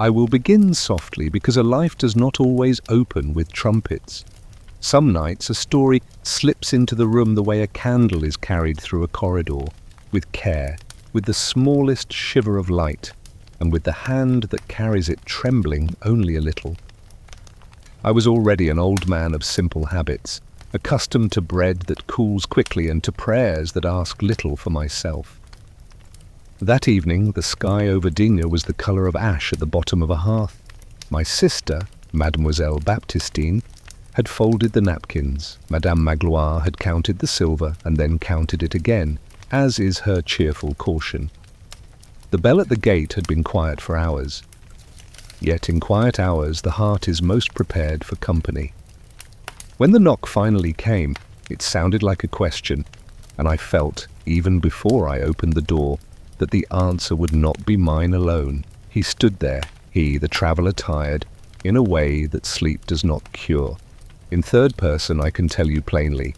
I will begin softly because a life does not always open with trumpets. Some nights a story slips into the room the way a candle is carried through a corridor, with care, with the smallest shiver of light, and with the hand that carries it trembling only a little. I was already an old man of simple habits, accustomed to bread that cools quickly and to prayers that ask little for myself. That evening the sky over Digne was the colour of ash at the bottom of a hearth. My sister, Mademoiselle Baptistine, had folded the napkins. Madame Magloire had counted the silver and then counted it again, as is her cheerful caution. The bell at the gate had been quiet for hours. Yet in quiet hours the heart is most prepared for company. When the knock finally came, it sounded like a question, and I felt, even before I opened the door, that the answer would not be mine alone. He stood there, he, the traveller, tired, in a way that sleep does not cure. In third person I can tell you plainly.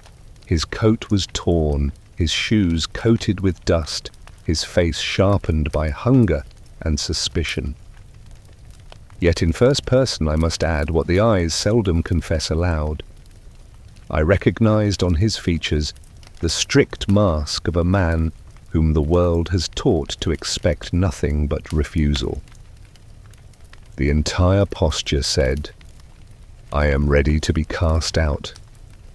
His coat was torn, his shoes coated with dust, his face sharpened by hunger and suspicion. Yet in first person I must add what the eyes seldom confess aloud. I recognized on his features the strict mask of a man whom the world has taught to expect nothing but refusal. The entire posture said, "I am ready to be cast out,"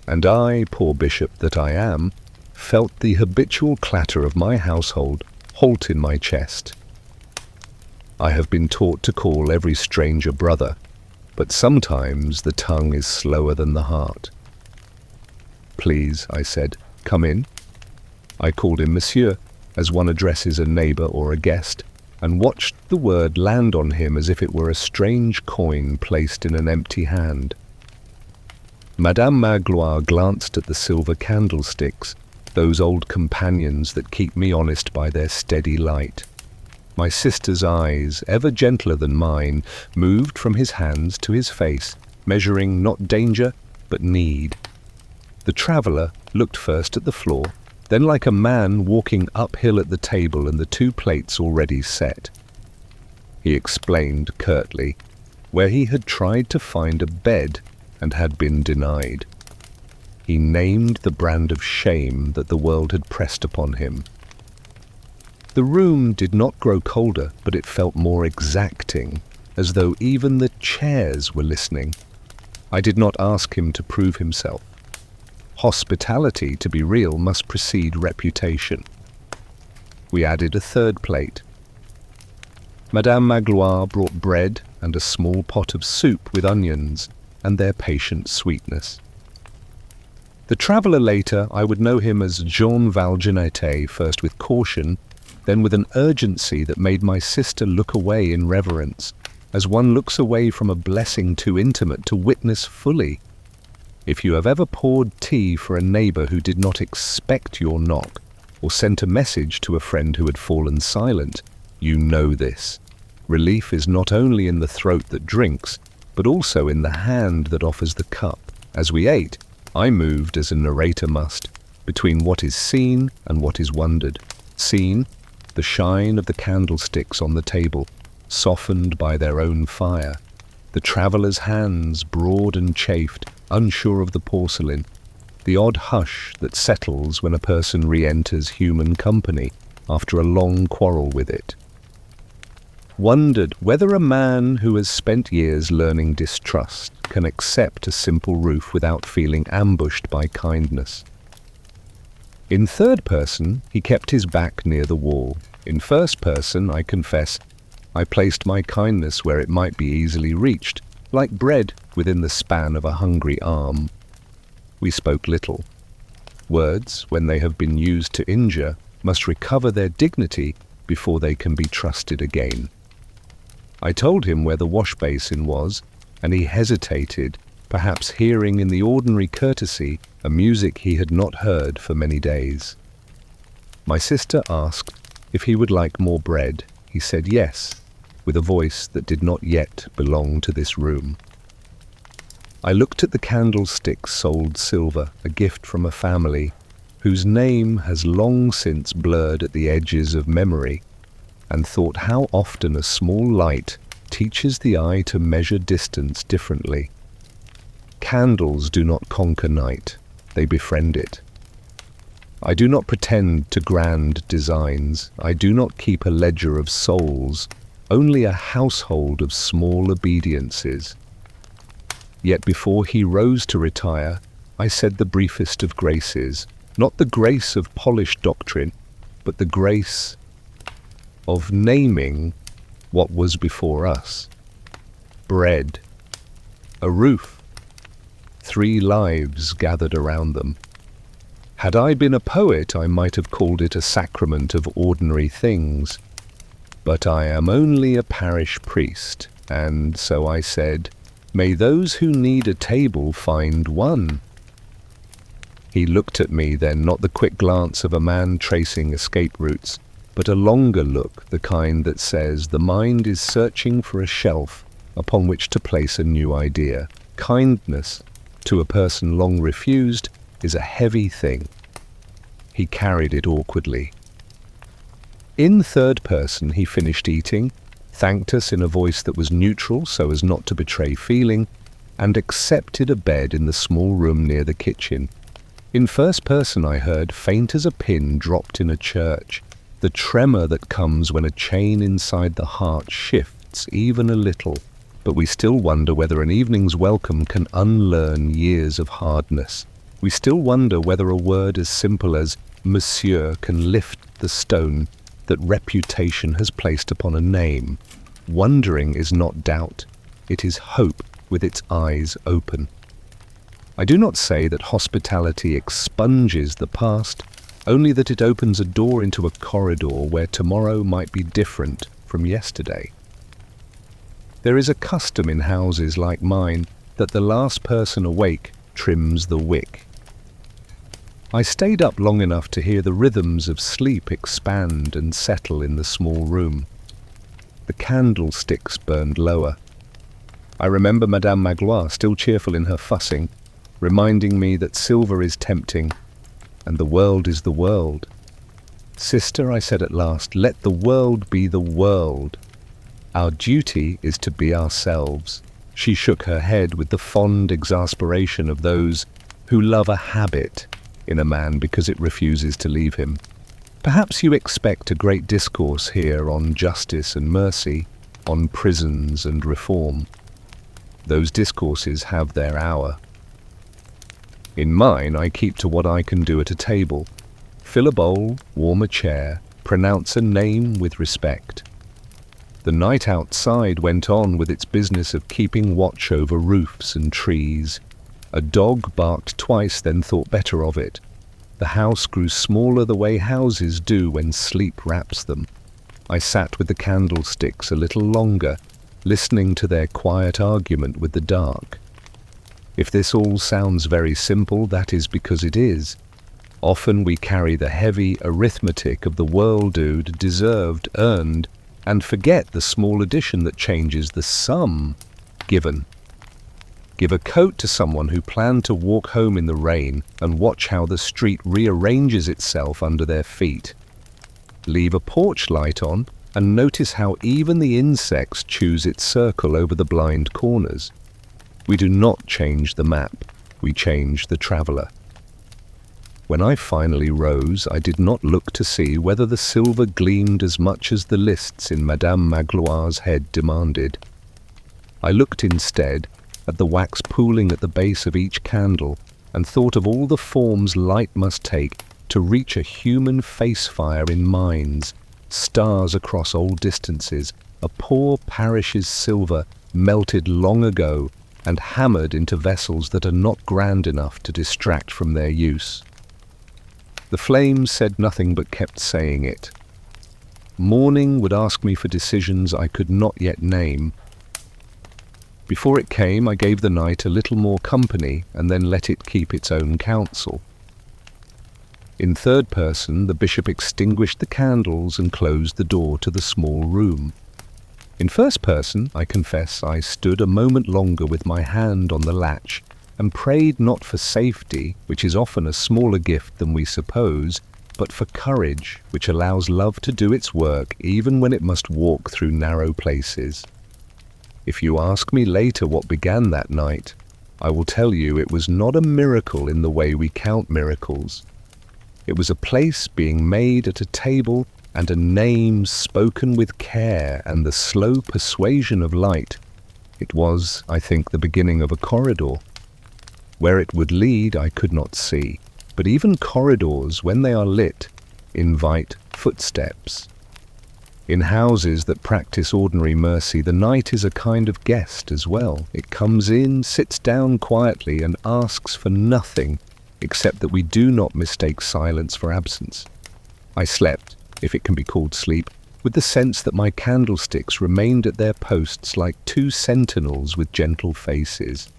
and I, poor bishop that I am, felt the habitual clatter of my household halt in my chest. I have been taught to call every stranger brother, but sometimes the tongue is slower than the heart. "Please," I said, "come in." I called him monsieur, as one addresses a neighbour or a guest, and watched the word land on him as if it were a strange coin placed in an empty hand. Madame Magloire glanced at the silver candlesticks, those old companions that keep me honest by their steady light. My sister's eyes, ever gentler than mine, moved from his hands to his face, measuring not danger, but need. The traveller looked first at the floor, then like a man walking uphill at the table and the two plates already set. He explained curtly where he had tried to find a bed and had been denied. He named the brand of shame that the world had pressed upon him. The room did not grow colder, but it felt more exacting, as though even the chairs were listening. I did not ask him to prove himself. Hospitality, to be real, must precede reputation. We added a third plate. Madame Magloire brought bread and a small pot of soup with onions and their patient sweetness. The traveller later, I would know him as Jean Valjean, first with caution, then with an urgency that made my sister look away in reverence, as one looks away from a blessing too intimate to witness fully. If you have ever poured tea for a neighbour who did not expect your knock, or sent a message to a friend who had fallen silent, you know this. Relief is not only in the throat that drinks, but also in the hand that offers the cup. As we ate, I moved, as a narrator must, between what is seen and what is wondered. Seen, the shine of the candlesticks on the table, softened by their own fire. The traveller's hands, broad and chafed, unsure of the porcelain. The odd hush that settles when a person re-enters human company after a long quarrel with it. Wondered whether a man who has spent years learning distrust can accept a simple roof without feeling ambushed by kindness. In third person, he kept his back near the wall. In first person, I confess, I placed my kindness where it might be easily reached, like bread within the span of a hungry arm. We spoke little. Words, when they have been used to injure, must recover their dignity before they can be trusted again. I told him where the wash basin was, and he hesitated, perhaps hearing in the ordinary courtesy a music he had not heard for many days. My sister asked if he would like more bread. He said yes, with a voice that did not yet belong to this room. I looked at the candlestick soled silver, a gift from a family whose name has long since blurred at the edges of memory, and thought how often a small light teaches the eye to measure distance differently. Candles do not conquer night, they befriend it. I do not pretend to grand designs. I do not keep a ledger of souls, only a household of small obediences. Yet before he rose to retire, I said the briefest of graces, not the grace of polished doctrine, but the grace of naming what was before us. Bread, a roof, 3 lives gathered around them. Had I been a poet, I might have called it a sacrament of ordinary things. But I am only a parish priest, and so I said, "May those who need a table find one." He looked at me then, not the quick glance of a man tracing escape routes, but a longer look, the kind that says the mind is searching for a shelf upon which to place a new idea. Kindness, to a person long refused, is a heavy thing. He carried it awkwardly. In third person he finished eating, thanked us in a voice that was neutral so as not to betray feeling, and accepted a bed in the small room near the kitchen. In first person I heard, faint as a pin dropped in a church, the tremor that comes when a chain inside the heart shifts even a little, but we still wonder whether an evening's welcome can unlearn years of hardness. We still wonder whether a word as simple as "Monsieur" can lift the stone that reputation has placed upon a name. Wondering is not doubt, it is hope with its eyes open. I do not say that hospitality expunges the past, only that it opens a door into a corridor where tomorrow might be different from yesterday. There is a custom in houses like mine that the last person awake trims the wick. I stayed up long enough to hear the rhythms of sleep expand and settle in the small room. The candlesticks burned lower. I remember Madame Magloire, still cheerful in her fussing, reminding me that silver is tempting, and the world is the world. "Sister," I said at last, "let the world be the world. Our duty is to be ourselves." She shook her head with the fond exasperation of those who love a habit in a man because it refuses to leave him. Perhaps you expect a great discourse here on justice and mercy, on prisons and reform. Those discourses have their hour. In mine, I keep to what I can do at a table. Fill a bowl, warm a chair, pronounce a name with respect. The night outside went on with its business of keeping watch over roofs and trees. A dog barked twice, then thought better of it. The house grew smaller the way houses do when sleep wraps them. I sat with the candlesticks a little longer, listening to their quiet argument with the dark. If this all sounds very simple, that is because it is. Often we carry the heavy arithmetic of the world-dude, deserved, earned, and forget the small addition that changes the sum given. Give a coat to someone who planned to walk home in the rain and watch how the street rearranges itself under their feet. Leave a porch light on and notice how even the insects choose its circle over the blind corners. We do not change the map, we change the traveller. When I finally rose, I did not look to see whether the silver gleamed as much as the lists in Madame Magloire's head demanded. I looked instead at the wax pooling at the base of each candle and thought of all the forms light must take to reach a human face fire in mines, stars across old distances, a poor parish's silver melted long ago and hammered into vessels that are not grand enough to distract from their use. The flames said nothing but kept saying it. Morning would ask me for decisions I could not yet name. Before it came, I gave the night a little more company and then let it keep its own counsel. In third person, the bishop extinguished the candles and closed the door to the small room. In first person, I confess, I stood a moment longer with my hand on the latch and prayed not for safety, which is often a smaller gift than we suppose, but for courage, which allows love to do its work even when it must walk through narrow places. If you ask me later what began that night, I will tell you it was not a miracle in the way we count miracles. It was a place being made at a table and a name spoken with care and the slow persuasion of light. It was, I think, the beginning of a corridor. Where it would lead I could not see, but even corridors, when they are lit, invite footsteps. In houses that practice ordinary mercy, the night is a kind of guest as well. It comes in, sits down quietly, and asks for nothing except that we do not mistake silence for absence. I slept, if it can be called sleep, with the sense that my candlesticks remained at their posts like two sentinels with gentle faces.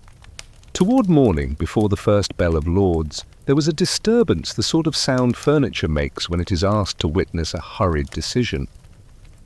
Toward morning, before the first bell of Lauds, there was a disturbance, the sort of sound furniture makes when it is asked to witness a hurried decision.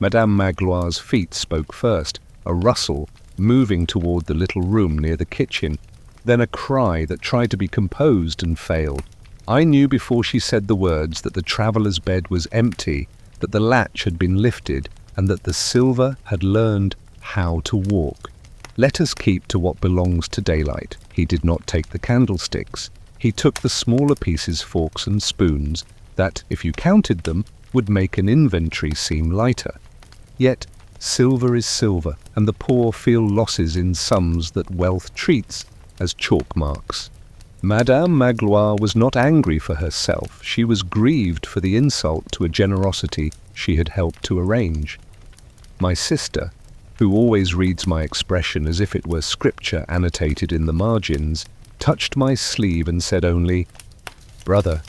Madame Magloire's feet spoke first, a rustle, moving toward the little room near the kitchen, then a cry that tried to be composed and failed. I knew before she said the words that the traveller's bed was empty, that the latch had been lifted, and that the silver had learned how to walk. Let us keep to what belongs to daylight. He did not take the candlesticks. He took the smaller pieces, forks and spoons, that, if you counted them, would make an inventory seem lighter. Yet silver is silver, and the poor feel losses in sums that wealth treats as chalk marks. Madame Magloire was not angry for herself. She was grieved for the insult to a generosity she had helped to arrange. My sister, who always reads my expression as if it were scripture annotated in the margins, touched my sleeve and said only, "Brother,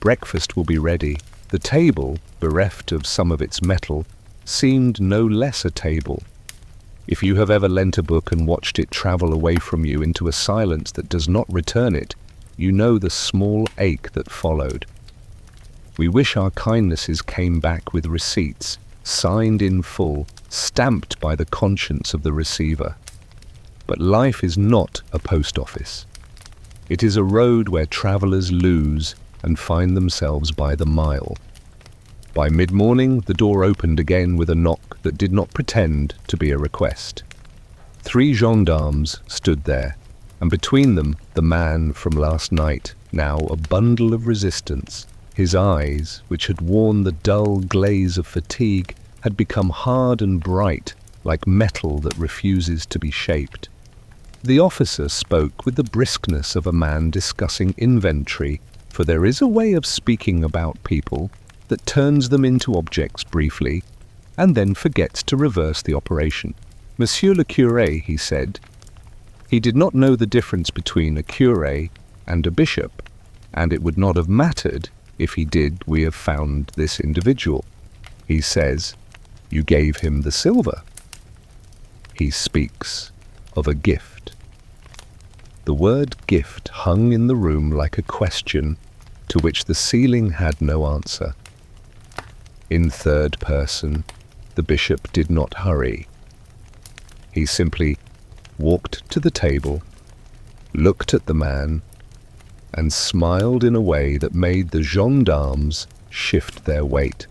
breakfast will be ready." The table, bereft of some of its metal, seemed no less a table. If you have ever lent a book and watched it travel away from you into a silence that does not return it, you know the small ache that followed. We wish our kindnesses came back with receipts, signed in full, stamped by the conscience of the receiver. But life is not a post office. It is a road where travellers lose and find themselves by the mile. By mid-morning, the door opened again with a knock that did not pretend to be a request. 3 gendarmes stood there, and between them the man from last night, now a bundle of resistance. His eyes, which had worn the dull glaze of fatigue, had become hard and bright, like metal that refuses to be shaped. The officer spoke with the briskness of a man discussing inventory, for there is a way of speaking about people that turns them into objects briefly, and then forgets to reverse the operation. "Monsieur le curé," he said. He did not know the difference between a curé and a bishop, and it would not have mattered if he did. We have found this individual. He says, "You gave him the silver." He speaks of a gift. The word gift hung in the room like a question to which the ceiling had no answer. In third person, the bishop did not hurry. He simply walked to the table, looked at the man, and smiled in a way that made the gendarmes shift their weight.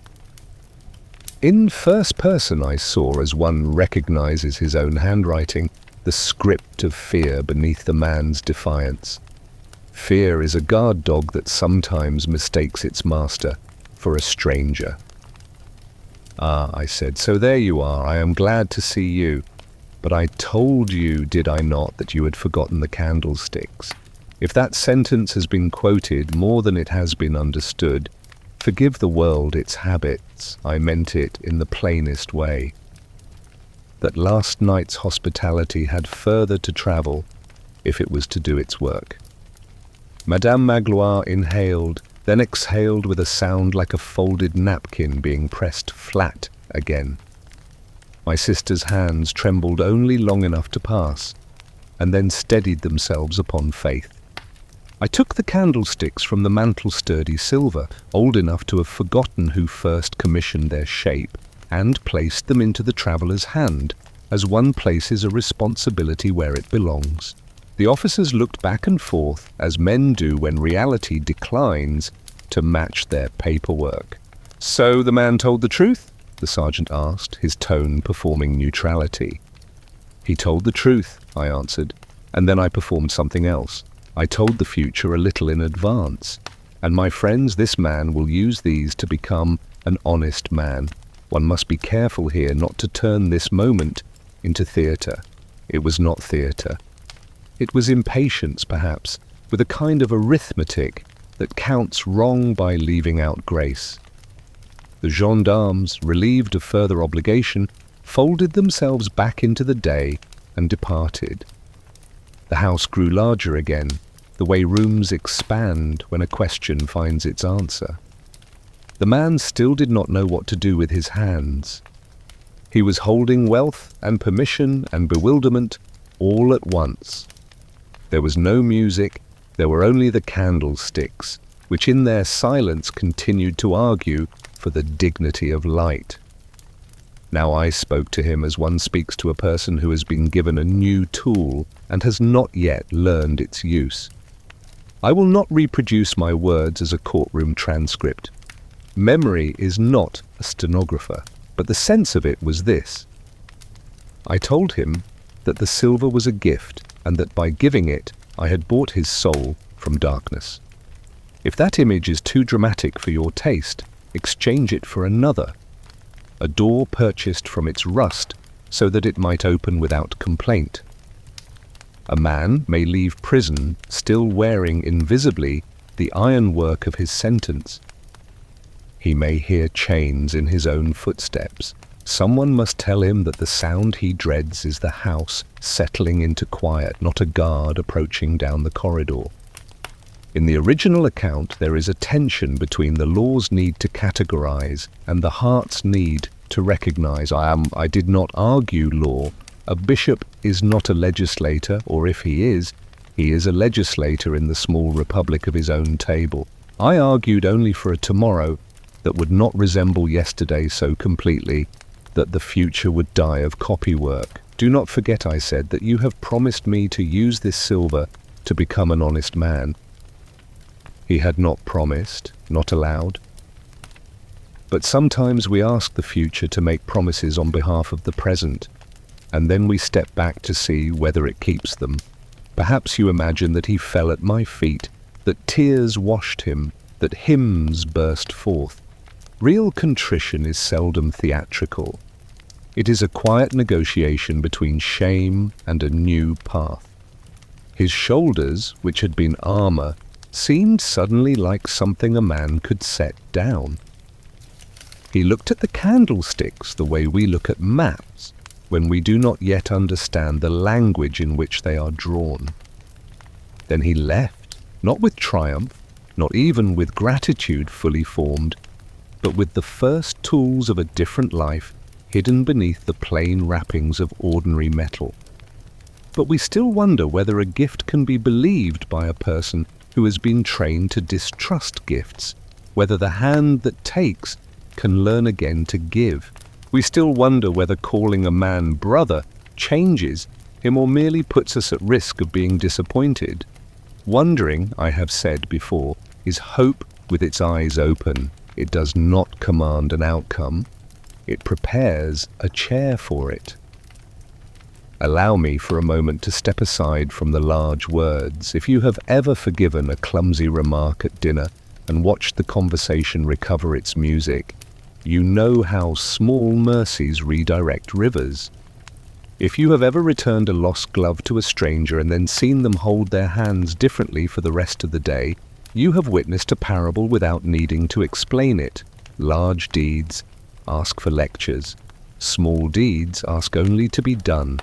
In first person I saw, as one recognizes his own handwriting, the script of fear beneath the man's defiance. Fear is a guard dog that sometimes mistakes its master for a stranger. "Ah," I said, "so there you are. I am glad to see you. But I told you, did I not, that you had forgotten the candlesticks? If that sentence has been quoted more than it has been understood, forgive the world its habits. I meant it in the plainest way. That last night's hospitality had further to travel if it was to do its work." Madame Magloire inhaled, then exhaled with a sound like a folded napkin being pressed flat again. My sister's hands trembled only long enough to pass, and then steadied themselves upon faith. I took the candlesticks from the mantle-sturdy silver, old enough to have forgotten who first commissioned their shape, and placed them into the traveller's hand, as one places a responsibility where it belongs. The officers looked back and forth, as men do when reality declines to match their paperwork. "So the man told the truth?" the sergeant asked, his tone performing neutrality. He told the truth, I answered, and then I performed something else. I told the future a little in advance. And my friends, this man will use these to become an honest man. One must be careful here not to turn this moment into theatre. It was not theatre. It was impatience, perhaps, with a kind of arithmetic that counts wrong by leaving out grace. The gendarmes, relieved of further obligation, folded themselves back into the day and departed. The house grew larger again, the way rooms expand when a question finds its answer. The man still did not know what to do with his hands. He was holding wealth and permission and bewilderment all at once. There was no music, there were only the candlesticks, which in their silence continued to argue for the dignity of light. Now I spoke to him as one speaks to a person who has been given a new tool and has not yet learned its use. I will not reproduce my words as a courtroom transcript. Memory is not a stenographer, but the sense of it was this. I told him that the silver was a gift and that by giving it, I had bought his soul from darkness. If that image is too dramatic for your taste, exchange it for another. A door purchased from its rust so that it might open without complaint. A man may leave prison still wearing invisibly the ironwork of his sentence. He may hear chains in his own footsteps. Someone must tell him that the sound he dreads is the house settling into quiet, not a guard approaching down the corridor. In the original account, there is a tension between the law's need to categorize and the heart's need to recognize. I did not argue law. A bishop is not a legislator, or if he is a legislator in the small republic of his own table. I argued only for a tomorrow that would not resemble yesterday so completely that the future would die of copywork. Do not forget, I said, that you have promised me to use this silver to become an honest man. He had not promised, not allowed. But sometimes we ask the future to make promises on behalf of the present, and then we step back to see whether it keeps them. Perhaps you imagine that he fell at my feet, that tears washed him, that hymns burst forth. Real contrition is seldom theatrical. It is a quiet negotiation between shame and a new path. His shoulders, which had been armor, seemed suddenly like something a man could set down. He looked at the candlesticks the way we look at maps, when we do not yet understand the language in which they are drawn. Then he left, not with triumph, not even with gratitude fully formed, but with the first tools of a different life hidden beneath the plain wrappings of ordinary metal. But we still wonder whether a gift can be believed by a person who has been trained to distrust gifts, whether the hand that takes can learn again to give. We still wonder whether calling a man brother changes him or merely puts us at risk of being disappointed. Wondering, I have said before, is hope with its eyes open. It does not command an outcome. It prepares a chair for it. Allow me for a moment to step aside from the large words. If you have ever forgiven a clumsy remark at dinner and watched the conversation recover its music, you know how small mercies redirect rivers. If you have ever returned a lost glove to a stranger and then seen them hold their hands differently for the rest of the day, you have witnessed a parable without needing to explain it. Large deeds ask for lectures. Small deeds ask only to be done.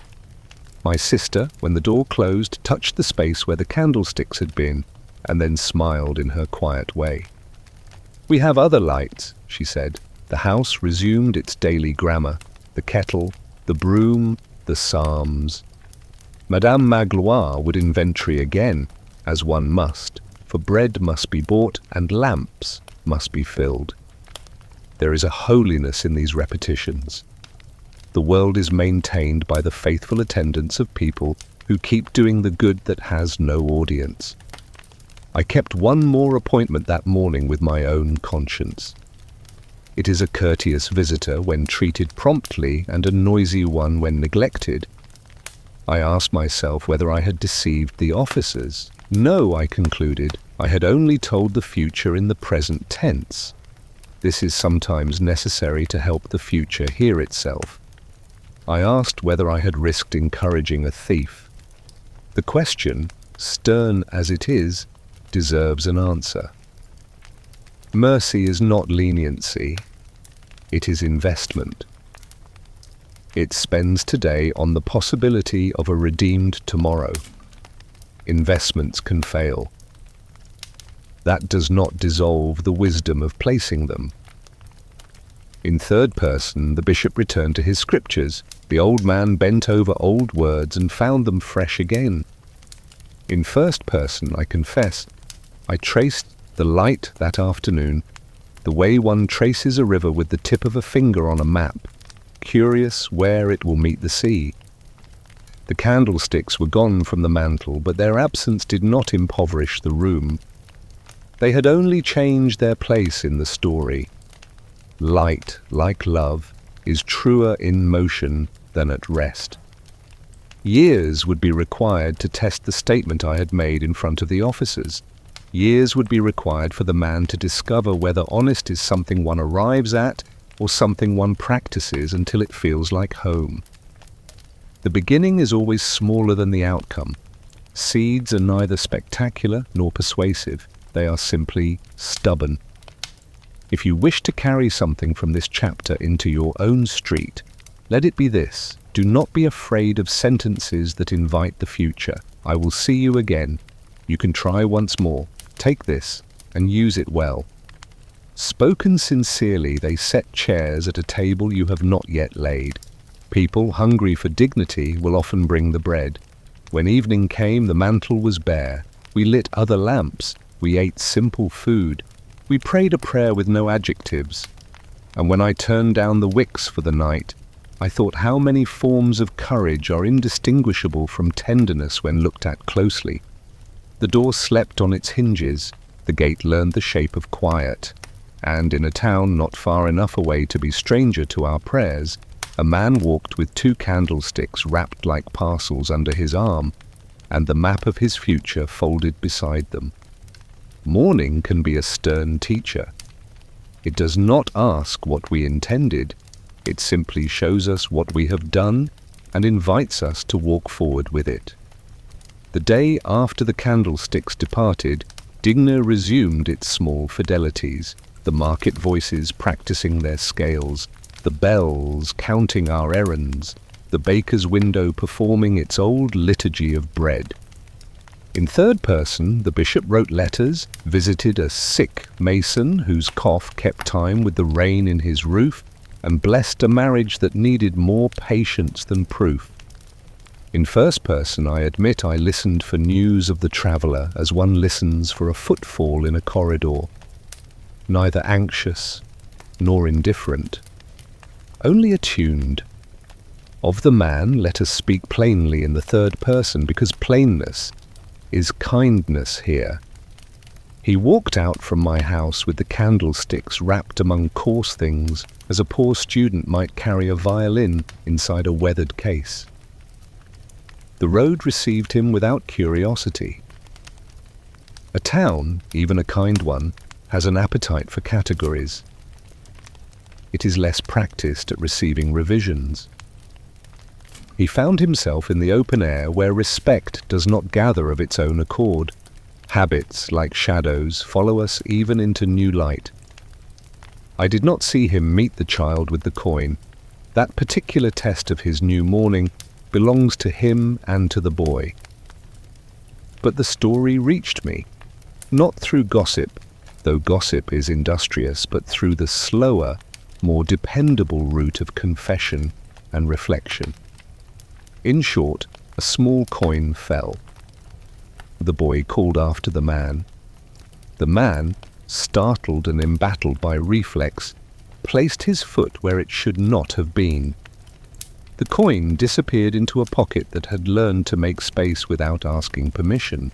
My sister, when the door closed, touched the space where the candlesticks had been, and then smiled in her quiet way. "We have other lights," she said. The house resumed its daily grammar, the kettle, the broom, the psalms. Madame Magloire would inventory again, as one must, for bread must be bought and lamps must be filled. There is a holiness in these repetitions. The world is maintained by the faithful attendance of people who keep doing the good that has no audience. I kept one more appointment that morning with my own conscience. It is a courteous visitor when treated promptly and a noisy one when neglected. I asked myself whether I had deceived the officers. No, I concluded, I had only told the future in the present tense. This is sometimes necessary to help the future hear itself. I asked whether I had risked encouraging a thief. The question, stern as it is, deserves an answer. Mercy is not leniency, it is investment. It spends today on the possibility of a redeemed tomorrow. Investments can fail. That does not dissolve the wisdom of placing them. In third person, the bishop returned to his scriptures. The old man bent over old words and found them fresh again. In first person, I confess, I traced the light that afternoon, the way one traces a river with the tip of a finger on a map, curious where it will meet the sea. The candlesticks were gone from the mantel, but their absence did not impoverish the room. They had only changed their place in the story. Light, like love, is truer in motion than at rest. Years would be required to test the statement I had made in front of the officers. Years would be required for the man to discover whether honest is something one arrives at or something one practices until it feels like home. The beginning is always smaller than the outcome. Seeds are neither spectacular nor persuasive. They are simply stubborn. If you wish to carry something from this chapter into your own street, let it be this: do not be afraid of sentences that invite the future. I will see you again. You can try once more. Take this and use it well. Spoken sincerely, they set chairs at a table you have not yet laid. People hungry for dignity will often bring the bread. When evening came, the mantel was bare. We lit other lamps. We ate simple food. We prayed a prayer with no adjectives. And when I turned down the wicks for the night, I thought how many forms of courage are indistinguishable from tenderness when looked at closely. The door slept on its hinges. The gate learned the shape of quiet. And in a town not far enough away to be stranger to our prayers, a man walked with 2 candlesticks wrapped like parcels under his arm, and the map of his future folded beside them. Mourning can be a stern teacher. It does not ask what we intended. It simply shows us what we have done and invites us to walk forward with it. The day after the candlesticks departed, Digna resumed its small fidelities, the market voices practicing their scales, the bells counting our errands, the baker's window performing its old liturgy of bread. In third person, the bishop wrote letters, visited a sick mason whose cough kept time with the rain in his roof, and blessed a marriage that needed more patience than proof. In first person, I admit I listened for news of the traveller as one listens for a footfall in a corridor, neither anxious nor indifferent, only attuned. Of the man, let us speak plainly in the third person, because plainness is kindness here. He walked out from my house with the candlesticks wrapped among coarse things, as a poor student might carry a violin inside a weathered case. The road received him without curiosity. A town, even a kind one, has an appetite for categories. It is less practiced at receiving revisions. He found himself in the open air where respect does not gather of its own accord. Habits, like shadows, follow us even into new light. I did not see him meet the child with the coin. That particular test of his new morning belongs to him and to the boy. But the story reached me, not through gossip, though gossip is industrious, but through the slower, more dependable route of confession and reflection. In short, a small coin fell. The boy called after the man. The man, startled and embattled by reflex, placed his foot where it should not have been. The coin disappeared into a pocket that had learned to make space without asking permission.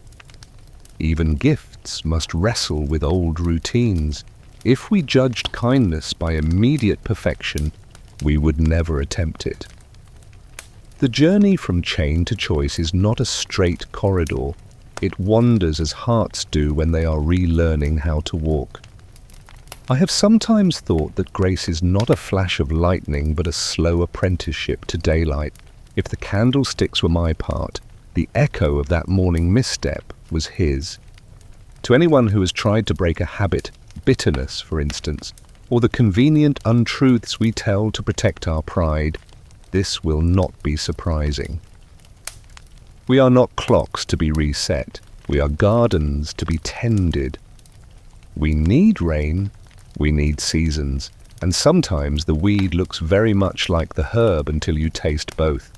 Even gifts must wrestle with old routines. If we judged kindness by immediate perfection, we would never attempt it. The journey from chain to choice is not a straight corridor. It wanders as hearts do when they are relearning how to walk. I have sometimes thought that grace is not a flash of lightning but a slow apprenticeship to daylight. If the candlesticks were my part, the echo of that morning misstep was his. To anyone who has tried to break a habit, bitterness, for instance, or the convenient untruths we tell to protect our pride, this will not be surprising. We are not clocks to be reset. We are gardens to be tended. We need rain, we need seasons, and sometimes the weed looks very much like the herb until you taste both.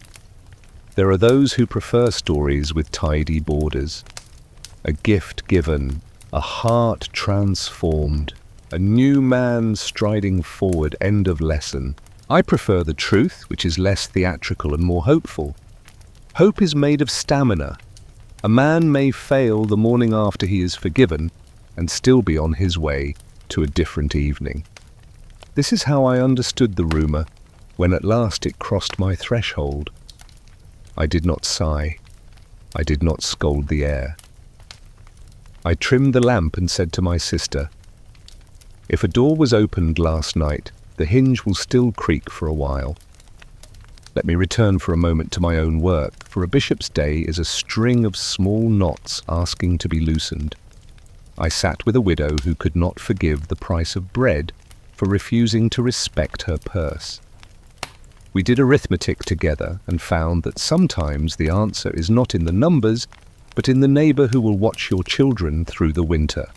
There are those who prefer stories with tidy borders. A gift given, a heart transformed, a new man striding forward, end of lesson. I prefer the truth, which is less theatrical and more hopeful. Hope is made of stamina. A man may fail the morning after he is forgiven and still be on his way to a different evening. This is how I understood the rumour when at last it crossed my threshold. I did not sigh. I did not scold the air. I trimmed the lamp and said to my sister, "If a door was opened last night, the hinge will still creak for a while. Let me return for a moment to my own work, for a bishop's day is a string of small knots asking to be loosened. I sat with a widow who could not forgive the price of bread for refusing to respect her purse. We did arithmetic together and found that sometimes the answer is not in the numbers, but in the neighbour who will watch your children through the winter.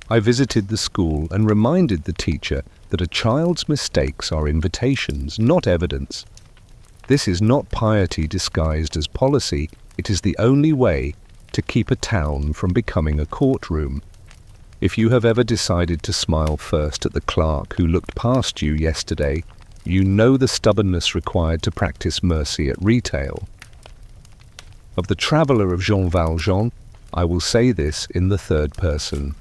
I visited the school and reminded the teacher that a child's mistakes are invitations, not evidence. This is not piety disguised as policy. It is the only way to keep a town from becoming a courtroom. If you have ever decided to smile first at the clerk who looked past you yesterday, you know the stubbornness required to practice mercy at retail. Of the traveller of Jean Valjean, I will say this in the third person.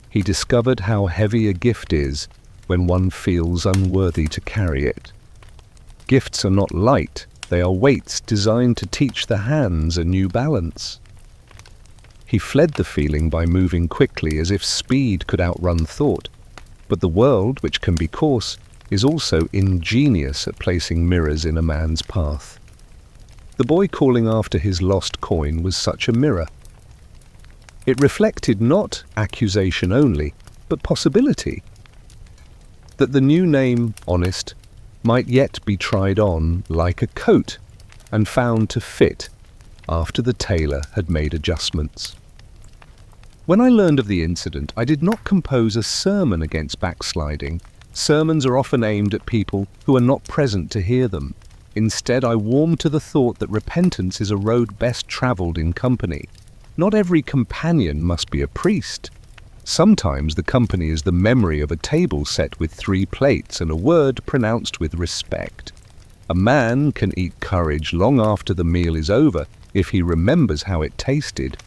He discovered how heavy a gift is when one feels unworthy to carry it. Gifts are not light, they are weights designed to teach the hands a new balance. He fled the feeling by moving quickly as if speed could outrun thought, but the world, which can be coarse, is also ingenious at placing mirrors in a man's path. The boy calling after his lost coin was such a mirror. It reflected not accusation only, but possibility. That the new name, honest, might yet be tried on like a coat and found to fit after the tailor had made adjustments. When I learned of the incident, I did not compose a sermon against backsliding. Sermons are often aimed at people who are not present to hear them. Instead, I warmed to the thought that repentance is a road best travelled in company. Not every companion must be a priest. Sometimes the company is the memory of a table set with 3 plates and a word pronounced with respect. A man can eat courage long after the meal is over if he remembers how it tasted,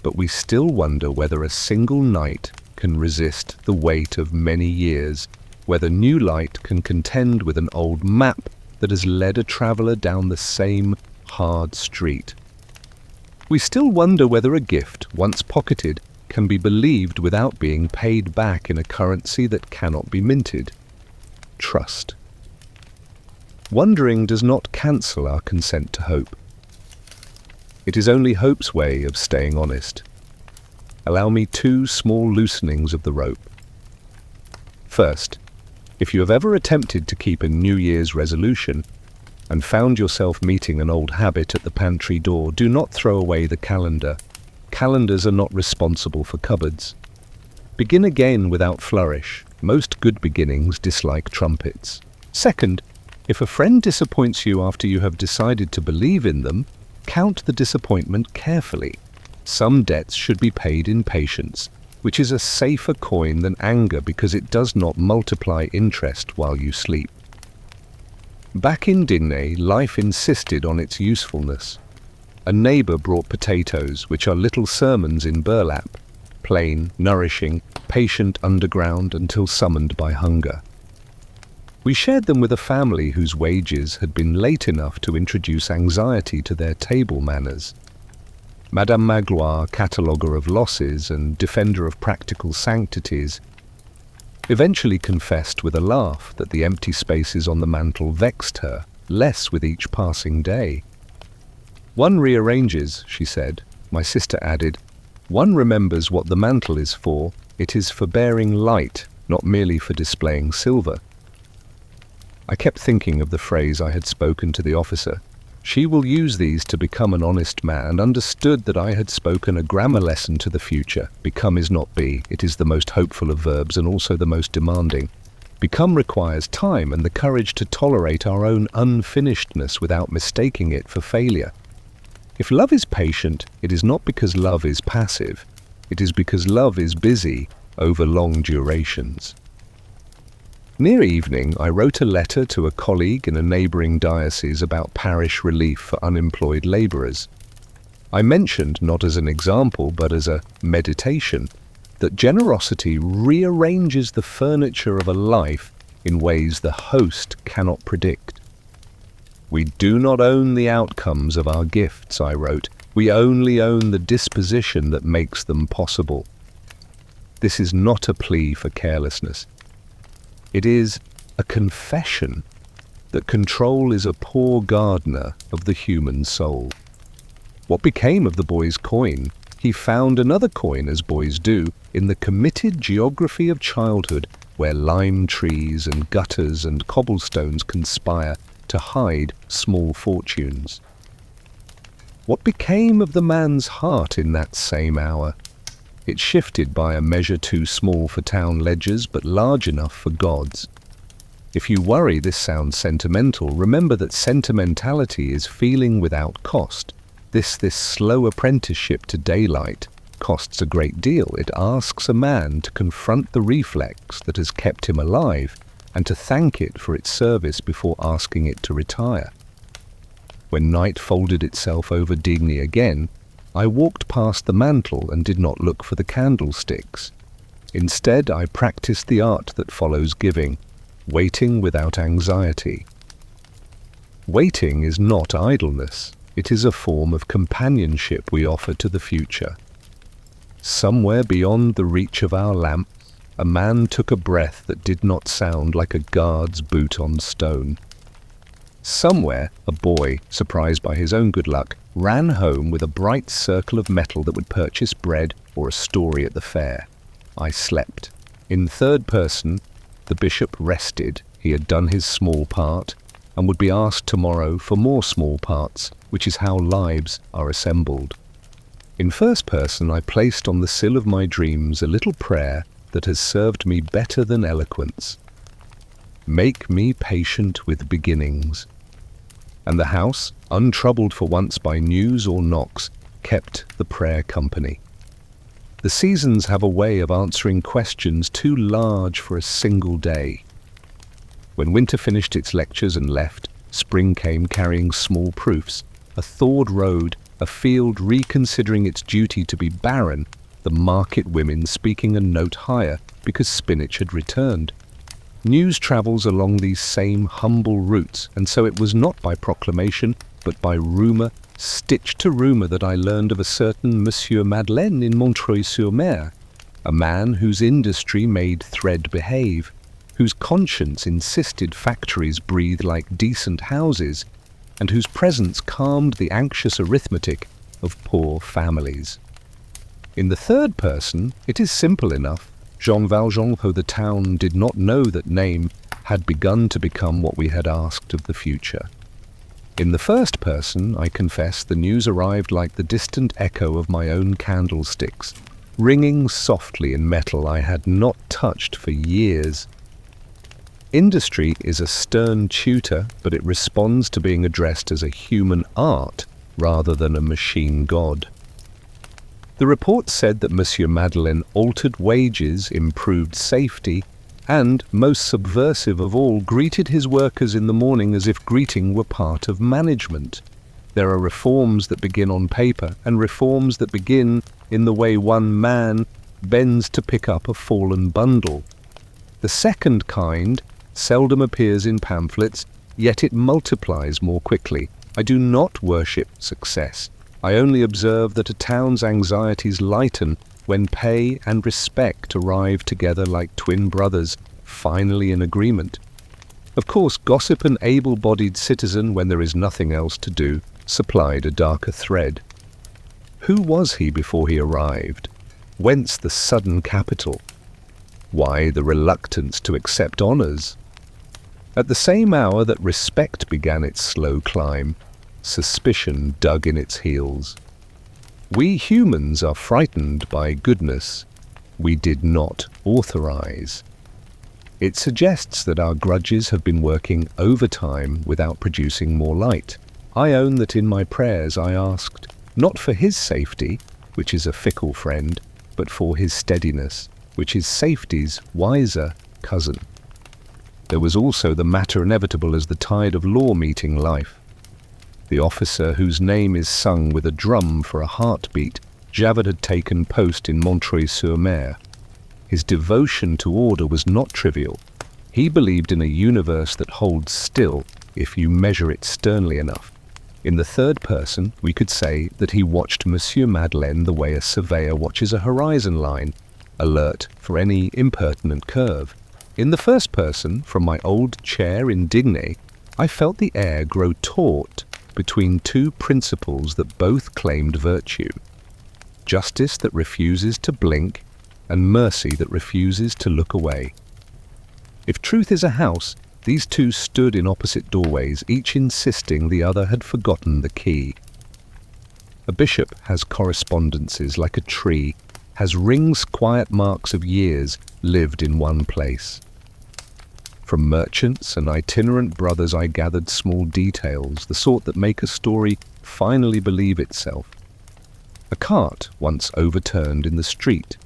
but we still wonder whether a single night can resist the weight of many years, whether new light can contend with an old map that has led a traveller down the same hard street. We still wonder whether a gift, once pocketed, can be believed without being paid back in a currency that cannot be minted. Trust. Wondering does not cancel our consent to hope. It is only hope's way of staying honest. Allow me 2 small loosenings of the rope. First, if you have ever attempted to keep a New Year's resolution and found yourself meeting an old habit at the pantry door, do not throw away the calendar. Calendars are not responsible for cupboards. Begin again without flourish. Most good beginnings dislike trumpets. Second, if a friend disappoints you after you have decided to believe in them, count the disappointment carefully. Some debts should be paid in patience, which is a safer coin than anger because it does not multiply interest while you sleep. Back in Digne, life insisted on its usefulness. A neighbour brought potatoes, which are little sermons in burlap, plain, nourishing, patient underground until summoned by hunger. We shared them with a family whose wages had been late enough to introduce anxiety to their table manners. Madame Magloire, cataloguer of losses and defender of practical sanctities, eventually confessed with a laugh that the empty spaces on the mantel vexed her less with each passing day. "One rearranges," she said. My sister added, "One remembers what the mantle is for. It is for bearing light, not merely for displaying silver." I kept thinking of the phrase I had spoken to the officer. She will use these to become an honest man, understood that I had spoken a grammar lesson to the future. Become is not be. It is the most hopeful of verbs and also the most demanding. Become requires time and the courage to tolerate our own unfinishedness without mistaking it for failure. If love is patient, it is not because love is passive. It is because love is busy over long durations. Near evening, I wrote a letter to a colleague in a neighbouring diocese about parish relief for unemployed labourers. I mentioned, not as an example but as a meditation, that generosity rearranges the furniture of a life in ways the host cannot predict. "We do not own the outcomes of our gifts," I wrote. "We only own the disposition that makes them possible." This is not a plea for carelessness. It is a confession that control is a poor gardener of the human soul. What became of the boy's coin? He found another coin, as boys do, in the committed geography of childhood, where lime trees and gutters and cobblestones conspire to hide small fortunes. What became of the man's heart in that same hour? It shifted by a measure too small for town ledgers, but large enough for God's. If you worry this sounds sentimental, remember that sentimentality is feeling without cost. This slow apprenticeship to daylight costs a great deal. It asks a man to confront the reflex that has kept him alive and to thank it for its service before asking it to retire. When night folded itself over Digny again, I walked past the mantel and did not look for the candlesticks. Instead, I practiced the art that follows giving, waiting without anxiety. Waiting is not idleness. It is a form of companionship we offer to the future. Somewhere beyond the reach of our lamps, a man took a breath that did not sound like a guard's boot on stone. Somewhere, a boy, surprised by his own good luck, ran home with a bright circle of metal that would purchase bread or a story at the fair. I slept. In third person, the bishop rested. He had done his small part and would be asked tomorrow for more small parts, which is how lives are assembled. In first person, I placed on the sill of my dreams a little prayer that has served me better than eloquence. Make me patient with beginnings. And the house, untroubled for once by news or knocks, kept the prayer company. The seasons have a way of answering questions too large for a single day. When winter finished its lectures and left, spring came carrying small proofs, a thawed road, a field reconsidering its duty to be barren, the market women speaking a note higher because spinach had returned. News travels along these same humble routes, and so it was not by proclamation, but by rumour, stitched to rumour, that I learned of a certain Monsieur Madeleine in Montreuil-sur-Mer, a man whose industry made thread behave, whose conscience insisted factories breathe like decent houses, and whose presence calmed the anxious arithmetic of poor families. In the third person, it is simple enough. Jean Valjean, though the town did not know that name, had begun to become what we had asked of the future. In the first person, I confess, the news arrived like the distant echo of my own candlesticks, ringing softly in metal I had not touched for years. Industry is a stern tutor, but it responds to being addressed as a human art rather than a machine god. The report said that Monsieur Madeleine altered wages, improved safety, and, most subversive of all, greeted his workers in the morning as if greeting were part of management. There are reforms that begin on paper, and reforms that begin in the way one man bends to pick up a fallen bundle. The second kind seldom appears in pamphlets, yet it multiplies more quickly. I do not worship success. I only observe that a town's anxieties lighten when pay and respect arrive together like twin brothers, finally in agreement. Of course, gossip and able-bodied citizen, when there is nothing else to do, supplied a darker thread. Who was he before he arrived? Whence the sudden capital? Why the reluctance to accept honours? At the same hour that respect began its slow climb, suspicion dug in its heels. We humans are frightened by goodness we did not authorize. It suggests that our grudges have been working overtime without producing more light. I own that in my prayers I asked, not for his safety, which is a fickle friend, but for his steadiness, which is safety's wiser cousin. There was also the matter inevitable as the tide of law meeting life. The officer whose name is sung with a drum for a heartbeat, Javert had taken post in Montreuil-sur-Mer. His devotion to order was not trivial. He believed in a universe that holds still if you measure it sternly enough. In the third person, we could say that he watched Monsieur Madeleine the way a surveyor watches a horizon line, alert for any impertinent curve. In the first person, from my old chair in Digne, I felt the air grow taut between two principles that both claimed virtue: justice that refuses to blink, and mercy that refuses to look away. If truth is a house, these two stood in opposite doorways, each insisting the other had forgotten the key. A bishop has correspondences like a tree, has rings quiet marks of years lived in one place. From merchants and itinerant brothers I gathered small details, the sort that make a story finally believe itself. A cart once overturned in the street,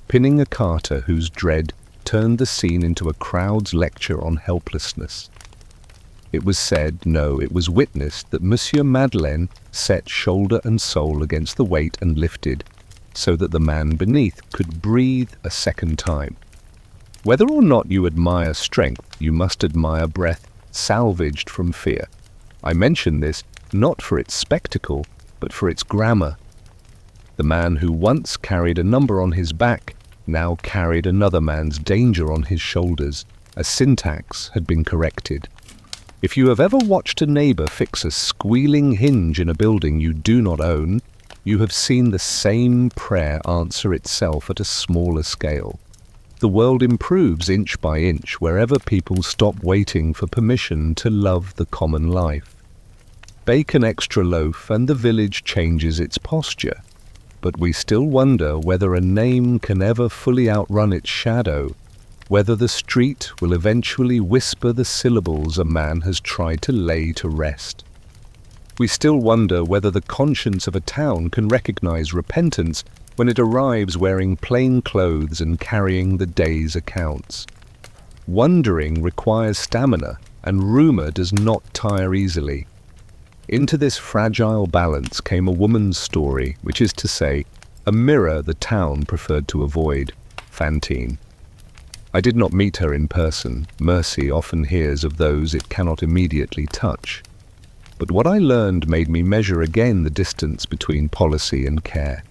pinning a carter whose dread turned the scene into a crowd's lecture on helplessness. It was said, no, it was witnessed, that Monsieur Madeleine set shoulder and soul against the weight and lifted, so that the man beneath could breathe a second time. Whether or not you admire strength, you must admire breath salvaged from fear. I mention this not for its spectacle, but for its grammar. The man who once carried a number on his back now carried another man's danger on his shoulders. A syntax had been corrected. If you have ever watched a neighbor fix a squealing hinge in a building you do not own, you have seen the same prayer answer itself at a smaller scale. The world improves inch by inch wherever people stop waiting for permission to love the common life. Bake an extra loaf and the village changes its posture. But we still wonder whether a name can ever fully outrun its shadow, whether the street will eventually whisper the syllables a man has tried to lay to rest. We still wonder whether the conscience of a town can recognize repentance when it arrives wearing plain clothes and carrying the day's accounts. Wondering requires stamina, and rumor does not tire easily. Into this fragile balance came a woman's story, which is to say, a mirror the town preferred to avoid, Fantine. I did not meet her in person. Mercy often hears of those it cannot immediately touch. But what I learned made me measure again the distance between policy and care.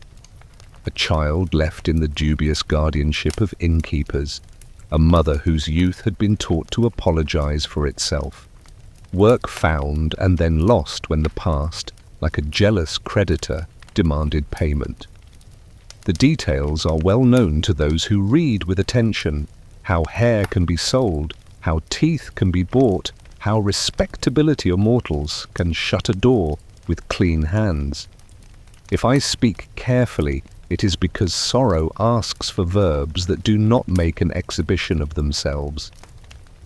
A child left in the dubious guardianship of innkeepers, a mother whose youth had been taught to apologize for itself. Work found and then lost when the past, like a jealous creditor, demanded payment. The details are well known to those who read with attention: how hair can be sold, how teeth can be bought, how respectability of mortals can shut a door with clean hands. If I speak carefully, it is because sorrow asks for verbs that do not make an exhibition of themselves.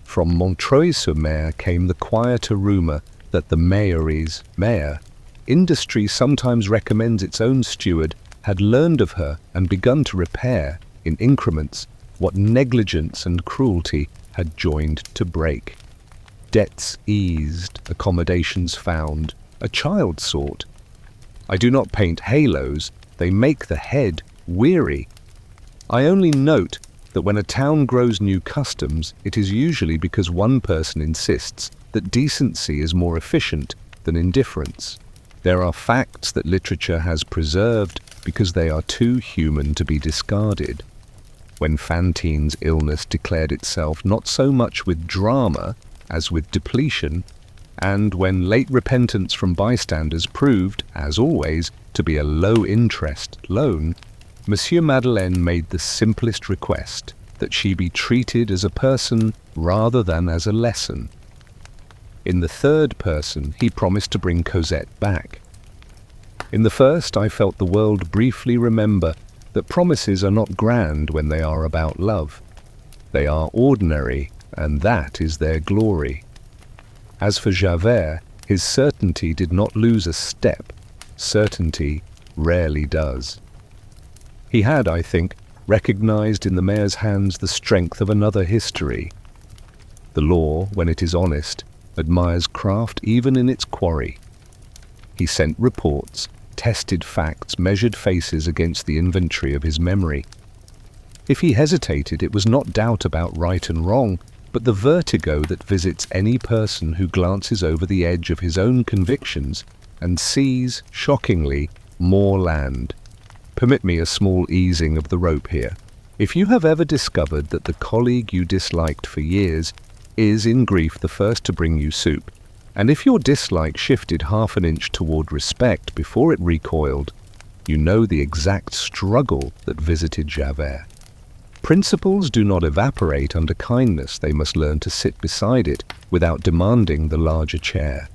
From Montreuil-sur-Mer came the quieter rumor that the mayor's mayor, industry sometimes recommends its own steward, had learned of her and begun to repair, in increments, what negligence and cruelty had joined to break. Debts eased, accommodations found, a child sought. I do not paint halos, they make the head weary. I only note that when a town grows new customs, it is usually because one person insists that decency is more efficient than indifference. There are facts that literature has preserved because they are too human to be discarded. When Fantine's illness declared itself not so much with drama as with depletion, and when late repentance from bystanders proved, as always, to be a low-interest loan, Monsieur Madeleine made the simplest request, that she be treated as a person rather than as a lesson. In the third person, he promised to bring Cosette back. In the first, I felt the world briefly remember that promises are not grand when they are about love. They are ordinary, and that is their glory. As for Javert, his certainty did not lose a step. Certainty rarely does. He had, I think, recognized in the mayor's hands the strength of another history. The law, when it is honest, admires craft even in its quarry. He sent reports, tested facts, measured faces against the inventory of his memory. If he hesitated, it was not doubt about right and wrong, but the vertigo that visits any person who glances over the edge of his own convictions and sees, shockingly, more land. Permit me a small easing of the rope here. If you have ever discovered that the colleague you disliked for years is, in grief, the first to bring you soup, and if your dislike shifted half an inch toward respect before it recoiled, you know the exact struggle that visited Javert. Principles do not evaporate under kindness. They must learn to sit beside it without demanding the larger chair.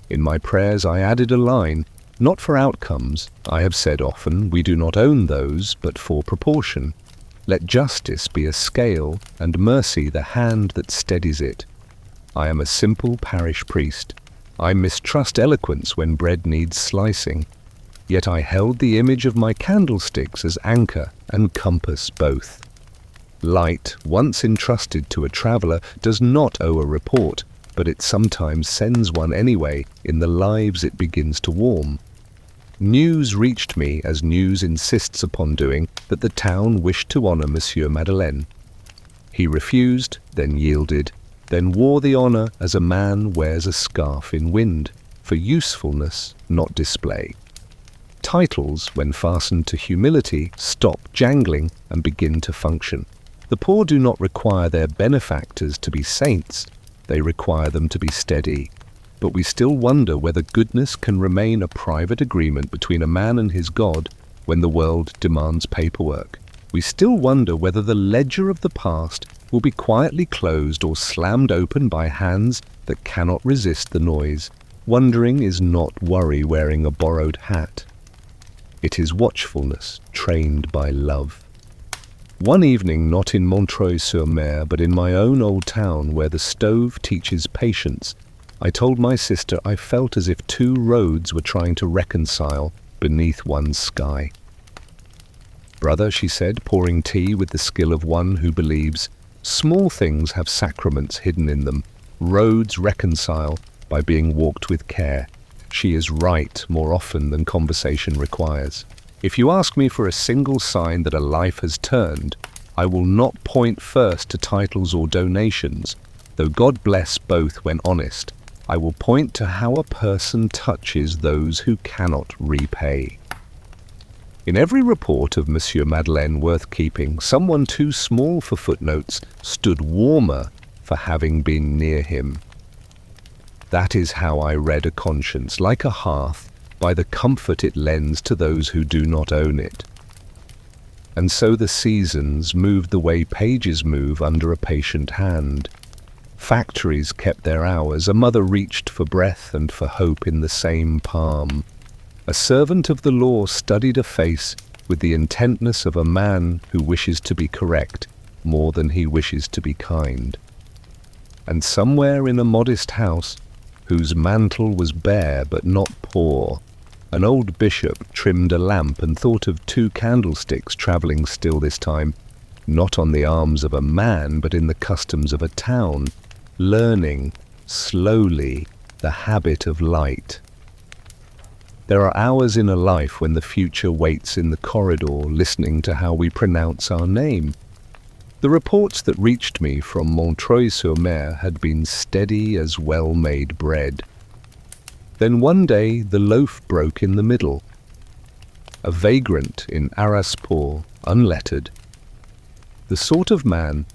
In my prayers I added a line, not for outcomes. I have said often, we do not own those, but for proportion. Let justice be a scale, and mercy the hand that steadies it. I am a simple parish priest. I mistrust eloquence when bread needs slicing. Yet I held the image of my candlesticks as anchor and compass both. Light, once entrusted to a traveller, does not owe a report, but it sometimes sends one anyway in the lives it begins to warm. News reached me, as news insists upon doing, that the town wished to honour Monsieur Madeleine. He refused, then yielded, then wore the honour as a man wears a scarf in wind, for usefulness, not display. Titles, when fastened to humility, stop jangling and begin to function. The poor do not require their benefactors to be saints, they require them to be steady. But we still wonder whether goodness can remain a private agreement between a man and his God when the world demands paperwork. We still wonder whether the ledger of the past will be quietly closed or slammed open by hands that cannot resist the noise. Wondering is not worry wearing a borrowed hat. It is watchfulness trained by love. One evening, not in Montreuil-sur-Mer, but in my own old town where the stove teaches patience, I told my sister I felt as if two roads were trying to reconcile beneath one sky. "Brother," she said, pouring tea with the skill of one who believes, "small things have sacraments hidden in them. Roads reconcile by being walked with care." She is right more often than conversation requires. If you ask me for a single sign that a life has turned, I will not point first to titles or donations, though God bless both when honest. I will point to how a person touches those who cannot repay. In every report of Monsieur Madeleine worth keeping, someone too small for footnotes stood warmer for having been near him. That is how I read a conscience, like a hearth, by the comfort it lends to those who do not own it. And so the seasons moved the way pages move under a patient hand. Factories kept their hours, a mother reached for breath and for hope in the same palm. A servant of the law studied a face with the intentness of a man who wishes to be correct more than he wishes to be kind. And somewhere in a modest house, whose mantle was bare but not poor, an old bishop trimmed a lamp and thought of two candlesticks travelling still this time, not on the arms of a man but in the customs of a town, learning, slowly, the habit of light. There are hours in a life when the future waits in the corridor listening to how we pronounce our name. The reports that reached me from Montreuil-sur-Mer had been steady as well-made bread. Then one day the loaf broke in the middle. A vagrant in Arras-Port, unlettered. The sort of man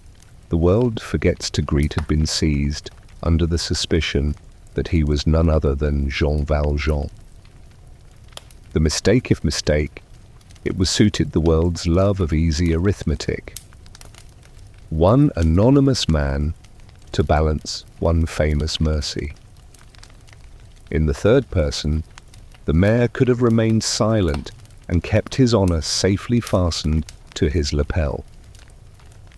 the world forgets to greet had been seized under the suspicion that he was none other than Jean Valjean. The mistake, if mistake, it was suited the world's love of easy arithmetic. One anonymous man to balance one famous mercy. In the third person, the mayor could have remained silent and kept his honor safely fastened to his lapel.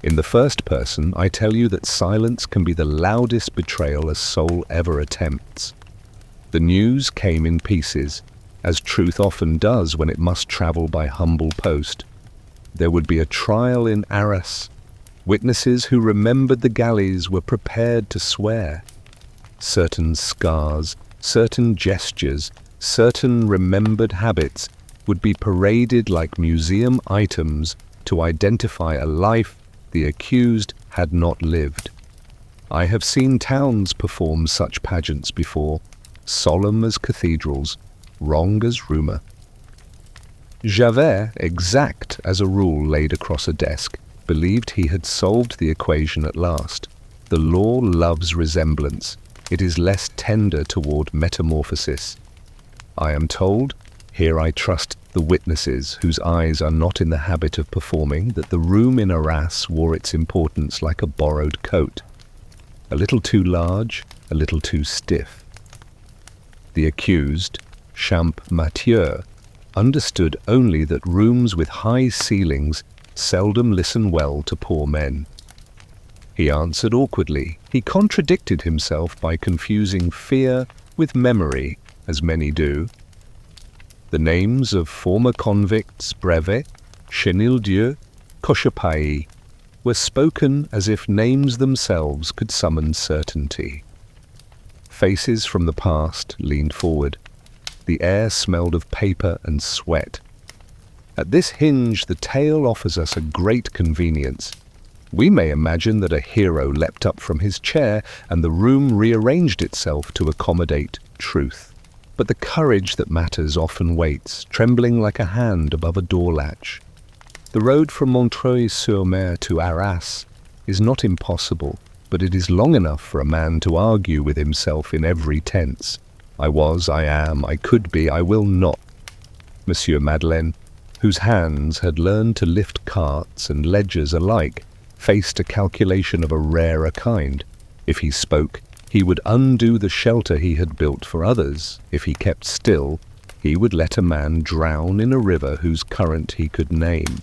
In the first person, I tell you that silence can be the loudest betrayal a soul ever attempts. The news came in pieces, as truth often does when it must travel by humble post. There would be a trial in Arras. Witnesses who remembered the galleys were prepared to swear. Certain scars, certain gestures, certain remembered habits would be paraded like museum items to identify a life the accused had not lived. I have seen towns perform such pageants before, solemn as cathedrals, wrong as rumour. Javert, exact as a rule laid across a desk, believed he had solved the equation at last. The law loves resemblance. It is less tender toward metamorphosis. I am told, here I trust the witnesses whose eyes are not in the habit of performing, that the room in Arras wore its importance like a borrowed coat. A little too large, a little too stiff. The accused, Champmathieu, understood only that rooms with high ceilings seldom listen well to poor men. He answered awkwardly. He contradicted himself by confusing fear with memory, as many do. The names of former convicts Brevet, Chenildieu, Cochepaille were spoken as if names themselves could summon certainty. Faces from the past leaned forward. The air smelled of paper and sweat. At this hinge the tale offers us a great convenience. We may imagine that a hero leapt up from his chair and the room rearranged itself to accommodate truth. But the courage that matters often waits, trembling like a hand above a door latch. The road from Montreuil-sur-Mer to Arras is not impossible, but it is long enough for a man to argue with himself in every tense. I was, I am, I could be, I will not. Monsieur Madeleine, whose hands had learned to lift carts and ledgers alike, faced a calculation of a rarer kind. If he spoke, he would undo the shelter he had built for others. If he kept still, he would let a man drown in a river whose current he could name.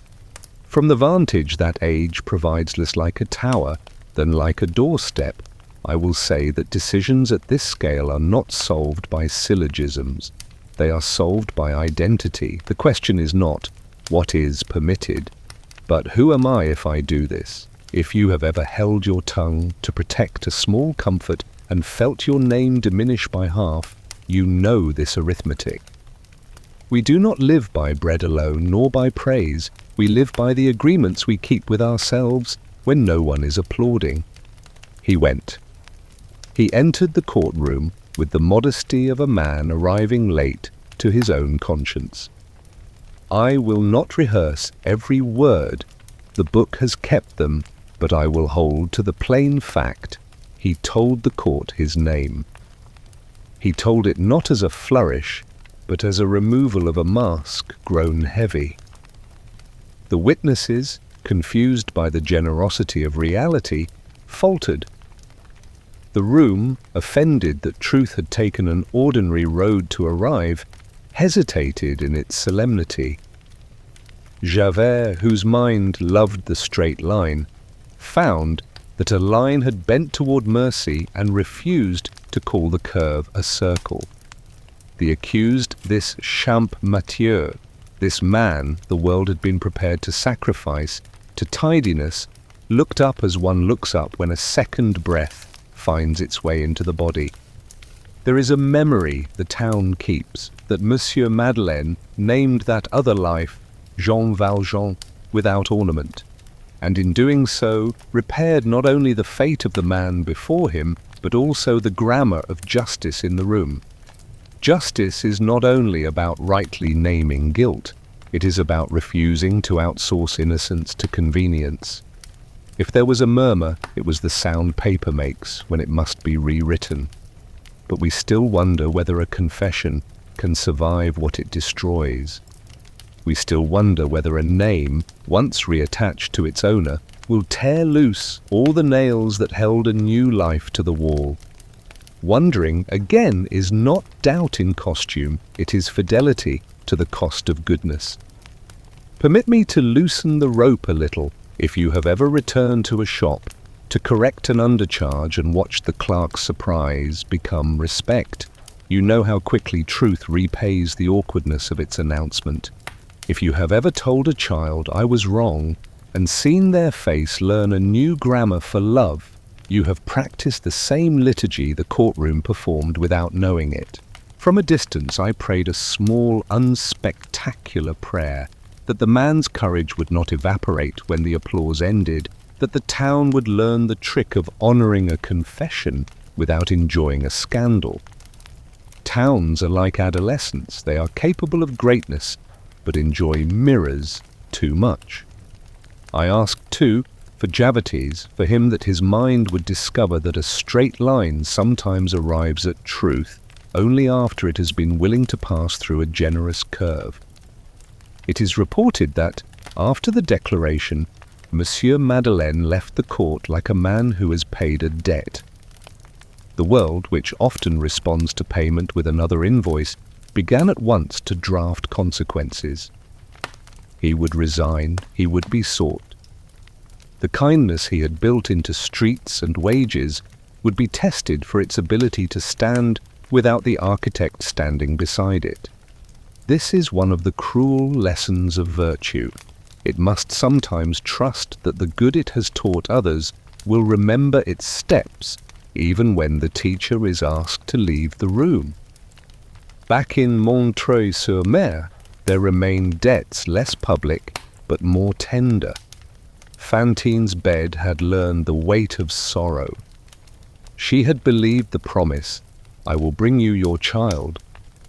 From the vantage that age provides less like a tower than like a doorstep, I will say that decisions at this scale are not solved by syllogisms. They are solved by identity. The question is not, what is permitted, but who am I if I do this? If you have ever held your tongue to protect a small comfort and felt your name diminish by half, you know this arithmetic. We do not live by bread alone, nor by praise. We live by the agreements we keep with ourselves when no one is applauding. He went. He entered the courtroom with the modesty of a man arriving late to his own conscience. I will not rehearse every word. The book has kept them, but I will hold to the plain fact. He told the court his name. He told it not as a flourish, but as a removal of a mask grown heavy. The witnesses, confused by the generosity of reality, faltered. The room, offended that truth had taken an ordinary road to arrive, hesitated in its solemnity. Javert, whose mind loved the straight line, found that a line had bent toward mercy and refused to call the curve a circle. The accused, this Champmathieu, this man the world had been prepared to sacrifice to tidiness, looked up as one looks up when a second breath finds its way into the body. There is a memory the town keeps that Monsieur Madeleine named that other life Jean Valjean without ornament. and in doing so repaired not only the fate of the man before him, but also the grammar of justice in the room. Justice is not only about rightly naming guilt, it is about refusing to outsource innocence to convenience. If there was a murmur, it was the sound paper makes when it must be rewritten. But we still wonder whether a confession can survive what it destroys. We still wonder whether a name, once reattached to its owner, will tear loose all the nails that held a new life to the wall. Wondering, again, is not doubt in costume, it is fidelity to the cost of goodness. Permit me to loosen the rope a little. If you have ever returned to a shop to correct an undercharge and watched the clerk's surprise become respect, you know how quickly truth repays the awkwardness of its announcement. If you have ever told a child, "I was wrong," and seen their face learn a new grammar for love, you have practiced the same liturgy the courtroom performed without knowing it. From a distance I prayed a small, unspectacular prayer, that the man's courage would not evaporate when the applause ended, that the town would learn the trick of honoring a confession without enjoying a scandal. Towns are like adolescents, they are capable of greatness, but enjoy mirrors too much. I asked too for Javert, for him that his mind would discover that a straight line sometimes arrives at truth only after it has been willing to pass through a generous curve. It is reported that, after the declaration, Monsieur Madeleine left the court like a man who has paid a debt. The world, which often responds to payment with another invoice, began at once to draft consequences. He would resign, he would be sought. The kindness he had built into streets and wages would be tested for its ability to stand without the architect standing beside it. This is one of the cruel lessons of virtue. It must sometimes trust that the good it has taught others will remember its steps, even when the teacher is asked to leave the room. Back in Montreuil-sur-Mer, there remained debts less public but more tender. Fantine's bed had learned the weight of sorrow. She had believed the promise, "I will bring you your child,"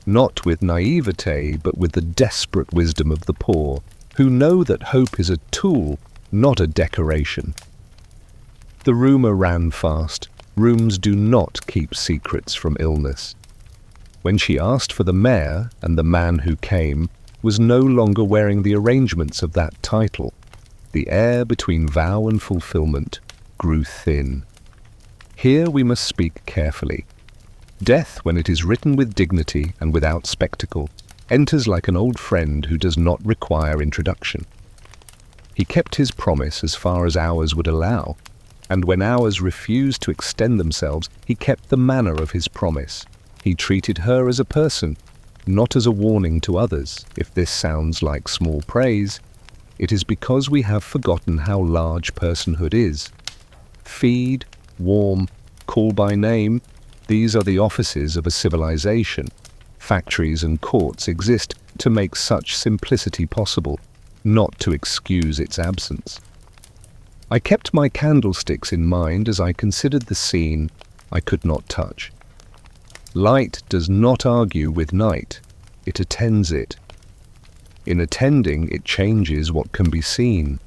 not with naivete but with the desperate wisdom of the poor, who know that hope is a tool, not a decoration. The rumour ran fast. Rooms do not keep secrets from illness. When she asked for the mayor, and the man who came was no longer wearing the arrangements of that title, the air between vow and fulfillment grew thin. Here we must speak carefully. Death, when it is written with dignity and without spectacle, enters like an old friend who does not require introduction. He kept his promise as far as hours would allow, and when hours refused to extend themselves, he kept the manner of his promise. He treated her as a person, not as a warning to others. If this sounds like small praise, it is because we have forgotten how large personhood is. Feed, warm, call by name, these are the offices of a civilization. Factories and courts exist to make such simplicity possible, not to excuse its absence. I kept my candlesticks in mind as I considered the scene I could not touch. Light does not argue with night, it attends it. In attending, it changes what can be seen.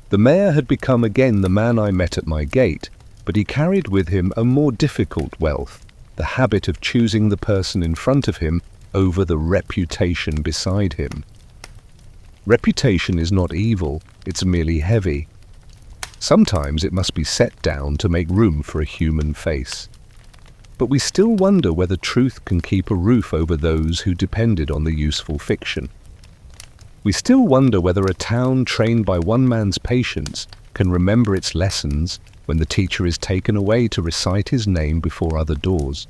The mayor had become again the man I met at my gate, but he carried with him a more difficult wealth, the habit of choosing the person in front of him over the reputation beside him. Reputation is not evil, it's merely heavy. Sometimes it must be set down to make room for a human face. But we still wonder whether truth can keep a roof over those who depended on the useful fiction. We still wonder whether a town trained by one man's patience can remember its lessons when the teacher is taken away to recite his name before other doors.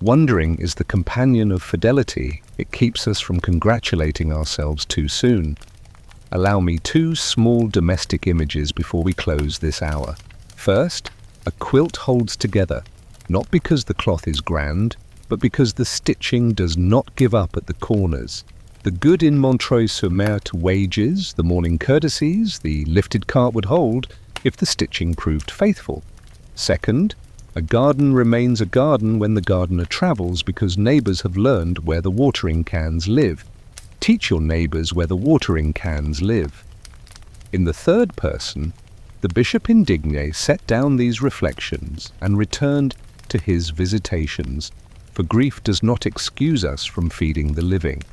Wondering is the companion of fidelity. It keeps us from congratulating ourselves too soon. Allow me two small domestic images before we close this hour. First, a quilt holds together, not because the cloth is grand, but because the stitching does not give up at the corners. The good in Montreuil-sur-Mer to wages, the morning courtesies, the lifted cart would hold if the stitching proved faithful. Second, a garden remains a garden when the gardener travels because neighbours have learned where the watering cans live. Teach your neighbours where the watering cans live. In the third person, the Bishop Indigné set down these reflections and returned to his visitations, for grief does not excuse us from feeding the living.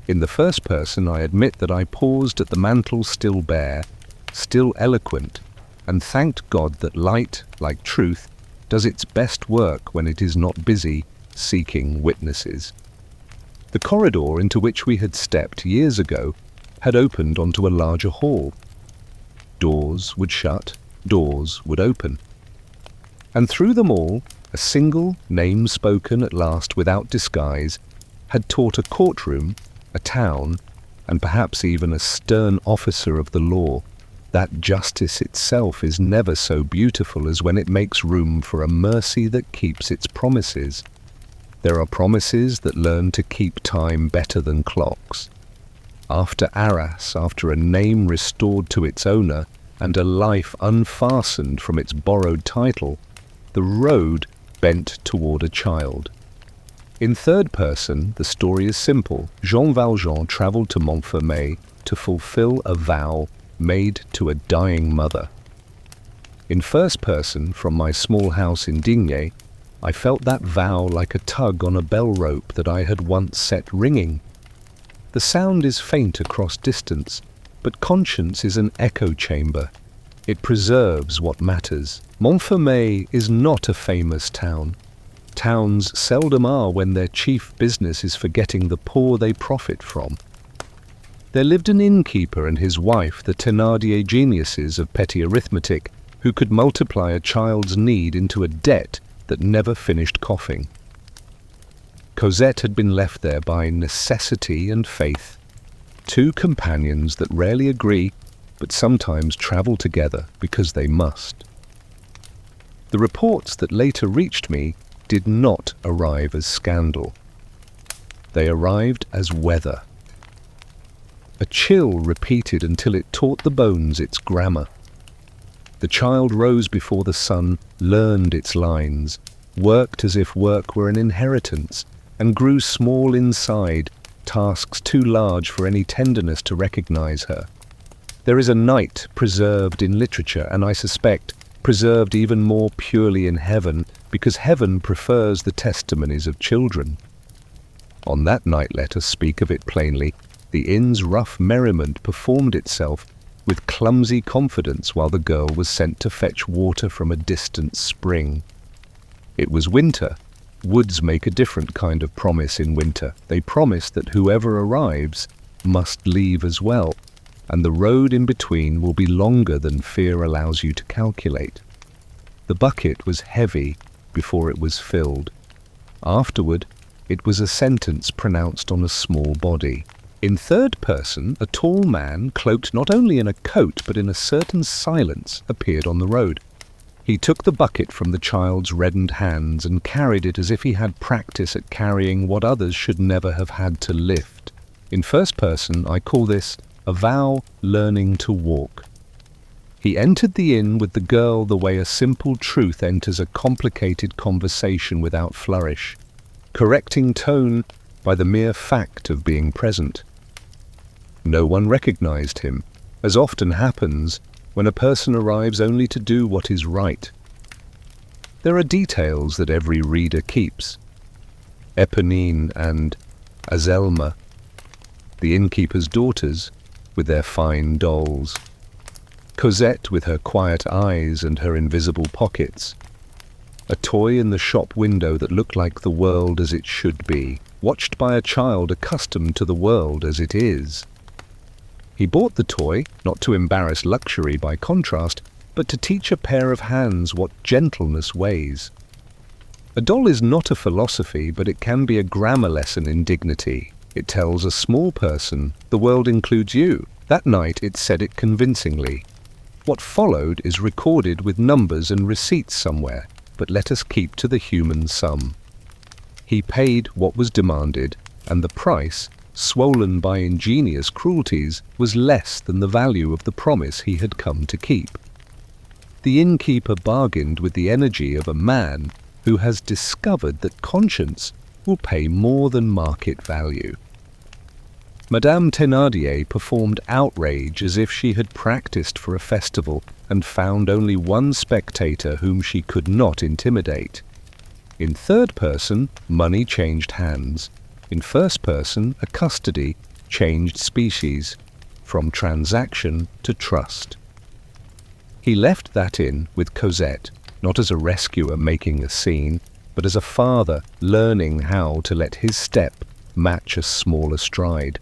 In the first person, I admit that I paused at the mantle still bare, still eloquent, and thanked God that light, like truth, does its best work when it is not busy seeking witnesses. The corridor into which we had stepped years ago had opened onto a larger hall. Doors would shut, doors would open. And through them all, a single name spoken at last without disguise had taught a courtroom, a town, and perhaps even a stern officer of the law, that justice itself is never so beautiful as when it makes room for a mercy that keeps its promises. There are promises that learn to keep time better than clocks. After Arras, after a name restored to its owner, and a life unfastened from its borrowed title, the road bent toward a child. In third person, the story is simple. Jean Valjean travelled to Montfermeil to fulfill a vow made to a dying mother. In first person, from my small house in Digne, I felt that vow like a tug on a bell rope that I had once set ringing. The sound is faint across distance, but conscience is an echo chamber. It preserves what matters. Montfermeil is not a famous town. Towns seldom are when their chief business is forgetting the poor they profit from. There lived an innkeeper and his wife, the Thénardier geniuses of petty arithmetic, who could multiply a child's need into a debt that never finished coughing. Cosette had been left there by necessity and faith, two companions that rarely agree, but sometimes travel together because they must. The reports that later reached me did not arrive as scandal. They arrived as weather. A chill repeated until it taught the bones its grammar. The child rose before the sun, learned its lines, worked as if work were an inheritance, and grew small inside, tasks too large for any tenderness to recognize her. There is a night preserved in literature, and I suspect preserved even more purely in heaven, because heaven prefers the testimonies of children. On that night, let us speak of it plainly, the inn's rough merriment performed itself with clumsy confidence while the girl was sent to fetch water from a distant spring. It was winter. Woods make a different kind of promise in winter. They promise that whoever arrives must leave as well, and the road in between will be longer than fear allows you to calculate. The bucket was heavy before it was filled. Afterward, it was a sentence pronounced on a small body. In third person, a tall man, cloaked not only in a coat but in a certain silence, appeared on the road. He took the bucket from the child's reddened hands and carried it as if he had practice at carrying what others should never have had to lift. In first person, I call this a vow learning to walk. He entered the inn with the girl the way a simple truth enters a complicated conversation without flourish, correcting tone by the mere fact of being present. No one recognized him, as often happens when a person arrives only to do what is right. There are details that every reader keeps. Eponine and Azelma, the innkeeper's daughters, with their fine dolls. Cosette with her quiet eyes and her invisible pockets. A toy in the shop window that looked like the world as it should be, watched by a child accustomed to the world as it is. He bought the toy, not to embarrass luxury by contrast, but to teach a pair of hands what gentleness weighs. A doll is not a philosophy, but it can be a grammar lesson in dignity. It tells a small person, the world includes you. That night it said it convincingly. What followed is recorded with numbers and receipts somewhere, but let us keep to the human sum. He paid what was demanded, and the price swollen by ingenious cruelties, was less than the value of the promise he had come to keep. The innkeeper bargained with the energy of a man who has discovered that conscience will pay more than market value. Madame Thénardier performed outrage as if she had practiced for a festival and found only one spectator whom she could not intimidate. In third person, money changed hands. In first person, a custody changed species, from transaction to trust. He left that in with Cosette, not as a rescuer making a scene, but as a father learning how to let his step match a smaller stride.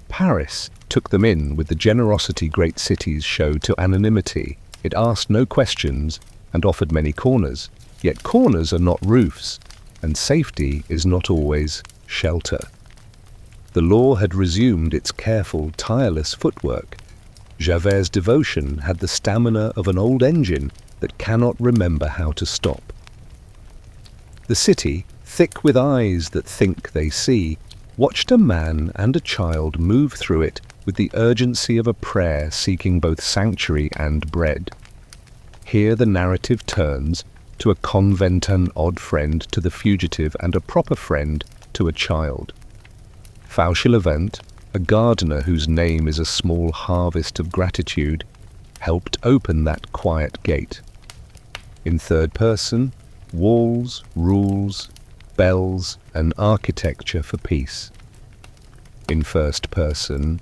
Paris took them in with the generosity great cities show to anonymity. It asked no questions and offered many corners. Yet corners are not roofs, and safety is not always shelter. The law had resumed its careful, tireless footwork. Javert's devotion had the stamina of an old engine that cannot remember how to stop. The city, thick with eyes that think they see, watched a man and a child move through it with the urgency of a prayer seeking both sanctuary and bread. Here the narrative turns to a convent, an odd friend to the fugitive, and a proper friend to a child. Fauchelevent, a gardener whose name is a small harvest of gratitude, helped open that quiet gate. In third person, walls, rules, bells, and architecture for peace. In first person,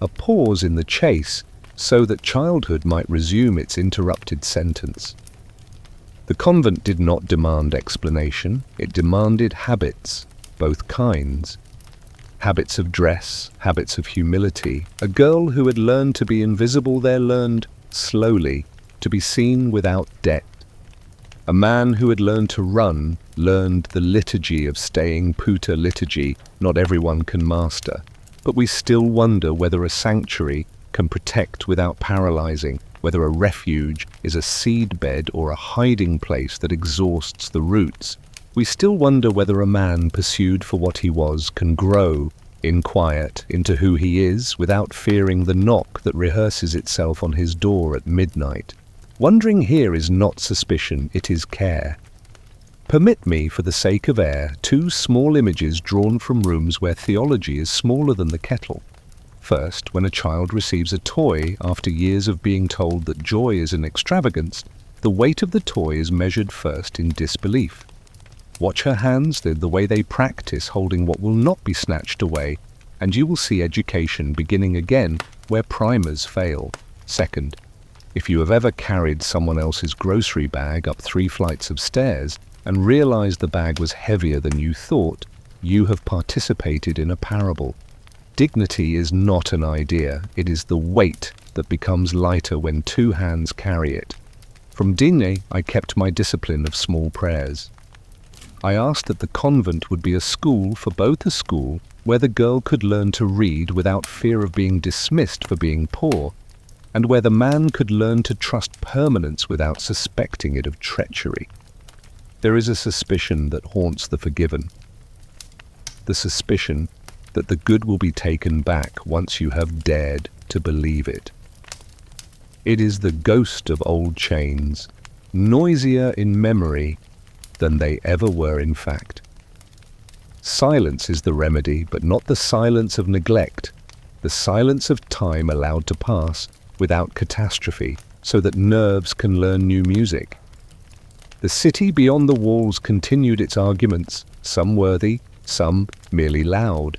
a pause in the chase so that childhood might resume its interrupted sentence. The convent did not demand explanation, it demanded habits, both kinds. Habits of dress, habits of humility. A girl who had learned to be invisible there learned, slowly, to be seen without debt. A man who had learned to run learned the liturgy of staying puta liturgy not everyone can master. But we still wonder whether a sanctuary can protect without paralyzing, whether a refuge is a seedbed or a hiding place that exhausts the roots. We still wonder whether a man pursued for what he was can grow, in quiet, into who he is without fearing the knock that rehearses itself on his door at midnight. Wondering here is not suspicion, it is care. Permit me, for the sake of air, 2 small images drawn from rooms where theology is smaller than the kettle. First, when a child receives a toy after years of being told that joy is an extravagance, the weight of the toy is measured first in disbelief. Watch her hands, the way they practice holding what will not be snatched away, and you will see education beginning again where primers fail. Second, if you have ever carried someone else's grocery bag up 3 flights of stairs and realized the bag was heavier than you thought, you have participated in a parable. Dignity is not an idea, it is the weight that becomes lighter when 2 hands carry it. From Digne, I kept my discipline of small prayers. I asked that the convent would be a school for both, a school where the girl could learn to read without fear of being dismissed for being poor, and where the man could learn to trust permanence without suspecting it of treachery. There is a suspicion that haunts the forgiven. The suspicion that the good will be taken back once you have dared to believe it. It is the ghost of old chains, noisier in memory than they ever were in fact. Silence is the remedy, but not the silence of neglect, the silence of time allowed to pass without catastrophe, so that nerves can learn new music. The city beyond the walls continued its arguments, some worthy, some merely loud.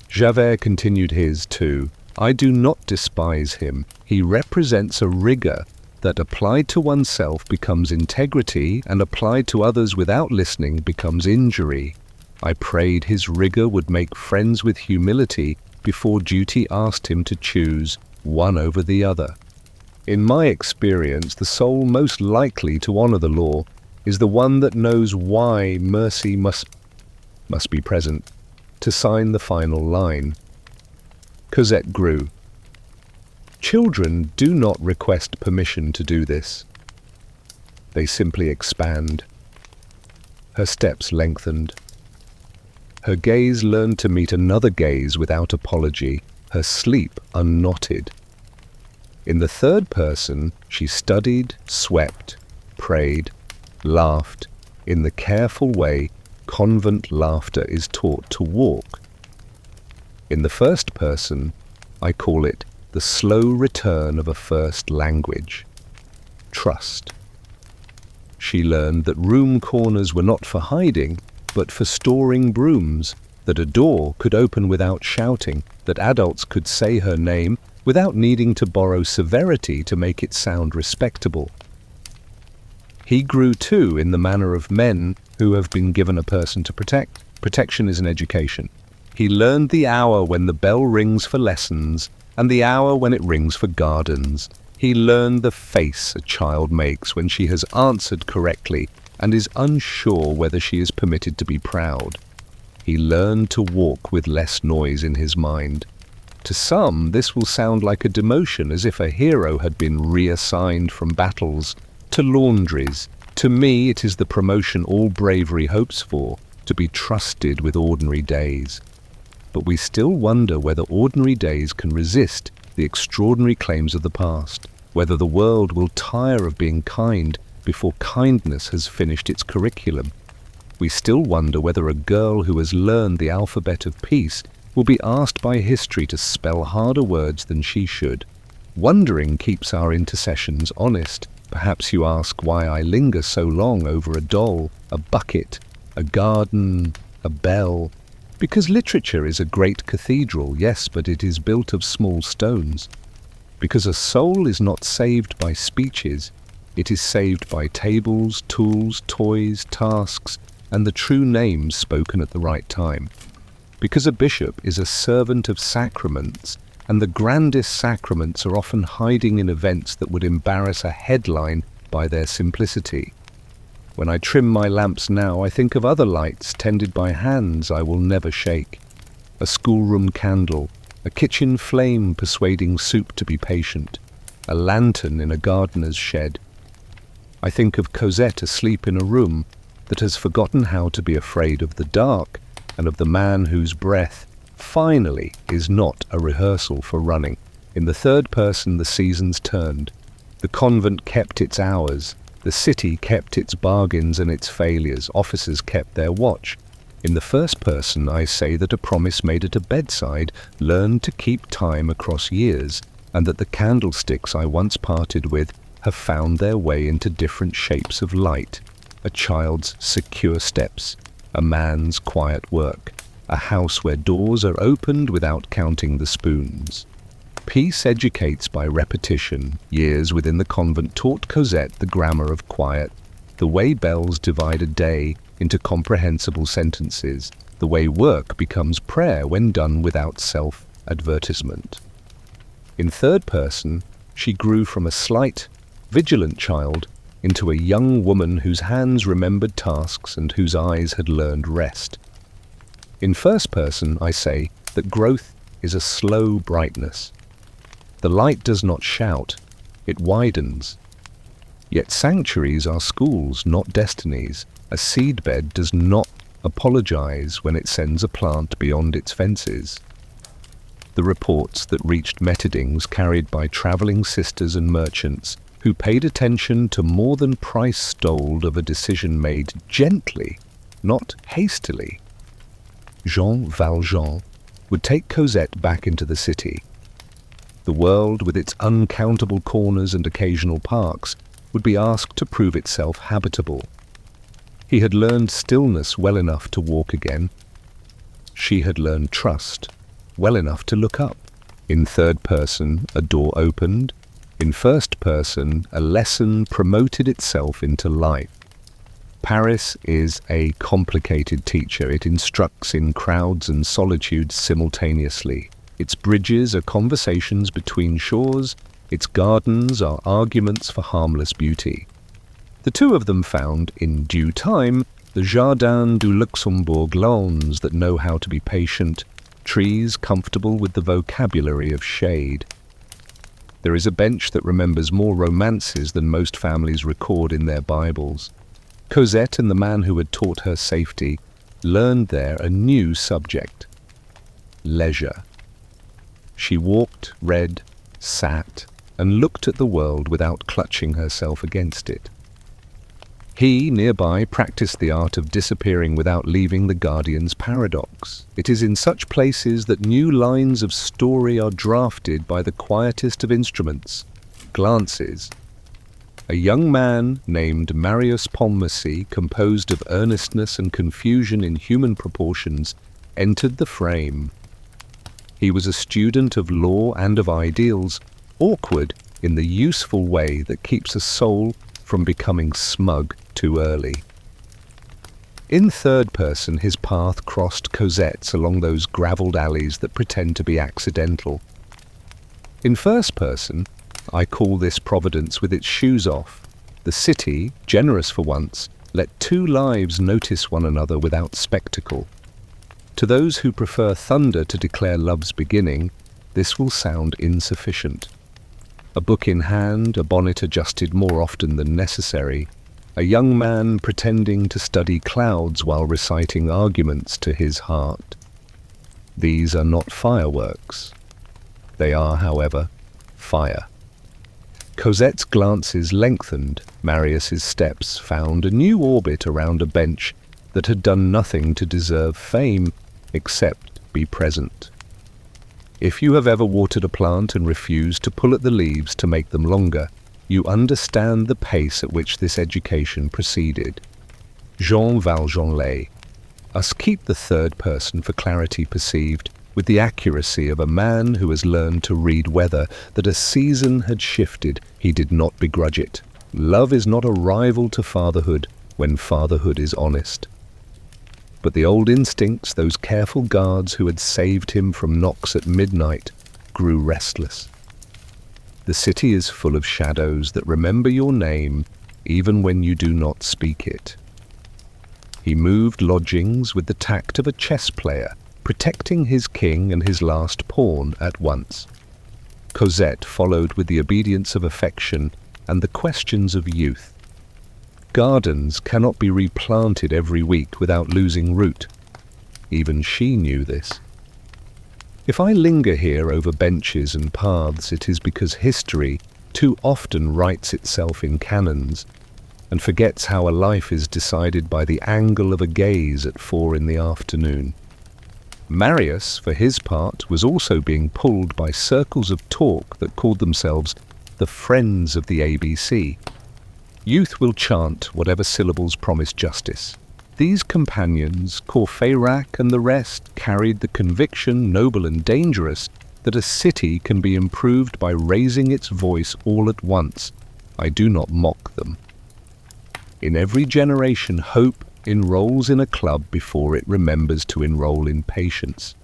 Javert continued his, too. I do not despise him. He represents a rigor that applied to oneself becomes integrity and applied to others without listening becomes injury. I prayed his rigor would make friends with humility before duty asked him to choose one over the other. In my experience, the soul most likely to honor the law is the one that knows why mercy must be present to sign the final line. Cosette grew. Children do not request permission to do this. They simply expand. Her steps lengthened. Her gaze learned to meet another gaze without apology, her sleep unknotted. In the third person, she studied, swept, prayed, laughed, in the careful way convent laughter is taught to walk. In the first person, I call it the slow return of a first language. Trust. She learned that room corners were not for hiding, but for storing brooms, that a door could open without shouting, that adults could say her name without needing to borrow severity to make it sound respectable. He grew too in the manner of men who have been given a person to protect. Protection is an education. He learned the hour when the bell rings for lessons and the hour when it rings for gardens. He learned the face a child makes when she has answered correctly and is unsure whether she is permitted to be proud. He learned to walk with less noise in his mind. To some, this will sound like a demotion, as if a hero had been reassigned from battles to laundries. To me, it is the promotion all bravery hopes for, to be trusted with ordinary days. But we still wonder whether ordinary days can resist the extraordinary claims of the past, whether the world will tire of being kind before kindness has finished its curriculum. We still wonder whether a girl who has learned the alphabet of peace will be asked by history to spell harder words than she should. Wondering keeps our intercessions honest. Perhaps you ask why I linger so long over a doll, a bucket, a garden, a bell. Because literature is a great cathedral, yes, but it is built of small stones. Because a soul is not saved by speeches, it is saved by tables, tools, toys, tasks, and the true names spoken at the right time. Because a bishop is a servant of sacraments, and the grandest sacraments are often hiding in events that would embarrass a headline by their simplicity. When I trim my lamps now, I think of other lights tended by hands I will never shake. A schoolroom candle, a kitchen flame persuading soup to be patient, a lantern in a gardener's shed. I think of Cosette asleep in a room that has forgotten how to be afraid of the dark, and of the man whose breath, finally, is not a rehearsal for running. In the third person, the seasons turned. The convent kept its hours. The city kept its bargains and its failures. Officers kept their watch. In the first person, I say that a promise made at a bedside learned to keep time across years, and that the candlesticks I once parted with have found their way into different shapes of light. A child's secure steps, a man's quiet work, a house where doors are opened without counting the spoons. Peace educates by repetition. Years within the convent taught Cosette the grammar of quiet, the way bells divide a day into comprehensible sentences, the way work becomes prayer when done without self-advertisement. In third person, she grew from a slight, vigilant child into a young woman whose hands remembered tasks and whose eyes had learned rest. In first person, I say that growth is a slow brightness. The light does not shout, it widens. Yet sanctuaries are schools, not destinies. A seedbed does not apologize when it sends a plant beyond its fences. The reports that reached Metterdings carried by traveling sisters and merchants who paid attention to more than price stoled of a decision made gently, not hastily. Jean Valjean would take Cosette back into the city. The world, with its uncountable corners and occasional parks, would be asked to prove itself habitable. He had learned stillness well enough to walk again. She had learned trust well enough to look up. In third person, a door opened. In first person, a lesson promoted itself into life. Paris is a complicated teacher. It instructs in crowds and solitudes simultaneously. Its bridges are conversations between shores. Its gardens are arguments for harmless beauty. The two of them found, in due time, the Jardin du Luxembourg lawns that know how to be patient, trees comfortable with the vocabulary of shade. There is a bench that remembers more romances than most families record in their Bibles. Cosette and the man who had taught her safety learned there a new subject: leisure. She walked, read, sat, and looked at the world without clutching herself against it. He, nearby, practiced the art of disappearing without leaving the guardian's paradox. It is in such places that new lines of story are drafted by the quietest of instruments, glances. A young man named Marius Pontmercy, composed of earnestness and confusion in human proportions, entered the frame. He was a student of law and of ideals, awkward in the useful way that keeps a soul from becoming smug too early. In third person, his path crossed Cosette's along those gravelled alleys that pretend to be accidental. In first person, I call this Providence with its shoes off. The city, generous for once, let two lives notice one another without spectacle. To those who prefer thunder to declare love's beginning, this will sound insufficient. A book in hand, a bonnet adjusted more often than necessary, a young man pretending to study clouds while reciting arguments to his heart. These are not fireworks. They are, however, fire. Cosette's glances lengthened. Marius's steps found a new orbit around a bench that had done nothing to deserve fame except be present. If you have ever watered a plant and refused to pull at the leaves to make them longer, you understand the pace at which this education proceeded. Jean Valjean lay. Us keep the third person for clarity perceived, with the accuracy of a man who has learned to read weather. That a season had shifted, he did not begrudge it. Love is not a rival to fatherhood when fatherhood is honest. But the old instincts, those careful guards who had saved him from knocks at midnight, grew restless. The city is full of shadows that remember your name even when you do not speak it. He moved lodgings with the tact of a chess player, protecting his king and his last pawn at once. Cosette followed with the obedience of affection and the questions of youth. Gardens cannot be replanted every week without losing root. Even she knew this. If I linger here over benches and paths, it is because history too often writes itself in canons and forgets how a life is decided by the angle of a gaze at 4 in the afternoon. Marius, for his part, was also being pulled by circles of talk that called themselves the Friends of the ABC. Youth will chant whatever syllables promise justice. These companions, Courfeyrac and the rest, carried the conviction, noble and dangerous, that a city can be improved by raising its voice all at once. I do not mock them. In every generation, hope enrolls in a club before it remembers to enroll in patience.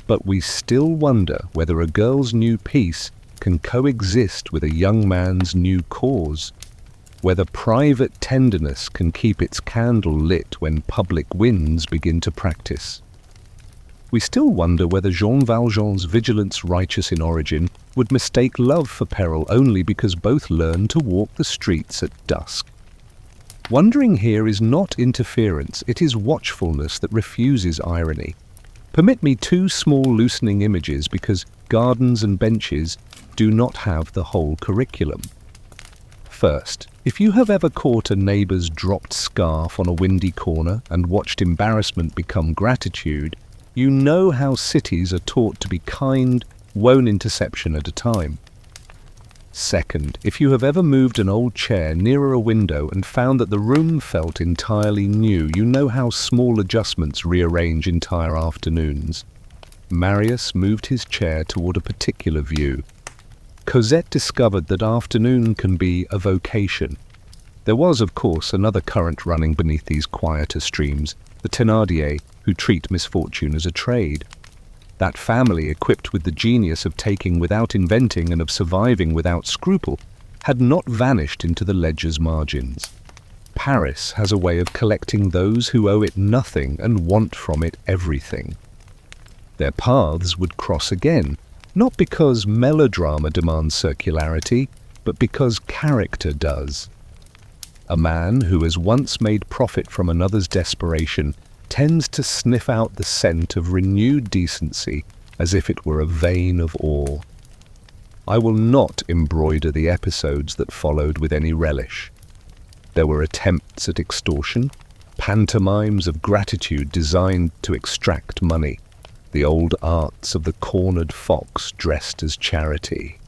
But we still wonder whether a girl's new peace can coexist with a young man's new cause, whether private tenderness can keep its candle lit when public winds begin to practice. We still wonder whether Jean Valjean's vigilance, righteous in origin, would mistake love for peril only because both learned to walk the streets at dusk. Wondering here is not interference, it is watchfulness that refuses irony. Permit me 2 small loosening images because gardens and benches do not have the whole curriculum. First, if you have ever caught a neighbour's dropped scarf on a windy corner and watched embarrassment become gratitude, you know how cities are taught to be kind, one interception at a time. Second, if you have ever moved an old chair nearer a window and found that the room felt entirely new, you know how small adjustments rearrange entire afternoons. Marius moved his chair toward a particular view. Cosette discovered that afternoon can be a vocation. There was, of course, another current running beneath these quieter streams, the Thénardier, who treat misfortune as a trade. That family, equipped with the genius of taking without inventing and of surviving without scruple, had not vanished into the ledger's margins. Paris has a way of collecting those who owe it nothing and want from it everything. Their paths would cross again, not because melodrama demands circularity, but because character does. A man who has once made profit from another's desperation tends to sniff out the scent of renewed decency as if it were a vein of awe. I will not embroider the episodes that followed with any relish. There were attempts at extortion, pantomimes of gratitude designed to extract money, the old arts of the cornered fox dressed as charity.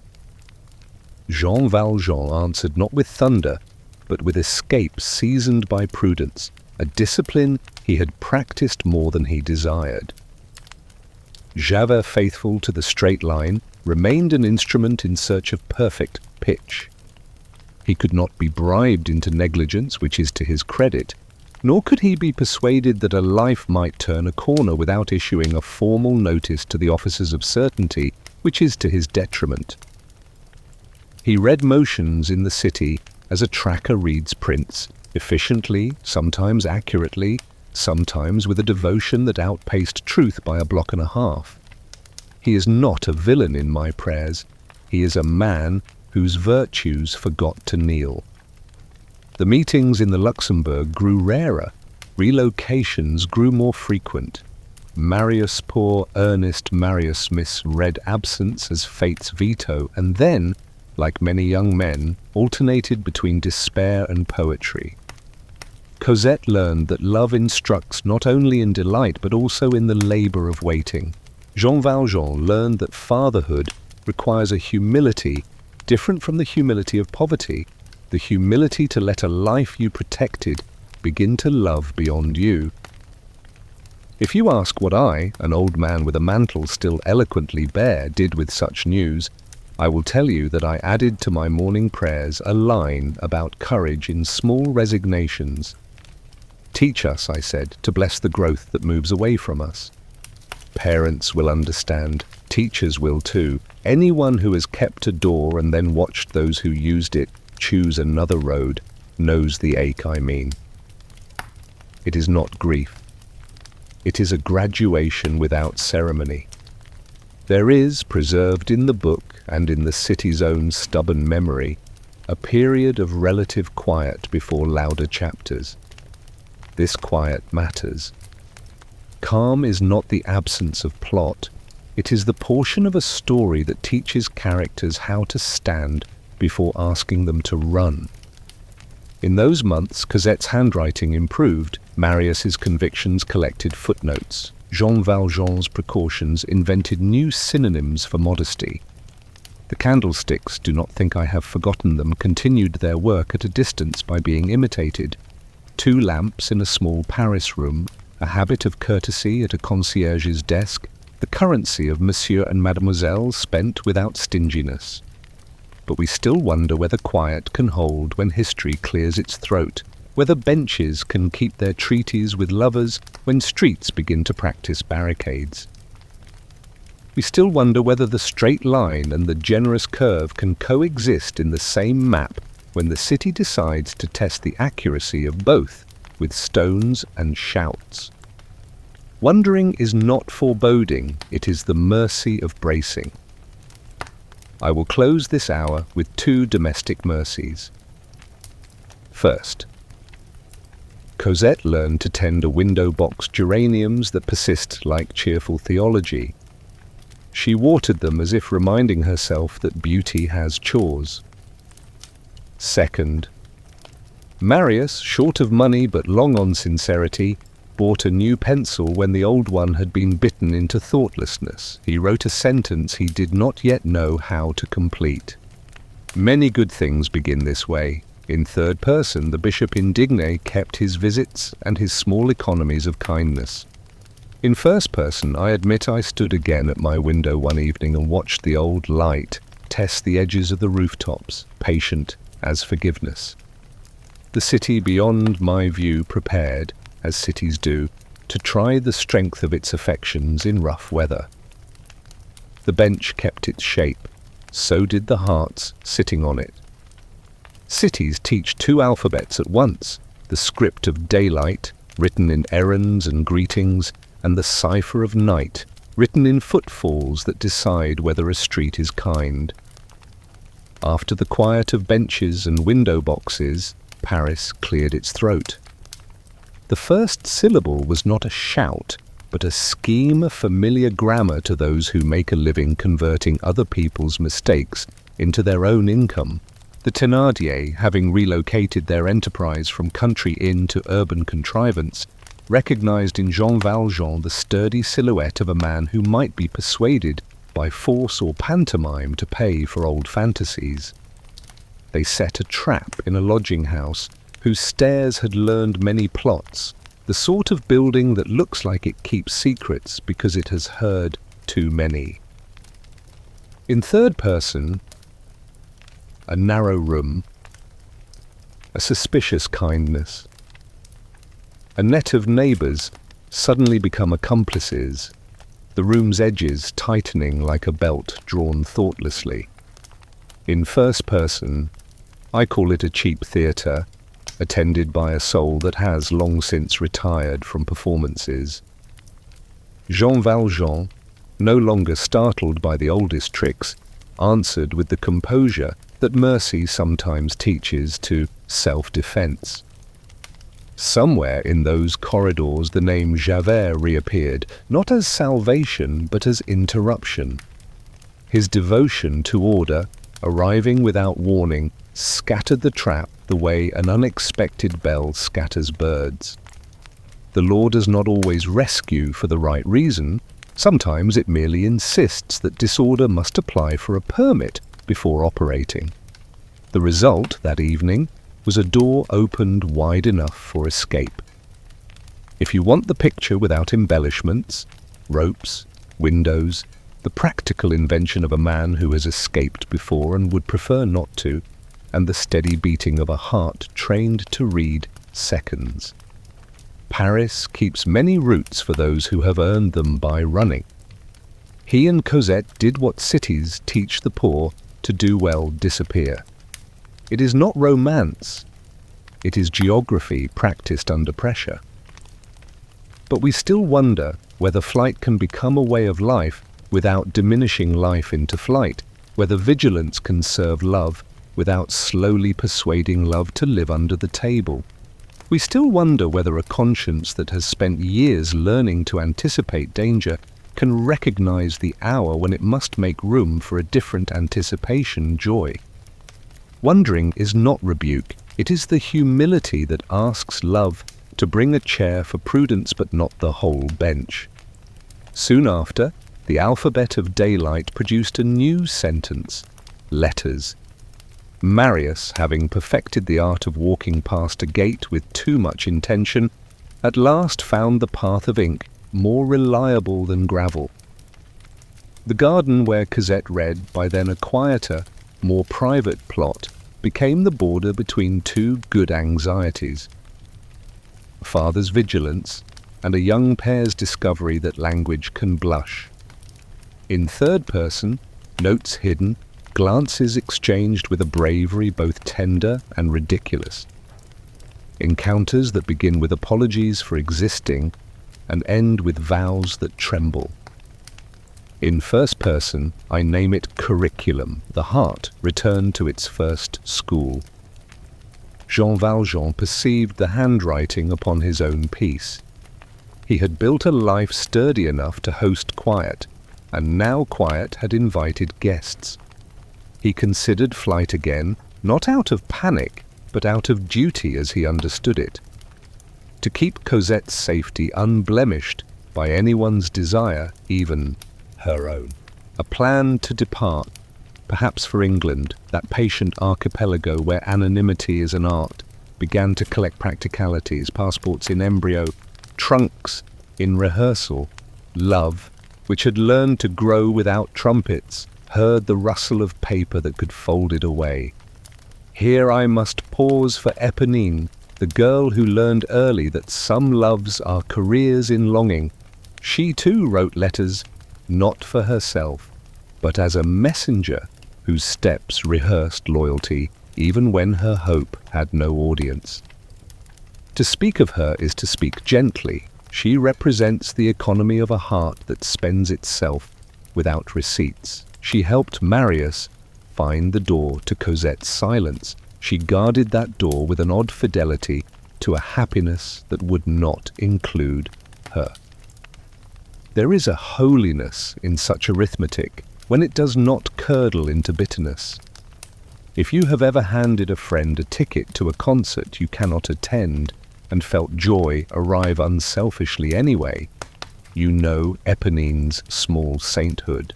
Jean Valjean answered not with thunder, but with escape seasoned by prudence, a discipline he had practiced more than he desired. Javert, faithful to the straight line, remained an instrument in search of perfect pitch. He could not be bribed into negligence, which is to his credit, nor could he be persuaded that a life might turn a corner without issuing a formal notice to the officers of certainty, which is to his detriment. He read motions in the city as a tracker reads prints, efficiently, sometimes accurately, sometimes with a devotion that outpaced truth by a block and a half. He is not a villain in my prayers. He is a man whose virtues forgot to kneel. The meetings in the Luxembourg grew rarer. Relocations grew more frequent. Marius, poor, earnest Marius, misread absence as fate's veto, and then, like many young men, alternated between despair and poetry. Cosette learned that love instructs not only in delight but also in the labor of waiting. Jean Valjean learned that fatherhood requires a humility different from the humility of poverty, the humility to let a life you protected begin to love beyond you. If you ask what I, an old man with a mantle still eloquently bare, did with such news, I will tell you that I added to my morning prayers a line about courage in small resignations. Teach us, I said, to bless the growth that moves away from us. Parents will understand. Teachers will too. Anyone who has kept a door and then watched those who used it choose another road knows the ache I mean. It is not grief. It is a graduation without ceremony. There is, preserved in the book and in the city's own stubborn memory, a period of relative quiet before louder chapters. This quiet matters. Calm is not the absence of plot. It is the portion of a story that teaches characters how to stand before asking them to run. In those months, Cosette's handwriting improved, Marius's convictions collected footnotes, Jean Valjean's precautions invented new synonyms for modesty. The candlesticks, do not think I have forgotten them, continued their work at a distance by being imitated. 2 lamps in a small Paris room, a habit of courtesy at a concierge's desk, the currency of Monsieur and Mademoiselle spent without stinginess. But we still wonder whether quiet can hold when history clears its throat, whether benches can keep their treaties with lovers when streets begin to practice barricades. We still wonder whether the straight line and the generous curve can coexist in the same map when the city decides to test the accuracy of both with stones and shouts. Wondering is not foreboding, it is the mercy of bracing. I will close this hour with 2 domestic mercies. First, Cosette learned to tend a window-box geraniums that persist like cheerful theology. She watered them as if reminding herself that beauty has chores. Second, Marius, short of money but long on sincerity, bought a new pencil when the old one had been bitten into thoughtlessness. He wrote a sentence he did not yet know how to complete. Many good things begin this way. In third person, the bishop indigne kept his visits and his small economies of kindness. In first person, I admit I stood again at my window one evening and watched the old light test the edges of the rooftops, patient as forgiveness. The city beyond my view prepared, as cities do, to try the strength of its affections in rough weather. The bench kept its shape, so did the hearts sitting on it. Cities teach 2 alphabets at once, the script of daylight, written in errands and greetings, and the cipher of night, written in footfalls that decide whether a street is kind. After the quiet of benches and window boxes, Paris cleared its throat. The first syllable was not a shout, but a scheme of familiar grammar to those who make a living converting other people's mistakes into their own income. The Thénardier, having relocated their enterprise from country inn to urban contrivance, recognized in Jean Valjean the sturdy silhouette of a man who might be persuaded by force or pantomime to pay for old fantasies. They set a trap in a lodging house whose stairs had learned many plots, the sort of building that looks like it keeps secrets because it has heard too many. In third person, a narrow room, a suspicious kindness. A net of neighbours suddenly become accomplices, the room's edges tightening like a belt drawn thoughtlessly. In first person, I call it a cheap theatre, attended by a soul that has long since retired from performances. Jean Valjean, no longer startled by the oldest tricks, answered with the composure that mercy sometimes teaches to self-defense. Somewhere in those corridors the name Javert reappeared, not as salvation but as interruption. His devotion to order, arriving without warning, scattered the trap the way an unexpected bell scatters birds. The law does not always rescue for the right reason. Sometimes it merely insists that disorder must apply for a permit before operating. The result that evening was a door opened wide enough for escape. If you want the picture without embellishments, ropes, windows, the practical invention of a man who has escaped before and would prefer not to, and the steady beating of a heart trained to read seconds. Paris keeps many routes for those who have earned them by running. He and Cosette did what cities teach the poor to do well disappear. It is not romance, it is geography practiced under pressure. But we still wonder whether flight can become a way of life without diminishing life into flight, whether vigilance can serve love without slowly persuading love to live under the table. We still wonder whether a conscience that has spent years learning to anticipate danger can recognize the hour when it must make room for a different anticipation joy. Wondering is not rebuke, it is the humility that asks love to bring a chair for prudence but not the whole bench. Soon after, the alphabet of daylight produced a new sentence, letters. Marius, having perfected the art of walking past a gate with too much intention, at last found the path of ink more reliable than gravel. The garden where Cosette read, by then a quieter, more private plot, became the border between two good anxieties: a father's vigilance and a young pair's discovery that language can blush. In third person, notes hidden, glances exchanged with a bravery both tender and ridiculous. Encounters that begin with apologies for existing and end with vows that tremble. In first person, I name it curriculum. The heart returned to its first school. Jean Valjean perceived the handwriting upon his own piece. He had built a life sturdy enough to host quiet, and now quiet had invited guests. He considered flight again, not out of panic, but out of duty as he understood it. To keep Cosette's safety unblemished by anyone's desire, even her own. A plan to depart, perhaps for England, that patient archipelago where anonymity is an art, began to collect practicalities, passports in embryo, trunks in rehearsal. Love, which had learned to grow without trumpets, heard the rustle of paper that could fold it away. Here I must pause for Eponine, the girl who learned early that some loves are careers in longing. She too wrote letters, not for herself, but as a messenger whose steps rehearsed loyalty even when her hope had no audience. To speak of her is to speak gently. She represents the economy of a heart that spends itself without receipts. She helped Marius find the door to Cosette's silence. She guarded that door with an odd fidelity to a happiness that would not include her. There is a holiness in such arithmetic when it does not curdle into bitterness. If you have ever handed a friend a ticket to a concert you cannot attend and felt joy arrive unselfishly anyway, you know Eponine's small sainthood.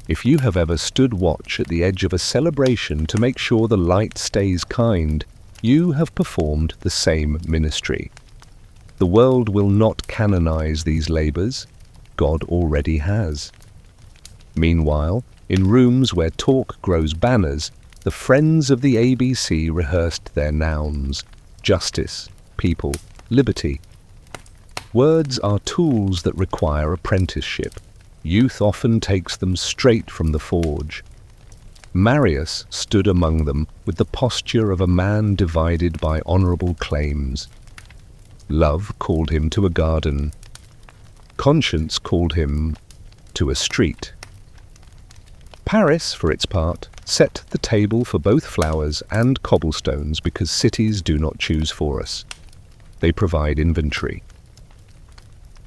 If you have ever stood watch at the edge of a celebration to make sure the light stays kind, you have performed the same ministry. The world will not canonize these labors. God already has. Meanwhile, in rooms where talk grows banners, the friends of the ABC rehearsed their nouns: justice, people, liberty. Words are tools that require apprenticeship. Youth often takes them straight from the forge. Marius stood among them with the posture of a man divided by honorable claims. Love called him to a garden. Conscience called him to a street. Paris, for its part, set the table for both flowers and cobblestones because cities do not choose for us. They provide inventory.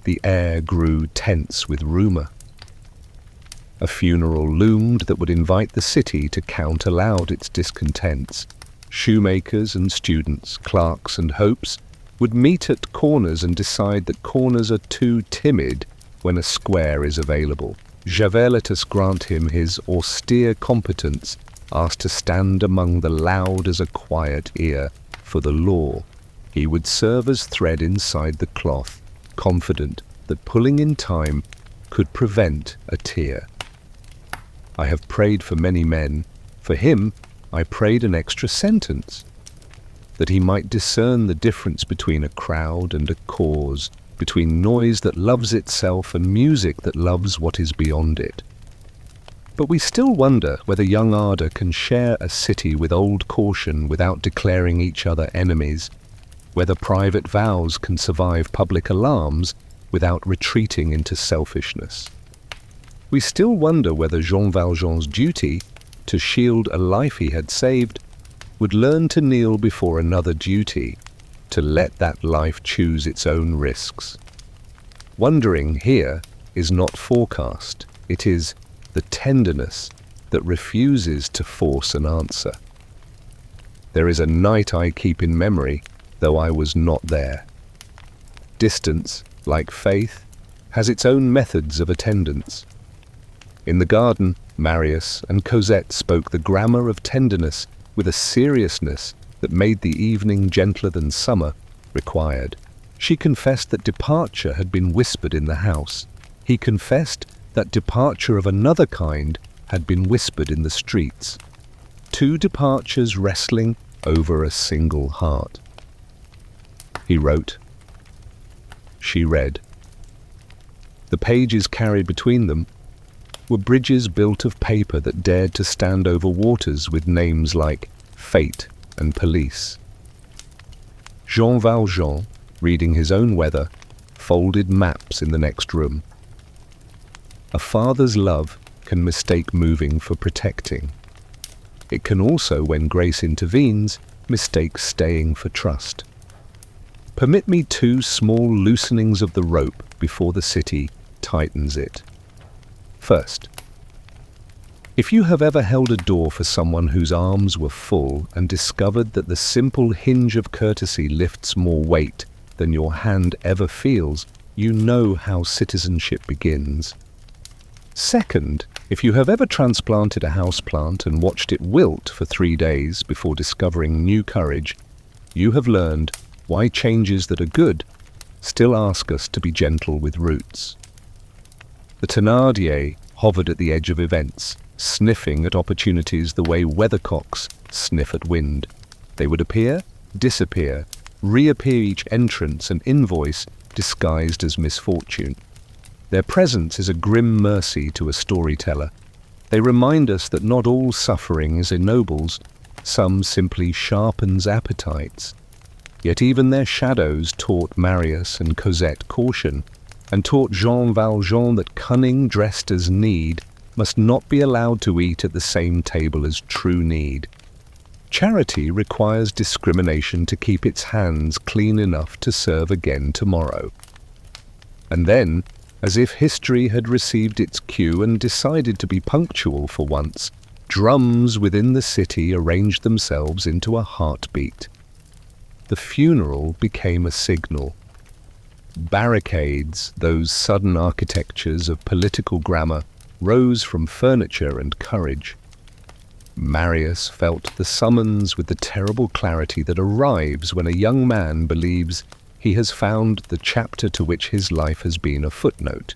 The air grew tense with rumor. A funeral loomed that would invite the city to count aloud its discontents. Shoemakers and students, clerks and hopes would meet at corners and decide that corners are too timid when a square is available. Javert, let us grant him his austere competence, asked to stand among the loud as a quiet ear for the law. He would serve as thread inside the cloth, confident that pulling in time could prevent a tear. I have prayed for many men. For him, I prayed an extra sentence, that he might discern the difference between a crowd and a cause, between noise that loves itself and music that loves what is beyond it. But we still wonder whether young ardor can share a city with old caution without declaring each other enemies, whether private vows can survive public alarms without retreating into selfishness. We still wonder whether Jean Valjean's duty, to shield a life he had saved, would learn to kneel before another duty, to let that life choose its own risks. Wondering here is not forecast, it is the tenderness that refuses to force an answer. There is a night I keep in memory, though I was not there. Distance, like faith, has its own methods of attendance. In the garden, Marius and Cosette spoke the grammar of tenderness with a seriousness that made the evening gentler than summer required. She confessed that departure had been whispered in the house. He confessed that departure of another kind had been whispered in the streets. Two departures wrestling over a single heart. He wrote. She read. The pages carried between them were bridges built of paper that dared to stand over waters with names like fate and police. Jean Valjean, reading his own weather, folded maps in the next room. A father's love can mistake moving for protecting. It can also, when grace intervenes, mistake staying for trust. Permit me 2 small loosenings of the rope before the city tightens it. First, if you have ever held a door for someone whose arms were full and discovered that the simple hinge of courtesy lifts more weight than your hand ever feels, you know how citizenship begins. Second, if you have ever transplanted a houseplant and watched it wilt for 3 days before discovering new courage, you have learned why changes that are good still ask us to be gentle with roots. The Thénardier hovered at the edge of events, sniffing at opportunities the way weathercocks sniff at wind. They would appear, disappear, reappear each entrance and invoice disguised as misfortune. Their presence is a grim mercy to a storyteller. They remind us that not all suffering is ennobles, some simply sharpens appetites. Yet even their shadows taught Marius and Cosette caution, and taught Jean Valjean that cunning dressed as need must not be allowed to eat at the same table as true need. Charity requires discrimination to keep its hands clean enough to serve again tomorrow. And then, as if history had received its cue and decided to be punctual for once, drums within the city arranged themselves into a heartbeat. The funeral became a signal. Barricades, those sudden architectures of political grammar, rose from furniture and courage. Marius felt the summons with the terrible clarity that arrives when a young man believes he has found the chapter to which his life has been a footnote.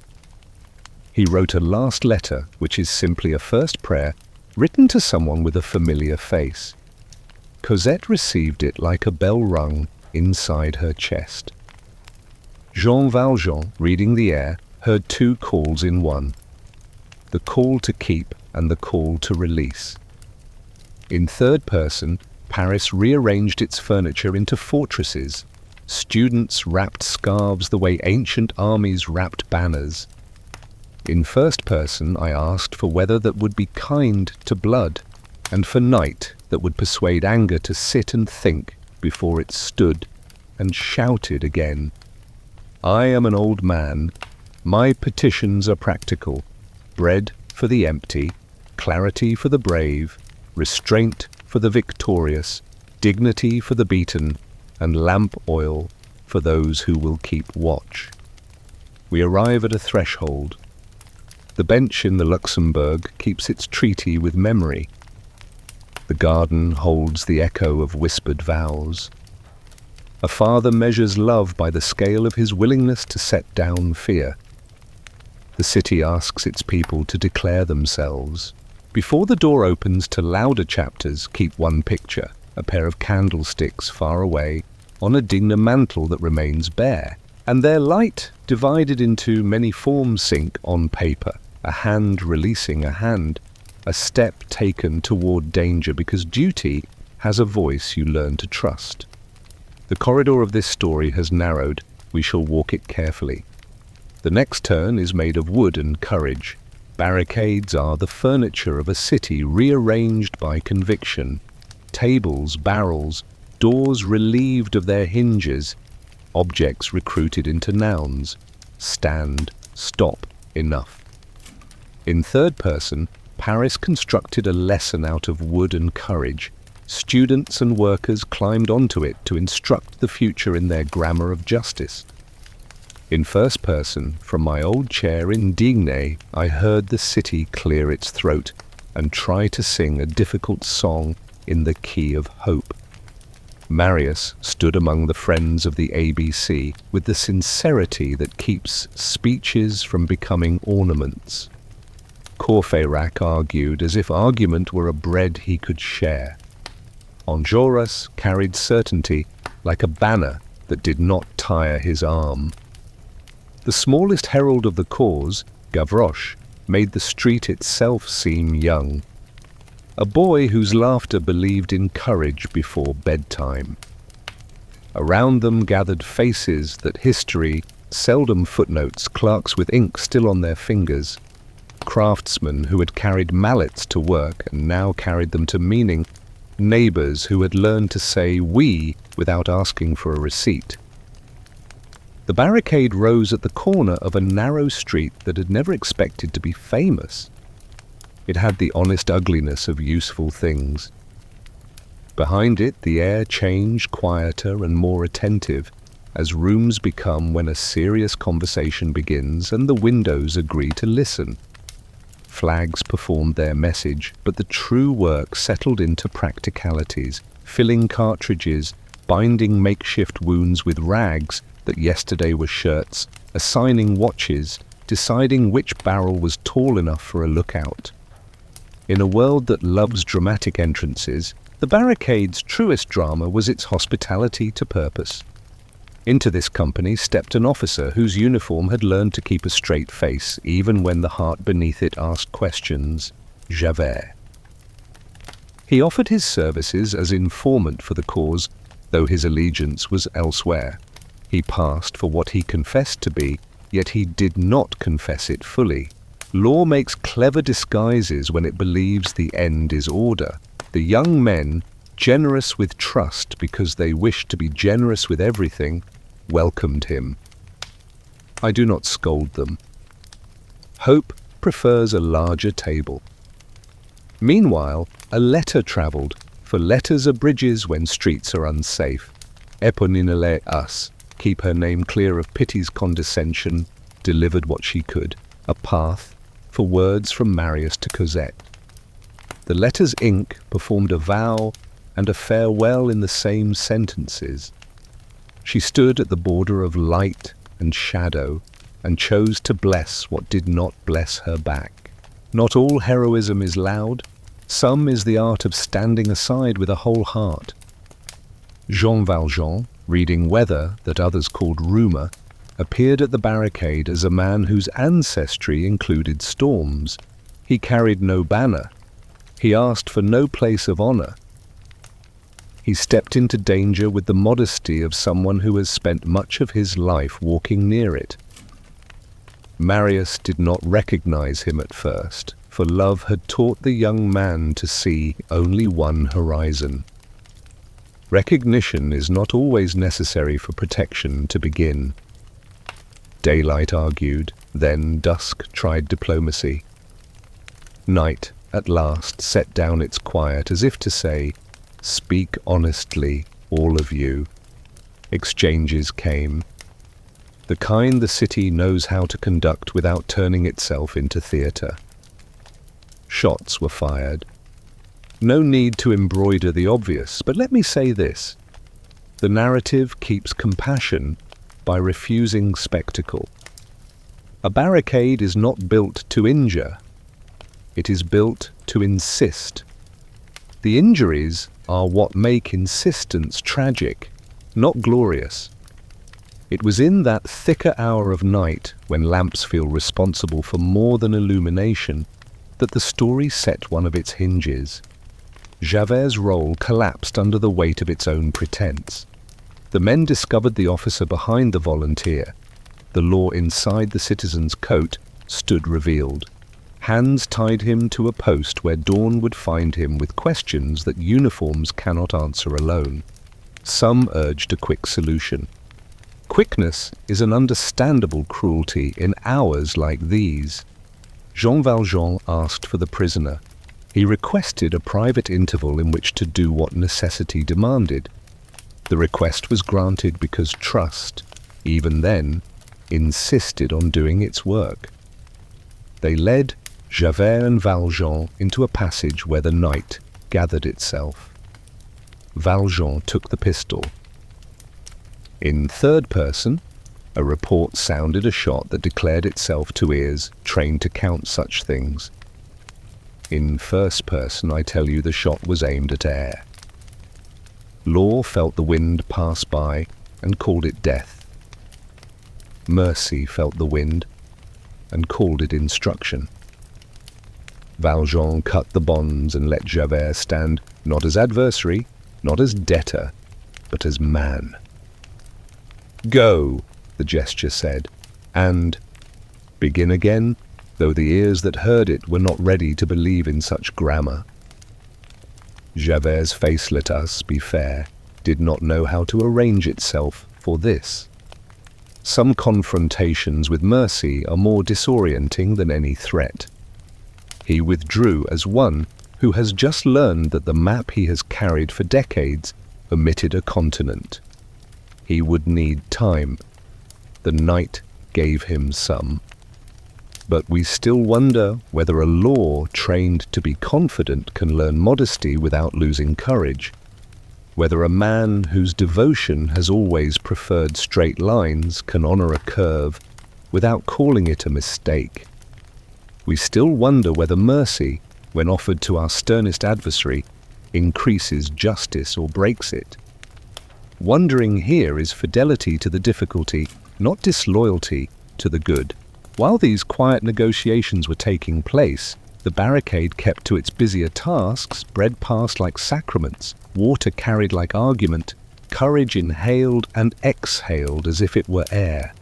He wrote a last letter, which is simply a first prayer, written to someone with a familiar face. Cosette received it like a bell rung inside her chest. Jean Valjean, reading the air, heard two calls in one: the call to keep and the call to release. In third person, Paris rearranged its furniture into fortresses. Students wrapped scarves the way ancient armies wrapped banners. In first person, I asked for weather that would be kind to blood, and for night that would persuade anger to sit and think before it stood and shouted again. I am an old man. My petitions are practical. Bread for the empty, clarity for the brave, restraint for the victorious, dignity for the beaten, and lamp oil for those who will keep watch. We arrive at a threshold. The bench in the Luxembourg keeps its treaty with memory. The garden holds the echo of whispered vows. A father measures love by the scale of his willingness to set down fear. The city asks its people to declare themselves. Before the door opens to louder chapters, keep one picture, a pair of candlesticks far away, on a digne mantle that remains bare, and their light, divided into many forms, sink on paper, a hand releasing a hand, a step taken toward danger because duty has a voice you learn to trust. The corridor of this story has narrowed. We shall walk it carefully. The next turn is made of wood and courage. Barricades are the furniture of a city rearranged by conviction. Tables, barrels, doors relieved of their hinges, objects recruited into nouns. Stand, stop, enough. In third person, Paris constructed a lesson out of wood and courage. Students and workers climbed onto it to instruct the future in their grammar of justice. In first person, from my old chair in Digne, I heard the city clear its throat and try to sing a difficult song in the key of hope. Marius stood among the friends of the ABC with the sincerity that keeps speeches from becoming ornaments. Courfeyrac argued as if argument were a bread he could share. Enjolras carried certainty like a banner that did not tire his arm. The smallest herald of the cause, Gavroche, made the street itself seem young. A boy whose laughter believed in courage before bedtime. Around them gathered faces that history, seldom footnotes, clerks with ink still on their fingers, craftsmen who had carried mallets to work and now carried them to meaning, neighbors who had learned to say "we" without asking for a receipt. The barricade rose at the corner of a narrow street that had never expected to be famous. It had the honest ugliness of useful things. Behind it, the air changed quieter and more attentive, as rooms become when a serious conversation begins and the windows agree to listen. Flags performed their message, but the true work settled into practicalities, filling cartridges, binding makeshift wounds with rags that yesterday were shirts, assigning watches, deciding which barrel was tall enough for a lookout. In a world that loves dramatic entrances, the barricade's truest drama was its hospitality to purpose. Into this company stepped an officer whose uniform had learned to keep a straight face, even when the heart beneath it asked questions: Javert. He offered his services as informant for the cause, though his allegiance was elsewhere. He passed for what he confessed to be, yet he did not confess it fully. Law makes clever disguises when it believes the end is order. The young men, generous with trust because they wished to be generous with everything, welcomed him. I do not scold them. Hope prefers a larger table. Meanwhile, a letter travelled, for letters are bridges when streets are unsafe. Eponine us, keep her name clear of pity's condescension, delivered what she could, a path for words from Marius to Cosette. The letter's ink performed a vow and a farewell in the same sentences. She stood at the border of light and shadow and chose to bless what did not bless her back. Not all heroism is loud. Some is the art of standing aside with a whole heart. Jean Valjean, reading weather that others called rumour, appeared at the barricade as a man whose ancestry included storms. He carried no banner. He asked for no place of honour. He stepped into danger with the modesty of someone who has spent much of his life walking near it. Marius did not recognize him at first, for love had taught the young man to see only one horizon. Recognition is not always necessary for protection to begin. Daylight argued, then dusk tried diplomacy. Night, at last, set down its quiet as if to say, "Speak honestly, all of you." Exchanges came. The kind the city knows how to conduct without turning itself into theatre. Shots were fired. No need to embroider the obvious, but let me say this. The narrative keeps compassion by refusing spectacle. A barricade is not built to injure. It is built to insist. The injuries are what make insistence tragic, not glorious. It was in that thicker hour of night, when lamps feel responsible for more than illumination, that the story set one of its hinges. Javert's role collapsed under the weight of its own pretense. The men discovered the officer behind the volunteer. The law inside the citizen's coat stood revealed. Hands tied him to a post where dawn would find him with questions that uniforms cannot answer alone. Some urged a quick solution. Quickness is an understandable cruelty in hours like these. Jean Valjean asked for the prisoner. He requested a private interval in which to do what necessity demanded. The request was granted because trust, even then, insisted on doing its work. They led Javert and Valjean into a passage where the night gathered itself. Valjean took the pistol. In third person, a report sounded a shot that declared itself to ears trained to count such things. In first person, I tell you, the shot was aimed at air. Law felt the wind pass by and called it death. Mercy felt the wind and called it instruction. Valjean cut the bonds and let Javert stand not as adversary, not as debtor, but as man. "Go," the gesture said, and begin again, though the ears that heard it were not ready to believe in such grammar. Javert's face, let us be fair, did not know how to arrange itself for this. Some confrontations with mercy are more disorienting than any threat. He withdrew as one who has just learned that the map he has carried for decades omitted a continent. He would need time. The night gave him some. But we still wonder whether a law trained to be confident can learn modesty without losing courage, whether a man whose devotion has always preferred straight lines can honor a curve without calling it a mistake. We still wonder whether mercy, when offered to our sternest adversary, increases justice or breaks it. Wondering here is fidelity to the difficulty, not disloyalty to the good. While these quiet negotiations were taking place, the barricade kept to its busier tasks, bread passed like sacraments, water carried like argument, courage inhaled and exhaled as if it were air.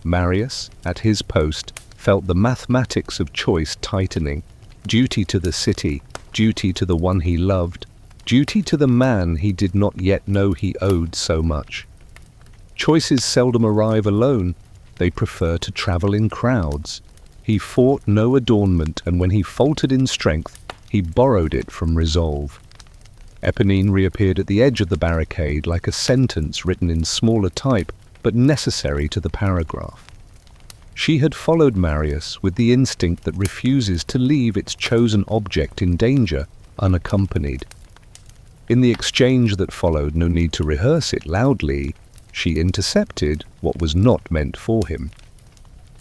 Marius, at his post, felt the mathematics of choice tightening, duty to the city, duty to the one he loved, duty to the man he did not yet know he owed so much. Choices seldom arrive alone, they prefer to travel in crowds. He fought no adornment, and when he faltered in strength, he borrowed it from resolve. Eponine reappeared at the edge of the barricade like a sentence written in smaller type, but necessary to the paragraph. She had followed Marius with the instinct that refuses to leave its chosen object in danger unaccompanied. In the exchange that followed, no need to rehearse it loudly, she intercepted what was not meant for him.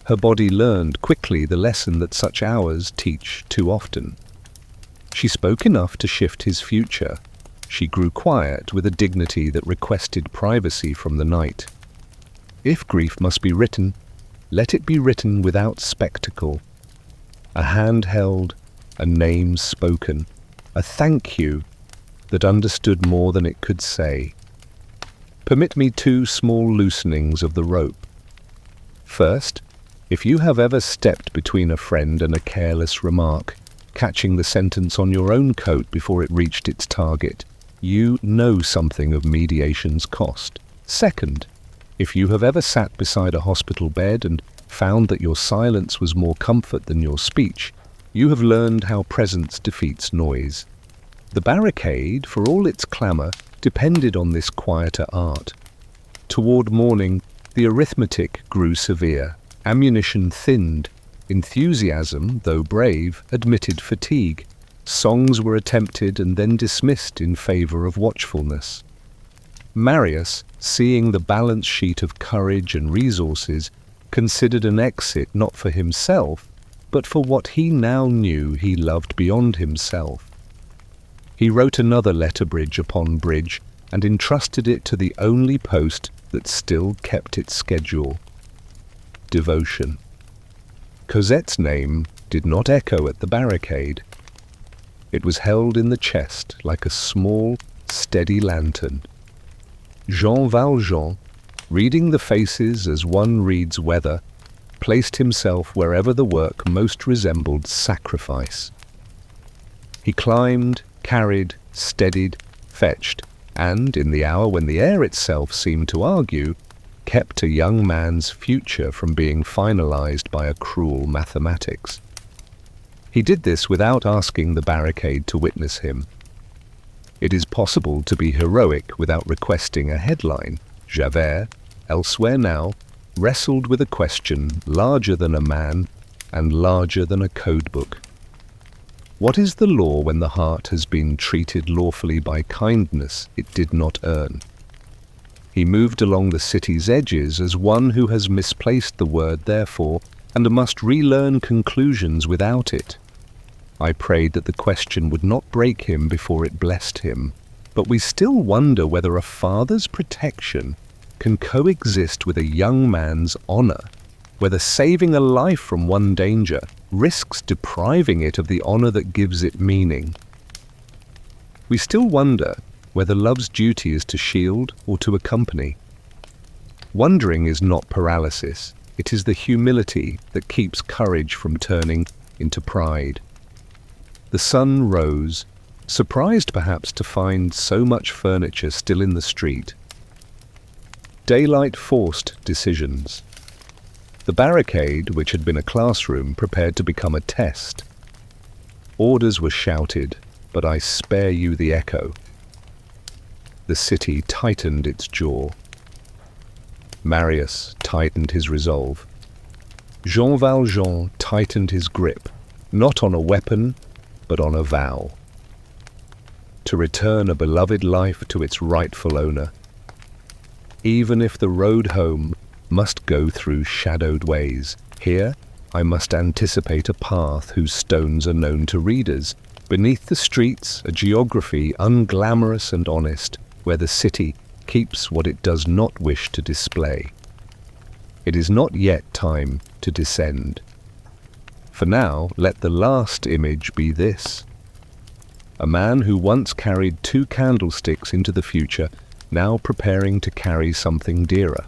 Her body learned quickly the lesson that such hours teach too often. She spoke enough to shift his future. She grew quiet with a dignity that requested privacy from the night. If grief must be written, let it be written without spectacle. A hand held, a name spoken, a thank you that understood more than it could say. Permit me 2 small loosenings of the rope. First, if you have ever stepped between a friend and a careless remark, catching the sentence on your own coat before it reached its target, you know something of mediation's cost. Second, if you have ever sat beside a hospital bed and found that your silence was more comfort than your speech, you have learned how presence defeats noise. The barricade, for all its clamour, depended on this quieter art. Toward morning, the arithmetic grew severe, ammunition thinned, enthusiasm, though brave, admitted fatigue. Songs were attempted and then dismissed in favour of watchfulness. Marius, seeing the balance sheet of courage and resources, considered an exit not for himself, but for what he now knew he loved beyond himself. He wrote another letter bridge upon bridge and entrusted it to the only post that still kept its schedule: devotion. Cosette's name did not echo at the barricade. It was held in the chest like a small, steady lantern. Jean Valjean, reading the faces as one reads weather, placed himself wherever the work most resembled sacrifice. He climbed, carried, steadied, fetched, and, in the hour when the air itself seemed to argue, kept a young man's future from being finalized by a cruel mathematics. He did this without asking the barricade to witness him. It is possible to be heroic without requesting a headline. Javert, elsewhere now, wrestled with a question larger than a man and larger than a codebook. What is the law when the heart has been treated lawfully by kindness it did not earn? He moved along the city's edges as one who has misplaced the word therefore and must relearn conclusions without it. I prayed that the question would not break him before it blessed him, but we still wonder whether a father's protection can coexist with a young man's honor, whether saving a life from one danger risks depriving it of the honor that gives it meaning. We still wonder whether love's duty is to shield or to accompany. Wondering is not paralysis, it is the humility that keeps courage from turning into pride. The sun rose, surprised perhaps to find so much furniture still in the street. Daylight forced decisions. The barricade, which had been a classroom, prepared to become a test. Orders were shouted, but I spare you the echo. The city tightened its jaw. Marius tightened his resolve. Jean Valjean tightened his grip, not on a weapon, but on a vow. To return a beloved life to its rightful owner, even if the road home must go through shadowed ways. Here, I must anticipate a path whose stones are known to readers. Beneath the streets, a geography unglamorous and honest, where the city keeps what it does not wish to display. It is not yet time to descend. For now, let the last image be this: a man who once carried 2 candlesticks into the future, now preparing to carry something dearer.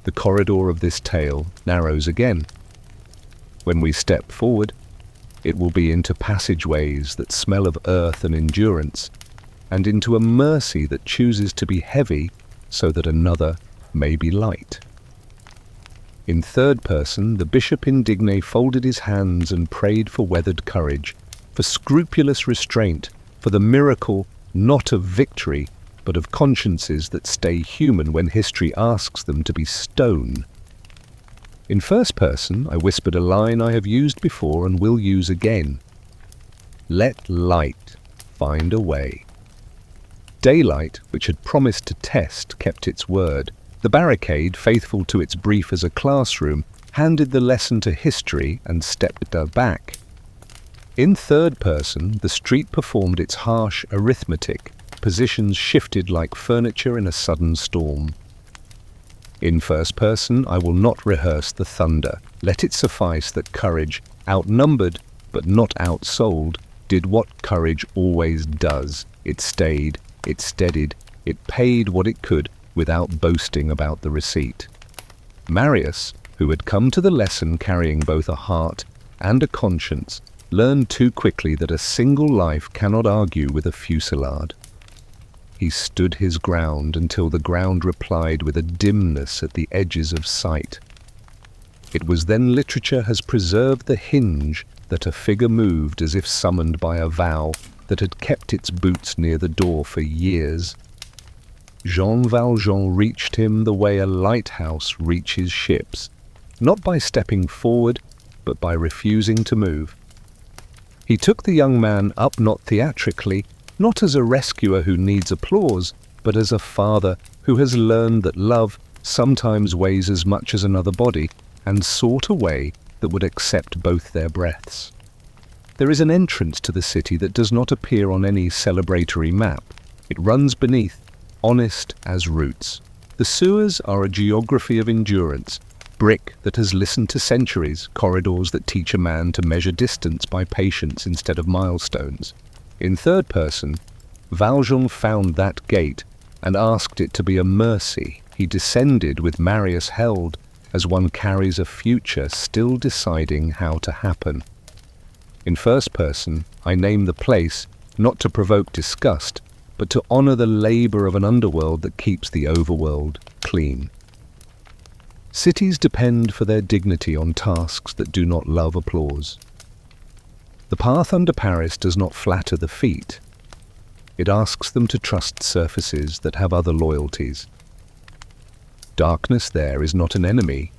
The corridor of this tale narrows again. When we step forward, it will be into passageways that smell of earth and endurance, and into a mercy that chooses to be heavy so that another may be light. In third person, the bishop indigne folded his hands and prayed for weathered courage, for scrupulous restraint, for the miracle not of victory, but of consciences that stay human when history asks them to be stone. In first person, I whispered a line I have used before and will use again. Let light find a way. Daylight, which had promised to test, kept its word. The barricade, faithful to its brief as a classroom, handed the lesson to history and stepped back. In third person, the street performed its harsh arithmetic. Positions shifted like furniture in a sudden storm. In first person, I will not rehearse the thunder. Let it suffice that courage, outnumbered but not outsold, did what courage always does. It stayed, it steadied, it paid what it could without boasting about the receipt. Marius, who had come to the lesson carrying both a heart and a conscience, learned too quickly that a single life cannot argue with a fusillade. He stood his ground until the ground replied with a dimness at the edges of sight. It was then literature has preserved the hinge that a figure moved as if summoned by a vow that had kept its boots near the door for years. Jean Valjean reached him the way a lighthouse reaches ships, not by stepping forward, but by refusing to move. He took the young man up not theatrically, not as a rescuer who needs applause, but as a father who has learned that love sometimes weighs as much as another body, and sought a way that would accept both their breaths. There is an entrance to the city that does not appear on any celebratory map. It runs beneath, honest as roots. The sewers are a geography of endurance, brick that has listened to centuries, corridors that teach a man to measure distance by patience instead of milestones. In third person, Valjean found that gate and asked it to be a mercy. He descended with Marius held, as one carries a future still deciding how to happen. In first person, I name the place, not to provoke disgust, but to honor the labor of an underworld that keeps the overworld clean. Cities depend for their dignity on tasks that do not love applause. The path under Paris does not flatter the feet. It asks them to trust surfaces that have other loyalties. Darkness there is not an enemy.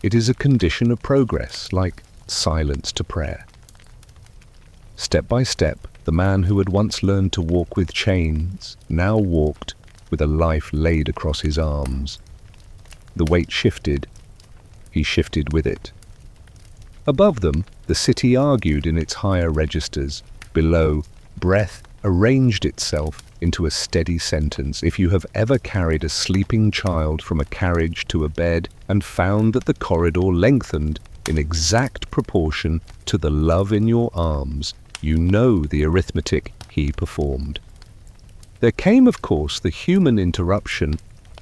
It is a condition of progress, like silence to prayer. Step by step, the man who had once learned to walk with chains now walked with a life laid across his arms. The weight shifted. He shifted with it. Above them, the city argued in its higher registers. Below, breath arranged itself into a steady sentence. If you have ever carried a sleeping child from a carriage to a bed and found that the corridor lengthened in exact proportion to the love in your arms, you know the arithmetic he performed. There came, of course, the human interruption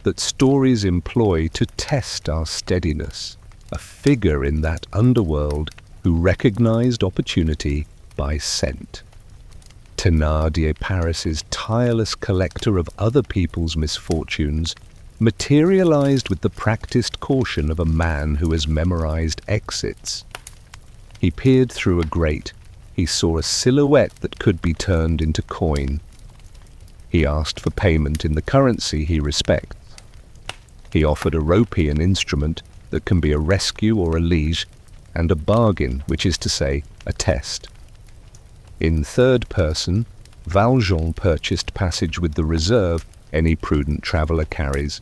that stories employ to test our steadiness. A figure in that underworld who recognized opportunity by scent. Thénardier, Paris's tireless collector of other people's misfortunes, materialized with the practiced caution of a man who has memorized exits. He peered through a grate. He saw a silhouette that could be turned into coin. He asked for payment in the currency he respects. He offered a Ropian instrument that can be a rescue or a liege, and a bargain, which is to say, a test. In third person, Valjean purchased passage with the reserve any prudent traveller carries.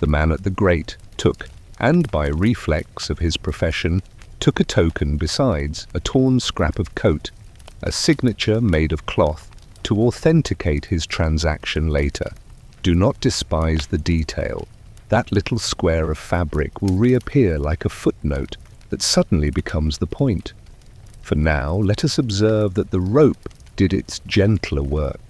The man at the grate took, and by reflex of his profession, took a token besides, a torn scrap of coat, a signature made of cloth, to authenticate his transaction later. Do not despise the detail. That little square of fabric will reappear like a footnote that suddenly becomes the point. For now, let us observe that the rope did its gentler work.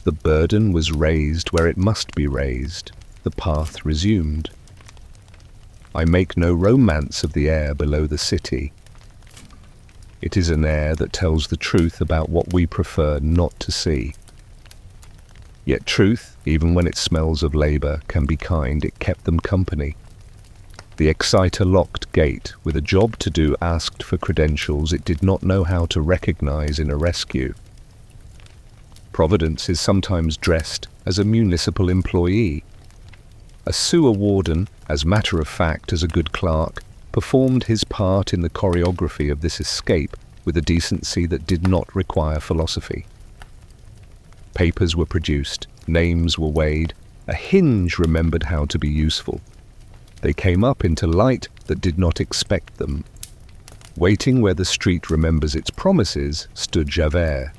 The burden was raised where it must be raised. The path resumed. I make no romance of the air below the city. It is an air that tells the truth about what we prefer not to see. Yet truth, even when it smells of labor, can be kind. It kept them company. The exciter locked gate, with a job to do, asked for credentials it did not know how to recognize in a rescue. Providence is sometimes dressed as a municipal employee. A sewer warden, as matter of fact as a good clerk, performed his part in the choreography of this escape with a decency that did not require philosophy. Papers were produced, names were weighed, a hinge remembered how to be useful. They came up into light that did not expect them. Waiting where the street remembers its promises stood Javert.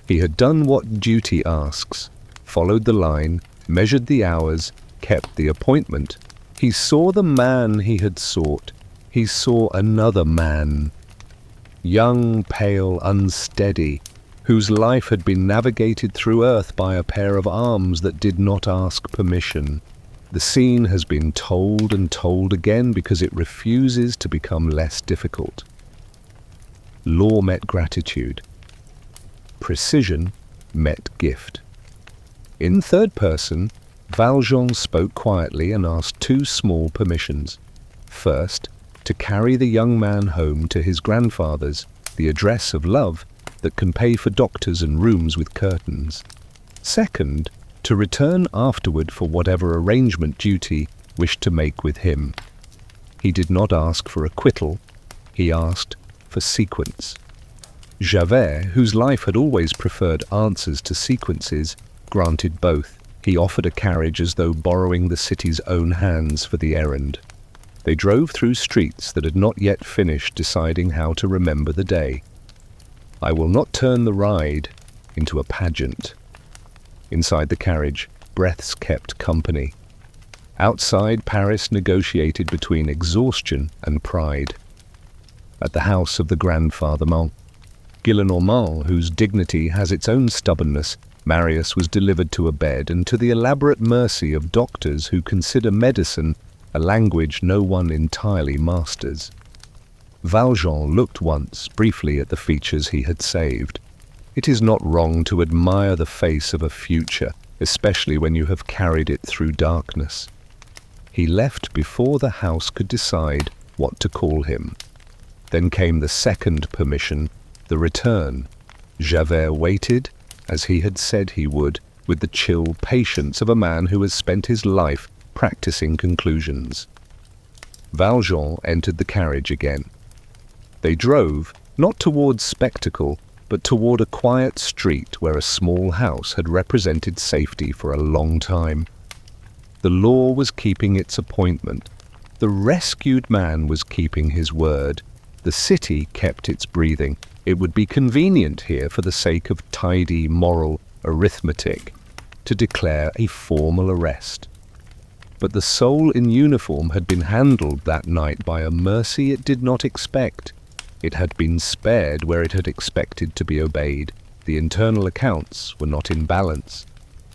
He had done what duty asks, followed the line, measured the hours, kept the appointment. He saw the man he had sought. He saw another man. Young, pale, unsteady, whose life had been navigated through earth by a pair of arms that did not ask permission. The scene has been told and told again because it refuses to become less difficult. Law met gratitude. Precision met gift. In third person, Valjean spoke quietly and asked two small permissions. First, to carry the young man home to his grandfather's, the address of love that can pay for doctors and rooms with curtains. Second, to return afterward for whatever arrangement duty wished to make with him. He did not ask for acquittal, he asked for sequence. Javert, whose life had always preferred answers to sequences, granted both. He offered a carriage as though borrowing the city's own hands for the errand. They drove through streets that had not yet finished deciding how to remember the day. I will not turn the ride into a pageant. Inside the carriage, breaths kept company. Outside, Paris negotiated between exhaustion and pride. At the house of the grandfather Gillenormand, whose dignity has its own stubbornness, Marius was delivered to a bed and to the elaborate mercy of doctors who consider medicine a language no one entirely masters. Valjean looked once, briefly, at the features he had saved. It is not wrong to admire the face of a future, especially when you have carried it through darkness. He left before the house could decide what to call him. Then came the second permission, the return. Javert waited, as he had said he would, with the chill patience of a man who has spent his life practicing conclusions. Valjean entered the carriage again. They drove, not towards spectacle, but toward a quiet street where a small house had represented safety for a long time. The law was keeping its appointment. The rescued man was keeping his word. The city kept its breathing. It would be convenient here, for the sake of tidy moral arithmetic, to declare a formal arrest. But the soul in uniform had been handled that night by a mercy it did not expect. It had been spared where it had expected to be obeyed. The internal accounts were not in balance.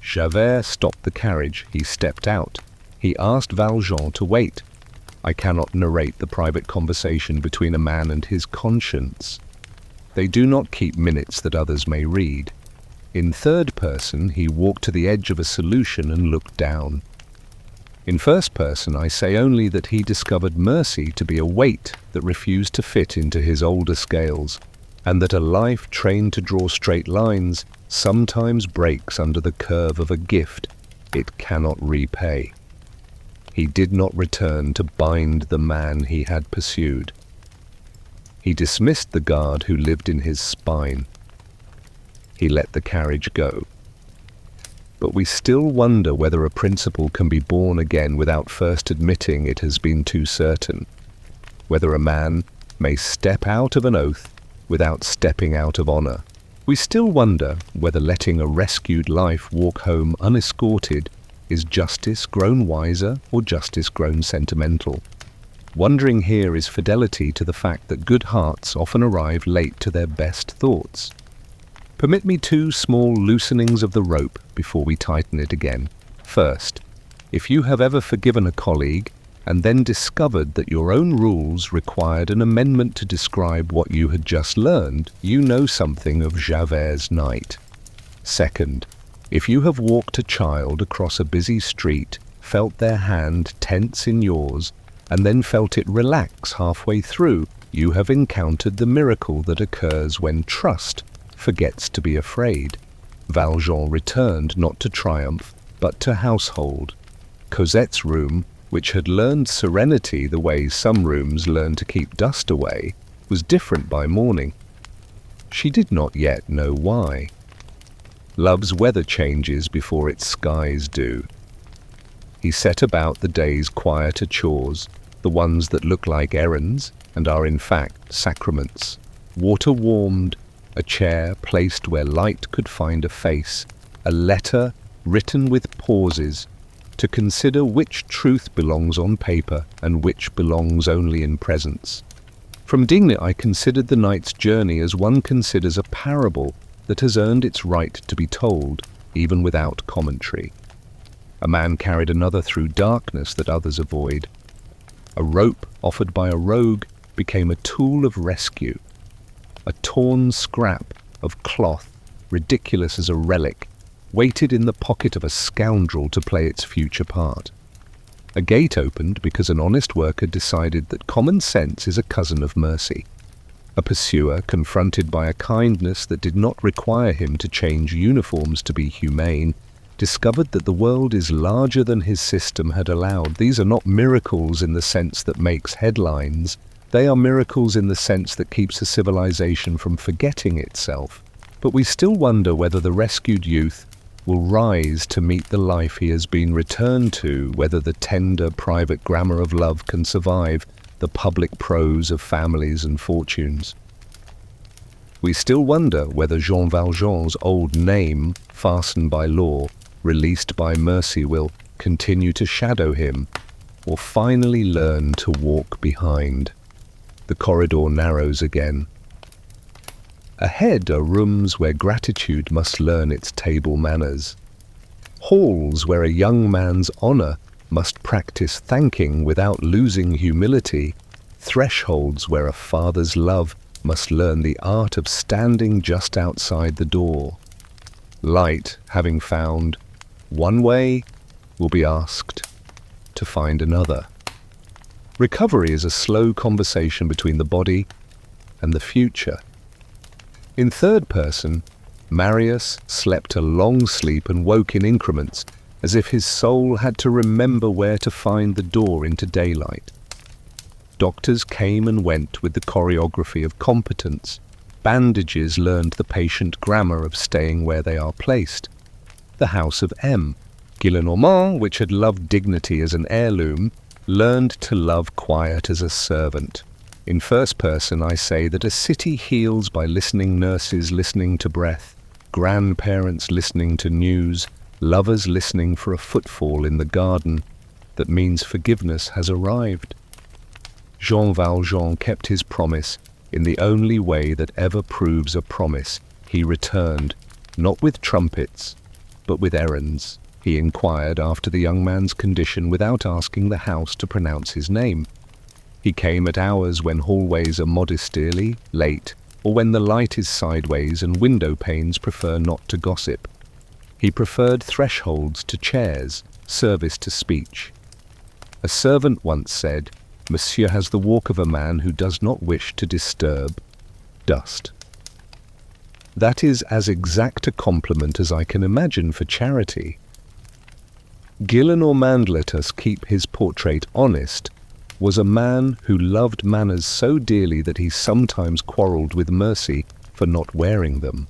Javert stopped the carriage. He stepped out. He asked Valjean to wait. I cannot narrate the private conversation between a man and his conscience. They do not keep minutes that others may read. In third person, he walked to the edge of a solution and looked down. In first person, I say only that he discovered mercy to be a weight that refused to fit into his older scales, and that a life trained to draw straight lines sometimes breaks under the curve of a gift it cannot repay. He did not return to bind the man he had pursued. He dismissed the guard who lived in his spine. He let the carriage go. But we still wonder whether a principle can be born again without first admitting it has been too certain, whether a man may step out of an oath without stepping out of honor. We still wonder whether letting a rescued life walk home unescorted is justice grown wiser or justice grown sentimental. Wondering here is fidelity to the fact that good hearts often arrive late to their best thoughts. Permit me two small loosenings of the rope before we tighten it again. First, if you have ever forgiven a colleague and then discovered that your own rules required an amendment to describe what you had just learned, you know something of Javert's night. Second, If you have walked a child across a busy street, felt their hand tense in yours, and then felt it relax halfway through, you have encountered the miracle that occurs when trust forgets to be afraid. Valjean returned not to triumph, but to household. Cosette's room, which had learned serenity the way some rooms learn to keep dust away, was different by morning. She did not yet know why. Love's weather changes before its skies do. He set about the day's quieter chores, the ones that look like errands and are in fact sacraments. Water warmed, a chair placed where light could find a face, a letter written with pauses, to consider which truth belongs on paper and which belongs only in presence. From Digne I considered the night's journey as one considers a parable that has earned its right to be told, even without commentary. A man carried another through darkness that others avoid. A rope offered by a rogue became a tool of rescue. A torn scrap of cloth, ridiculous as a relic, waited in the pocket of a scoundrel to play its future part. A gate opened because an honest worker decided that common sense is a cousin of mercy. A pursuer, confronted by a kindness that did not require him to change uniforms to be humane, discovered that the world is larger than his system had allowed. These are not miracles in the sense that makes headlines. They are miracles in the sense that keeps a civilization from forgetting itself. But we still wonder whether the rescued youth will rise to meet the life he has been returned to, whether the tender private grammar of love can survive the public prose of families and fortunes. We still wonder whether Jean Valjean's old name, fastened by law, released by mercy, will continue to shadow him, or finally learn to walk behind. The corridor narrows again. Ahead are rooms where gratitude must learn its table manners. Halls where a young man's honor must practice thanking without losing humility. Thresholds where a father's love must learn the art of standing just outside the door. Light, having found one way, will be asked to find another. Recovery is a slow conversation between the body and the future. In third person, Marius slept a long sleep and woke in increments, as if his soul had to remember where to find the door into daylight. Doctors came and went with the choreography of competence. Bandages learned the patient grammar of staying where they are placed. The house of M. Gillenormand, which had loved dignity as an heirloom, learned to love quiet as a servant. In first person I say that a city heals by listening, nurses listening to breath, grandparents listening to news, lovers listening for a footfall in the garden. That means forgiveness has arrived. Jean Valjean kept his promise in the only way that ever proves a promise. He returned, not with trumpets, but with errands. He inquired after the young man's condition without asking the house to pronounce his name. He came at hours when hallways are modestly late, or when the light is sideways and window panes prefer not to gossip. He preferred thresholds to chairs, service to speech. A servant once said, "Monsieur has the walk of a man who does not wish to disturb dust." That is as exact a compliment as I can imagine for charity. Gillenormand, let us keep his portrait honest, was a man who loved manners so dearly that he sometimes quarrelled with mercy for not wearing them.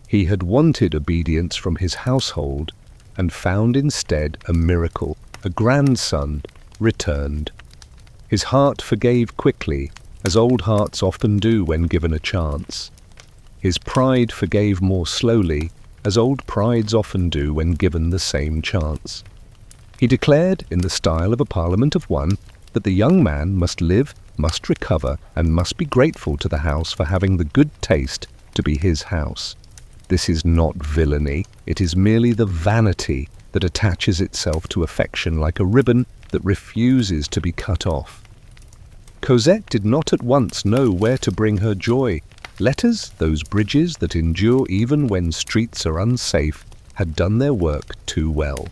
He had wanted obedience from his household and found instead a miracle. A grandson returned. His heart forgave quickly, as old hearts often do when given a chance. His pride forgave more slowly, as old prides often do when given the same chance. He declared, in the style of a parliament of one, that the young man must live, must recover, and must be grateful to the house for having the good taste to be his house. This is not villainy, it is merely the vanity that attaches itself to affection like a ribbon that refuses to be cut off. Cosette did not at once know where to bring her joy. Letters, those bridges that endure even when streets are unsafe, had done their work too well.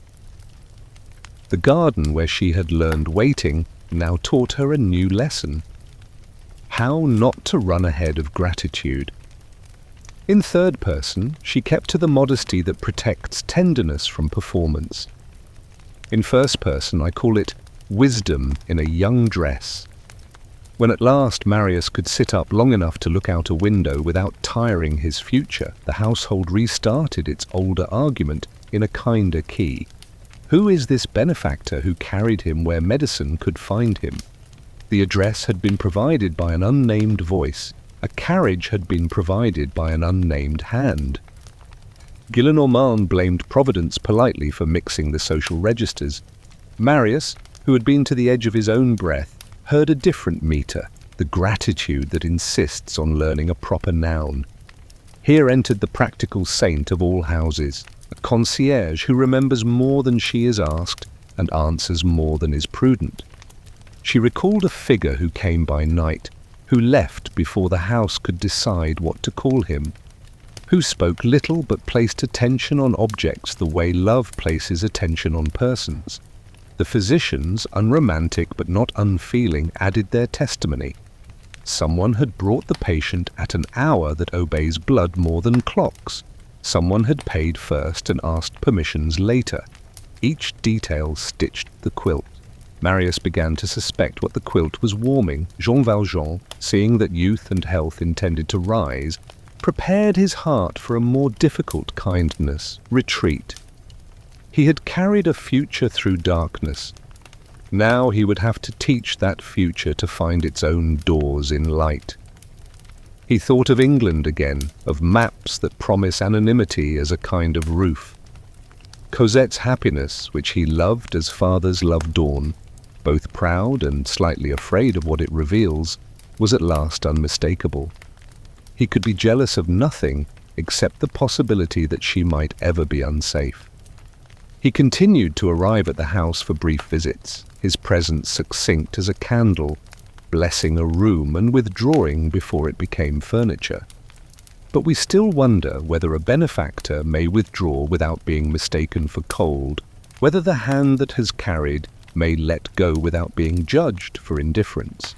The garden where she had learned waiting now taught her a new lesson: how not to run ahead of gratitude. In third person, she kept to the modesty that protects tenderness from performance. In first person, I call it wisdom in a young dress. When at last Marius could sit up long enough to look out a window without tiring his future, the household restarted its older argument in a kinder key. Who is this benefactor who carried him where medicine could find him? The address had been provided by an unnamed voice. A carriage had been provided by an unnamed hand. Gillenormand blamed Providence politely for mixing the social registers. Marius, who had been to the edge of his own breath, heard a different meter, the gratitude that insists on learning a proper noun. Here entered the practical saint of all houses, a concierge who remembers more than she is asked and answers more than is prudent. She recalled a figure who came by night, who left before the house could decide what to call him, who spoke little but placed attention on objects the way love places attention on persons. The physicians, unromantic but not unfeeling, added their testimony. Someone had brought the patient at an hour that obeys blood more than clocks. Someone had paid first and asked permissions later. Each detail stitched the quilt. Marius began to suspect what the quilt was warming. Jean Valjean, seeing that youth and health intended to rise, prepared his heart for a more difficult kindness, retreat. He had carried a future through darkness. Now he would have to teach that future to find its own doors in light. He thought of England again, of maps that promise anonymity as a kind of roof. Cosette's happiness, which he loved as fathers love dawn, both proud and slightly afraid of what it reveals, was at last unmistakable. He could be jealous of nothing except the possibility that she might ever be unsafe. He continued to arrive at the house for brief visits, his presence succinct as a candle, blessing a room and withdrawing before it became furniture. But we still wonder whether a benefactor may withdraw without being mistaken for cold, whether the hand that has carried may let go without being judged for indifference.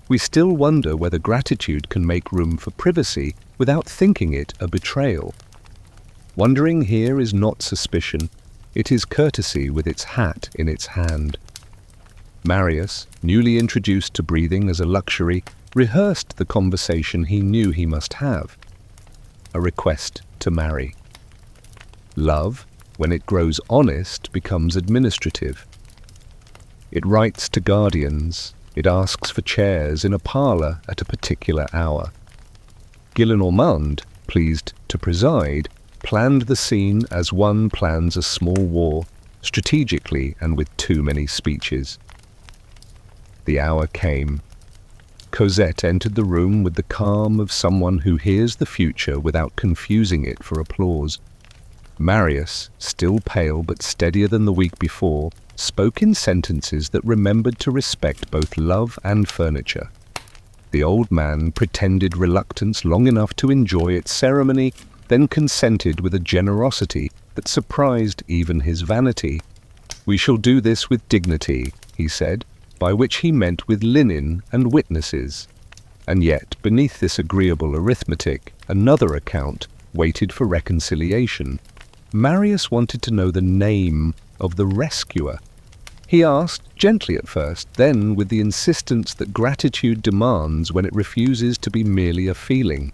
We still wonder whether gratitude can make room for privacy without thinking it a betrayal. Wondering here is not suspicion, it is courtesy with its hat in its hand. Marius, newly introduced to breathing as a luxury, rehearsed the conversation he knew he must have. A request to marry. Love, when it grows honest, becomes administrative. It writes to guardians. It asks for chairs in a parlour at a particular hour. Gillenormand, pleased to preside, planned the scene as one plans a small war, strategically and with too many speeches. The hour came. Cosette entered the room with the calm of someone who hears the future without confusing it for applause. Marius, still pale but steadier than the week before, spoke in sentences that remembered to respect both love and furniture. The old man pretended reluctance long enough to enjoy its ceremony, then consented with a generosity that surprised even his vanity. "We shall do this with dignity," he said, by which he meant with linen and witnesses. And yet, beneath this agreeable arithmetic, another account waited for reconciliation. Marius wanted to know the name of the rescuer. He asked, gently at first, then with the insistence that gratitude demands when it refuses to be merely a feeling.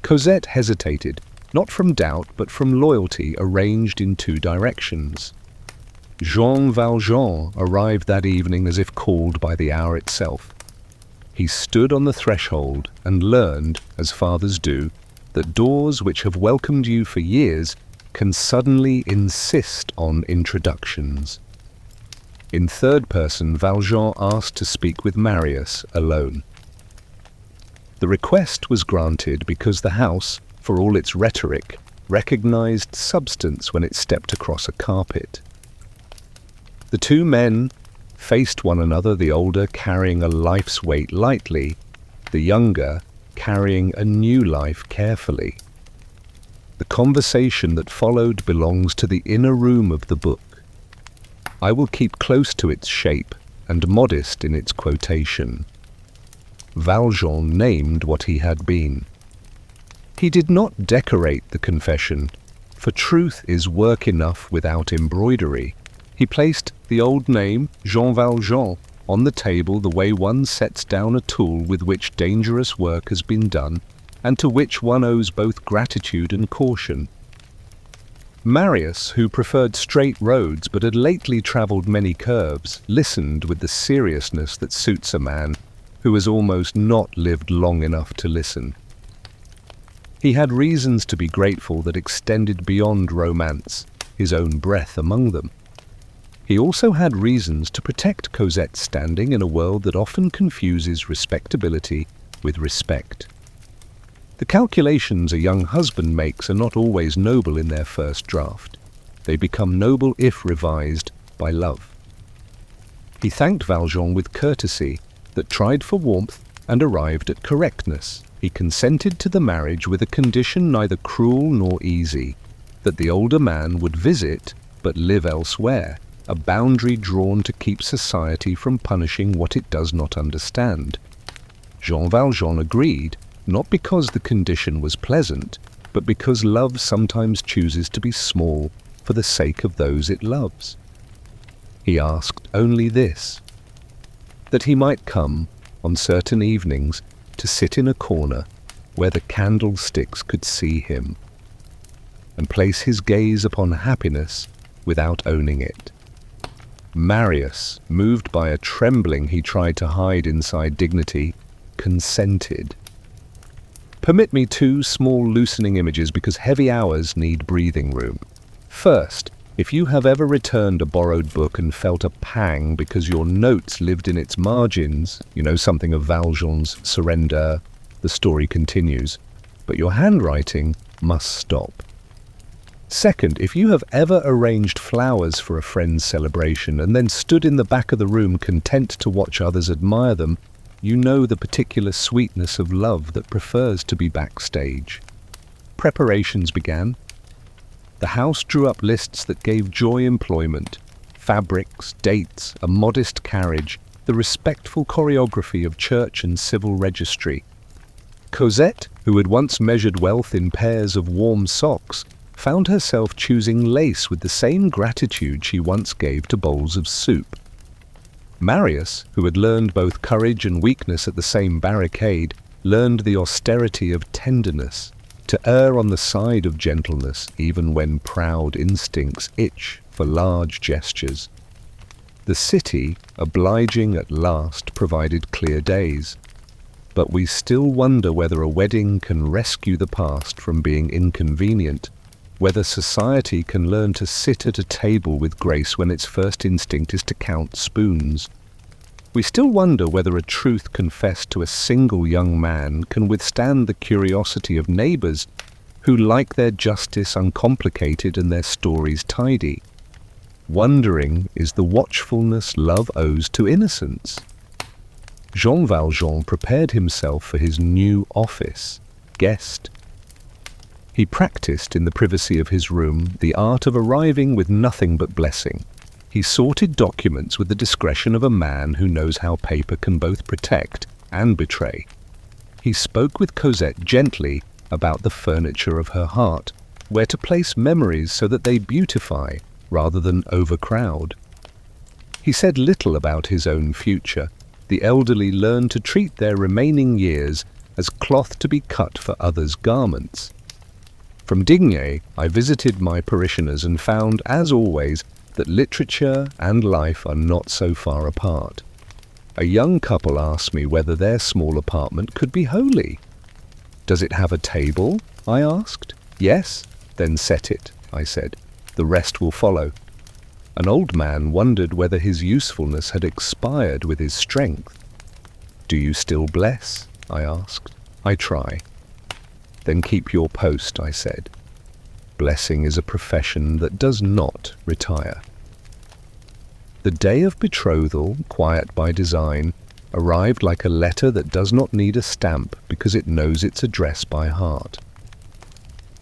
Cosette hesitated, not from doubt but from loyalty arranged in two directions. Jean Valjean arrived that evening as if called by the hour itself. He stood on the threshold and learned, as fathers do, that doors which have welcomed you for years can suddenly insist on introductions. In third person, Valjean asked to speak with Marius alone. The request was granted because the house, for all its rhetoric, recognized substance when it stepped across a carpet. The two men faced one another, the older carrying a life's weight lightly, the younger carrying a new life carefully. The conversation that followed belongs to the inner room of the book. I will keep close to its shape and modest in its quotation. Valjean named what he had been. He did not decorate the confession, for truth is work enough without embroidery. He placed the old name, Jean Valjean, on the table the way one sets down a tool with which dangerous work has been done and to which one owes both gratitude and caution. Marius, who preferred straight roads but had lately travelled many curves, listened with the seriousness that suits a man who has almost not lived long enough to listen. He had reasons to be grateful that extended beyond romance, his own breath among them. He also had reasons to protect Cosette's standing in a world that often confuses respectability with respect. The calculations a young husband makes are not always noble in their first draft. They become noble if revised by love. He thanked Valjean with courtesy that tried for warmth and arrived at correctness. He consented to the marriage with a condition neither cruel nor easy, that the older man would visit but live elsewhere, a boundary drawn to keep society from punishing what it does not understand. Jean Valjean agreed, not because the condition was pleasant, but because love sometimes chooses to be small for the sake of those it loves. He asked only this, that he might come, on certain evenings, to sit in a corner where the candlesticks could see him, and place his gaze upon happiness without owning it. Marius, moved by a trembling he tried to hide inside dignity, consented. Permit me 2 small loosening images because heavy hours need breathing room. First, if you have ever returned a borrowed book and felt a pang because your notes lived in its margins, something of Valjean's surrender, the story continues, but your handwriting must stop. Second, if you have ever arranged flowers for a friend's celebration and then stood in the back of the room content to watch others admire them, you know the particular sweetness of love that prefers to be backstage. Preparations began. The house drew up lists that gave joy employment, fabrics, dates, a modest carriage, the respectful choreography of church and civil registry. Cosette, who had once measured wealth in pairs of warm socks, found herself choosing lace with the same gratitude she once gave to bowls of soup. Marius, who had learned both courage and weakness at the same barricade, learned the austerity of tenderness, to err on the side of gentleness even when proud instincts itch for large gestures. The city, obliging at last, provided clear days. But we still wonder whether a wedding can rescue the past from being inconvenient, whether society can learn to sit at a table with grace when its first instinct is to count spoons. We still wonder whether a truth confessed to a single young man can withstand the curiosity of neighbours who like their justice uncomplicated and their stories tidy. Wondering is the watchfulness love owes to innocence. Jean Valjean prepared himself for his new office, guest. He practiced in the privacy of his room the art of arriving with nothing but blessing. He sorted documents with the discretion of a man who knows how paper can both protect and betray. He spoke with Cosette gently about the furniture of her heart, where to place memories so that they beautify rather than overcrowd. He said little about his own future. The elderly learned to treat their remaining years as cloth to be cut for others' garments. From Digne, I visited my parishioners and found, as always, that literature and life are not so far apart. A young couple asked me whether their small apartment could be holy. "Does it have a table?" I asked. "Yes." "Then set it," I said. "The rest will follow." An old man wondered whether his usefulness had expired with his strength. "Do you still bless?" I asked. "I try." "Then keep your post," I said. Blessing is a profession that does not retire. The day of betrothal, quiet by design, arrived like a letter that does not need a stamp because it knows its address by heart.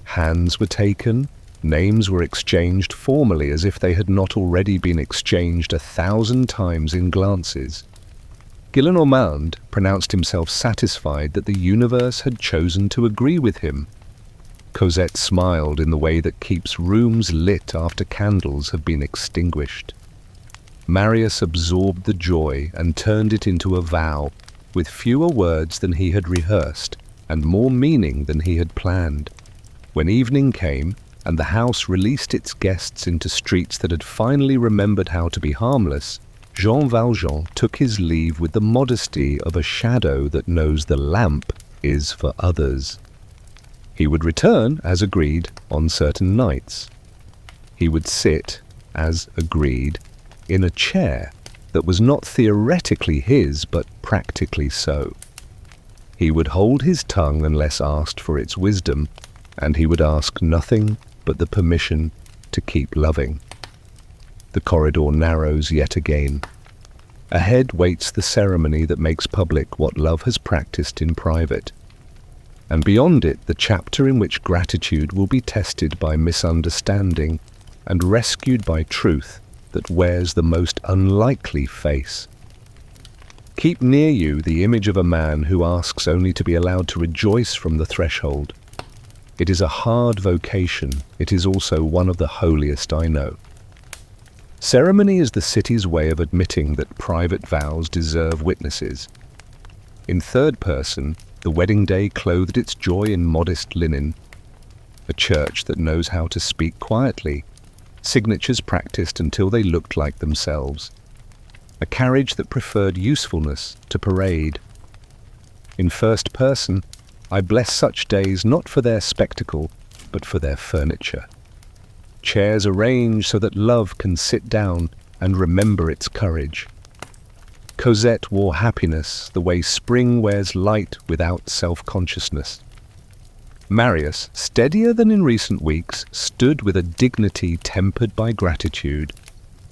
Hands were taken, names were exchanged formally as if they had not already been exchanged 1,000 times in glances. Gillenormand pronounced himself satisfied that the universe had chosen to agree with him. Cosette smiled in the way that keeps rooms lit after candles have been extinguished. Marius absorbed the joy and turned it into a vow, with fewer words than he had rehearsed and more meaning than he had planned. When evening came and the house released its guests into streets that had finally remembered how to be harmless, Jean Valjean took his leave with the modesty of a shadow that knows the lamp is for others. He would return, as agreed, on certain nights. He would sit, as agreed, in a chair that was not theoretically his, but practically so. He would hold his tongue unless asked for its wisdom, and he would ask nothing but the permission to keep loving. The corridor narrows yet again. Ahead waits the ceremony that makes public what love has practiced in private. And beyond it, the chapter in which gratitude will be tested by misunderstanding and rescued by truth that wears the most unlikely face. Keep near you the image of a man who asks only to be allowed to rejoice from the threshold. It is a hard vocation. It is also one of the holiest I know. Ceremony is the city's way of admitting that private vows deserve witnesses. In third person, the wedding day clothed its joy in modest linen. A church that knows how to speak quietly. Signatures practiced until they looked like themselves. A carriage that preferred usefulness to parade. In first person, I bless such days not for their spectacle, but for their furniture. Chairs arranged so that love can sit down and remember its courage. Cosette wore happiness the way spring wears light without self-consciousness. Marius, steadier than in recent weeks, stood with a dignity tempered by gratitude.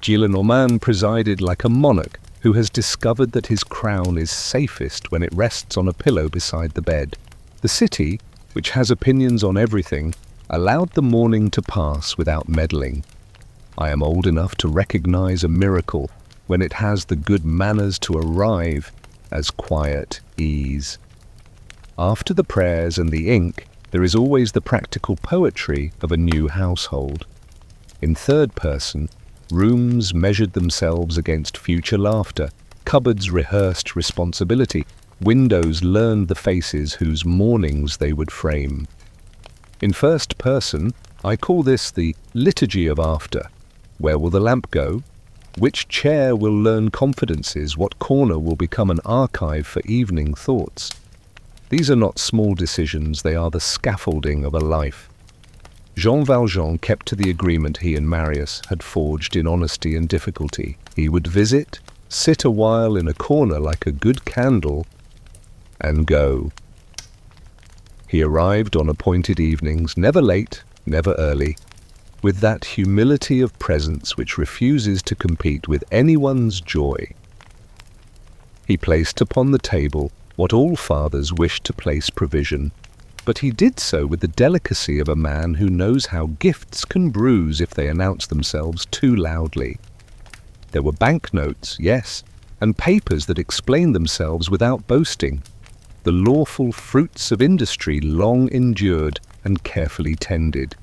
Gillenormand presided like a monarch who has discovered that his crown is safest when it rests on a pillow beside the bed. The city, which has opinions on everything, allowed the morning to pass without meddling. I am old enough to recognize a miracle when it has the good manners to arrive as quiet ease. After the prayers and the ink, there is always the practical poetry of a new household. In third person, rooms measured themselves against future laughter, cupboards rehearsed responsibility, windows learned the faces whose mornings they would frame. In first person, I call this the liturgy of after. Where will the lamp go? Which chair will learn confidences? What corner will become an archive for evening thoughts? These are not small decisions, they are the scaffolding of a life. Jean Valjean kept to the agreement he and Marius had forged in honesty and difficulty. He would visit, sit a while in a corner like a good candle, and go. He arrived on appointed evenings, never late, never early, with that humility of presence which refuses to compete with anyone's joy. He placed upon the table what all fathers wish to place provision, but he did so with the delicacy of a man who knows how gifts can bruise if they announce themselves too loudly. There were banknotes, yes, and papers that explained themselves without boasting, the lawful fruits of industry long endured and carefully tended.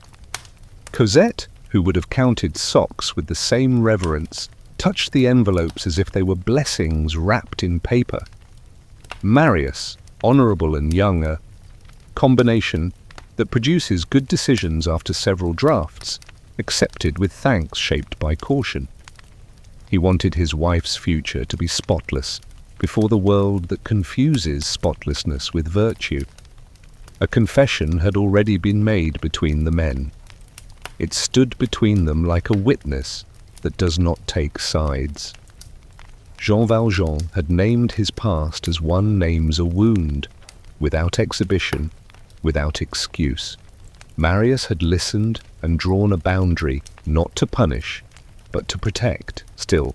Cosette, who would have counted socks with the same reverence, touched the envelopes as if they were blessings wrapped in paper. Marius, honourable and young, a combination that produces good decisions after several drafts, accepted with thanks shaped by caution. He wanted his wife's future to be spotless before the world that confuses spotlessness with virtue. A confession had already been made between the men. It stood between them like a witness that does not take sides. Jean Valjean had named his past as one names a wound, without exhibition, without excuse. Marius had listened and drawn a boundary, not to punish, but to protect. Still,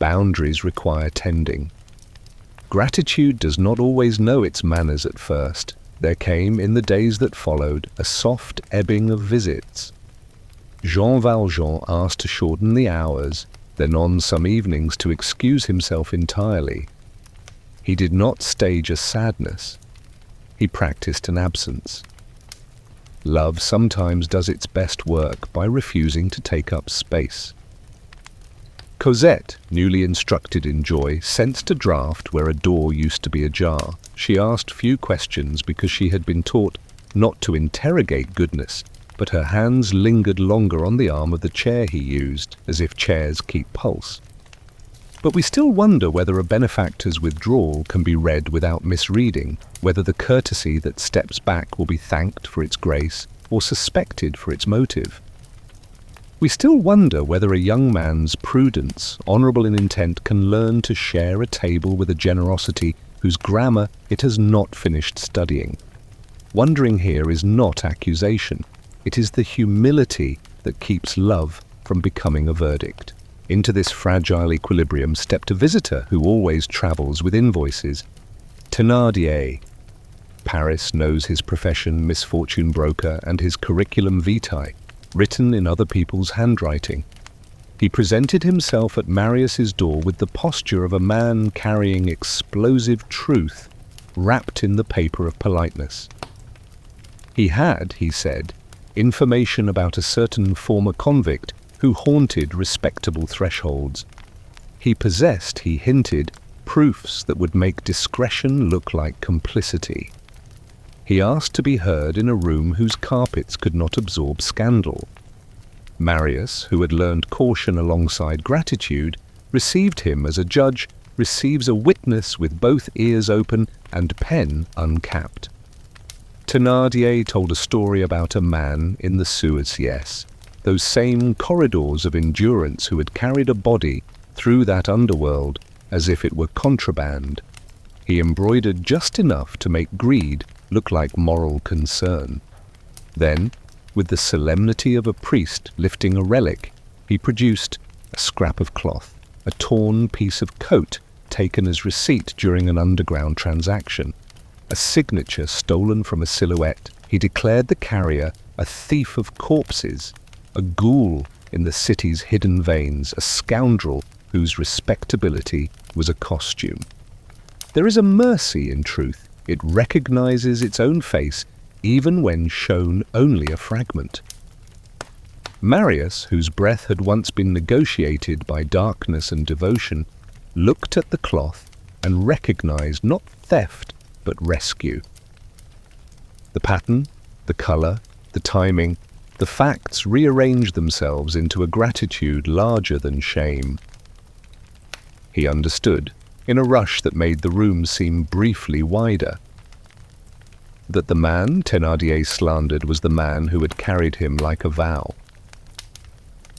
boundaries require tending. Gratitude does not always know its manners at first. There came, in the days that followed, a soft ebbing of visits. Jean Valjean asked to shorten the hours, then on some evenings to excuse himself entirely. He did not stage a sadness. He practiced an absence. Love sometimes does its best work by refusing to take up space. Cosette, newly instructed in joy, sensed a draught where a door used to be ajar. She asked few questions because she had been taught not to interrogate goodness, but her hands lingered longer on the arm of the chair he used, as if chairs keep pulse. But we still wonder whether a benefactor's withdrawal can be read without misreading, whether the courtesy that steps back will be thanked for its grace or suspected for its motive. We still wonder whether a young man's prudence, honourable in intent, can learn to share a table with a generosity whose grammar it has not finished studying. Wondering here is not accusation. It is the humility that keeps love from becoming a verdict. Into this fragile equilibrium stepped a visitor who always travels with invoices. Thénardier. Paris knows his profession, misfortune broker, and his curriculum vitae, written in other people's handwriting. He presented himself at Marius's door with the posture of a man carrying explosive truth wrapped in the paper of politeness. He had, he said, information about a certain former convict who haunted respectable thresholds. He possessed, he hinted, proofs that would make discretion look like complicity. He asked to be heard in a room whose carpets could not absorb scandal. Marius, who had learned caution alongside gratitude, received him as a judge receives a witness with both ears open and pen uncapped. Thénardier told a story about a man in the sewers, yes, those same corridors of endurance who had carried a body through that underworld as if it were contraband. He embroidered just enough to make greed look like moral concern. Then, with the solemnity of a priest lifting a relic, he produced a scrap of cloth, a torn piece of coat taken as receipt during an underground transaction, a signature stolen from a silhouette. He declared the carrier a thief of corpses, a ghoul in the city's hidden veins, a scoundrel whose respectability was a costume. There is a mercy in truth. It recognizes its own face even when shown only a fragment. Marius, whose breath had once been negotiated by darkness and devotion, looked at the cloth and recognized not theft but rescue. The pattern, the color, the timing, the facts rearranged themselves into a gratitude larger than shame. He understood, in a rush that made the room seem briefly wider, that the man Thénardier slandered was the man who had carried him like a vow.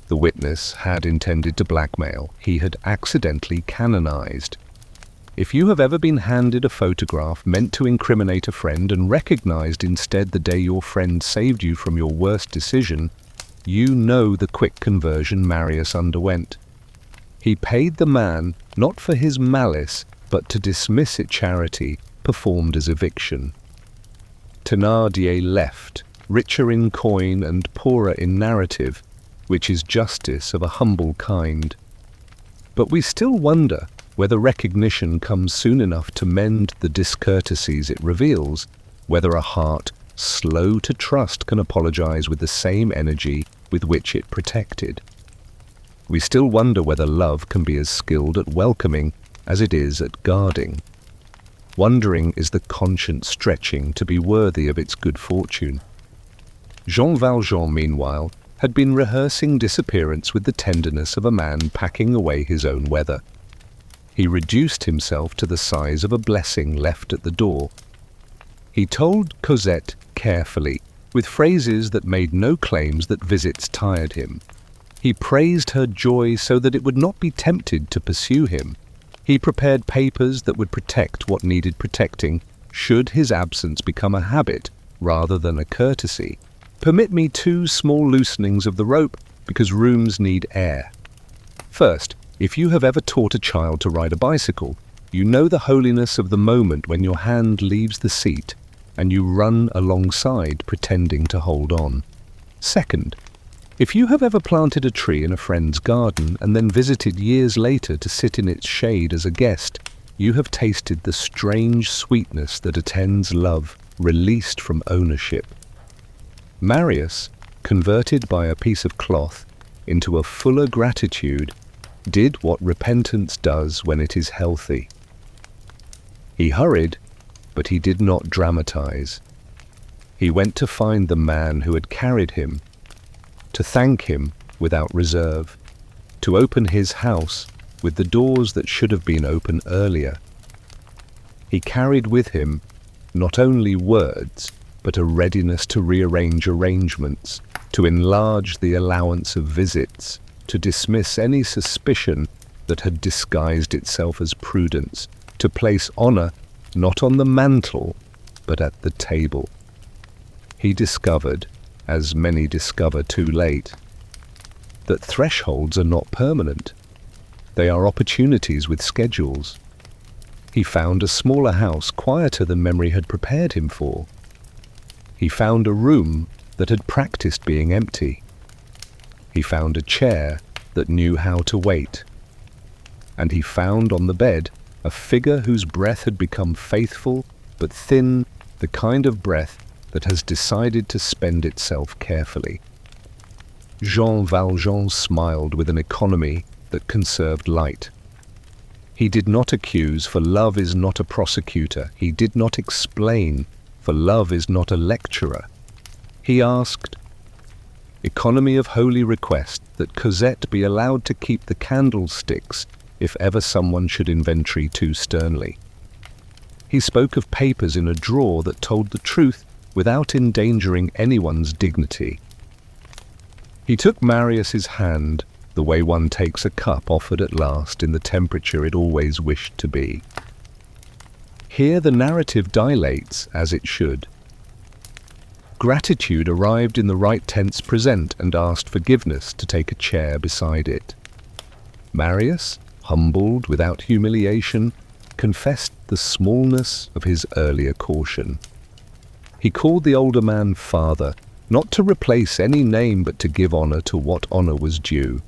The witness had intended to blackmail. He had accidentally canonized. If you have ever been handed a photograph meant to incriminate a friend and recognized instead the day your friend saved you from your worst decision, you know the quick conversion Marius underwent. He paid the man not for his malice, but to dismiss it charity, performed as eviction. Thénardier left, richer in coin and poorer in narrative, which is justice of a humble kind. But we still wonder whether recognition comes soon enough to mend the discourtesies it reveals, whether a heart slow to trust can apologize with the same energy with which it protected. We still wonder whether love can be as skilled at welcoming as it is at guarding. Wondering is the conscience stretching to be worthy of its good fortune. Jean Valjean, meanwhile, had been rehearsing disappearance with the tenderness of a man packing away his own weather. He reduced himself to the size of a blessing left at the door. He told Cosette carefully, with phrases that made no claims that visits tired him. He praised her joy so that it would not be tempted to pursue him. He prepared papers that would protect what needed protecting, should his absence become a habit rather than a courtesy. Permit me 2 small loosenings of the rope, because rooms need air. First, if you have ever taught a child to ride a bicycle, You know the holiness of the moment when your hand leaves the seat and you run alongside pretending to hold on. Second, if you have ever planted a tree in a friend's garden and then visited years later to sit in its shade as a guest, you have tasted the strange sweetness that attends love released from ownership. Marius, converted by a piece of cloth into a fuller gratitude, did what repentance does when it is healthy. He hurried, but he did not dramatize. He went to find the man who had carried him, to thank him without reserve, to open his house with the doors that should have been open earlier. He carried with him not only words, but a readiness to rearrange arrangements, to enlarge the allowance of visits, to dismiss any suspicion that had disguised itself as prudence, to place honor not on the mantle, but at the table. He discovered, as many discover too late, that thresholds are not permanent. They are opportunities with schedules. He found a smaller house, quieter than memory had prepared him for. He found a room that had practiced being empty. He found a chair that knew how to wait. And he found on the bed a figure whose breath had become faithful but thin, the kind of breath that has decided to spend itself carefully. Jean Valjean smiled with an economy that conserved light. He did not accuse, for love is not a prosecutor. He did not explain, for love is not a lecturer. He asked, economy of holy request, that Cosette be allowed to keep the candlesticks if ever someone should inventory too sternly. He spoke of papers in a drawer that told the truth without endangering anyone's dignity. He took Marius's hand the way one takes a cup offered at last in the temperature it always wished to be. Here the narrative dilates as it should. Gratitude arrived in the right tense present and asked forgiveness to take a chair beside it. Marius, humbled without humiliation, confessed the smallness of his earlier caution. He called the older man father, not to replace any name but to give honor to what honor was due.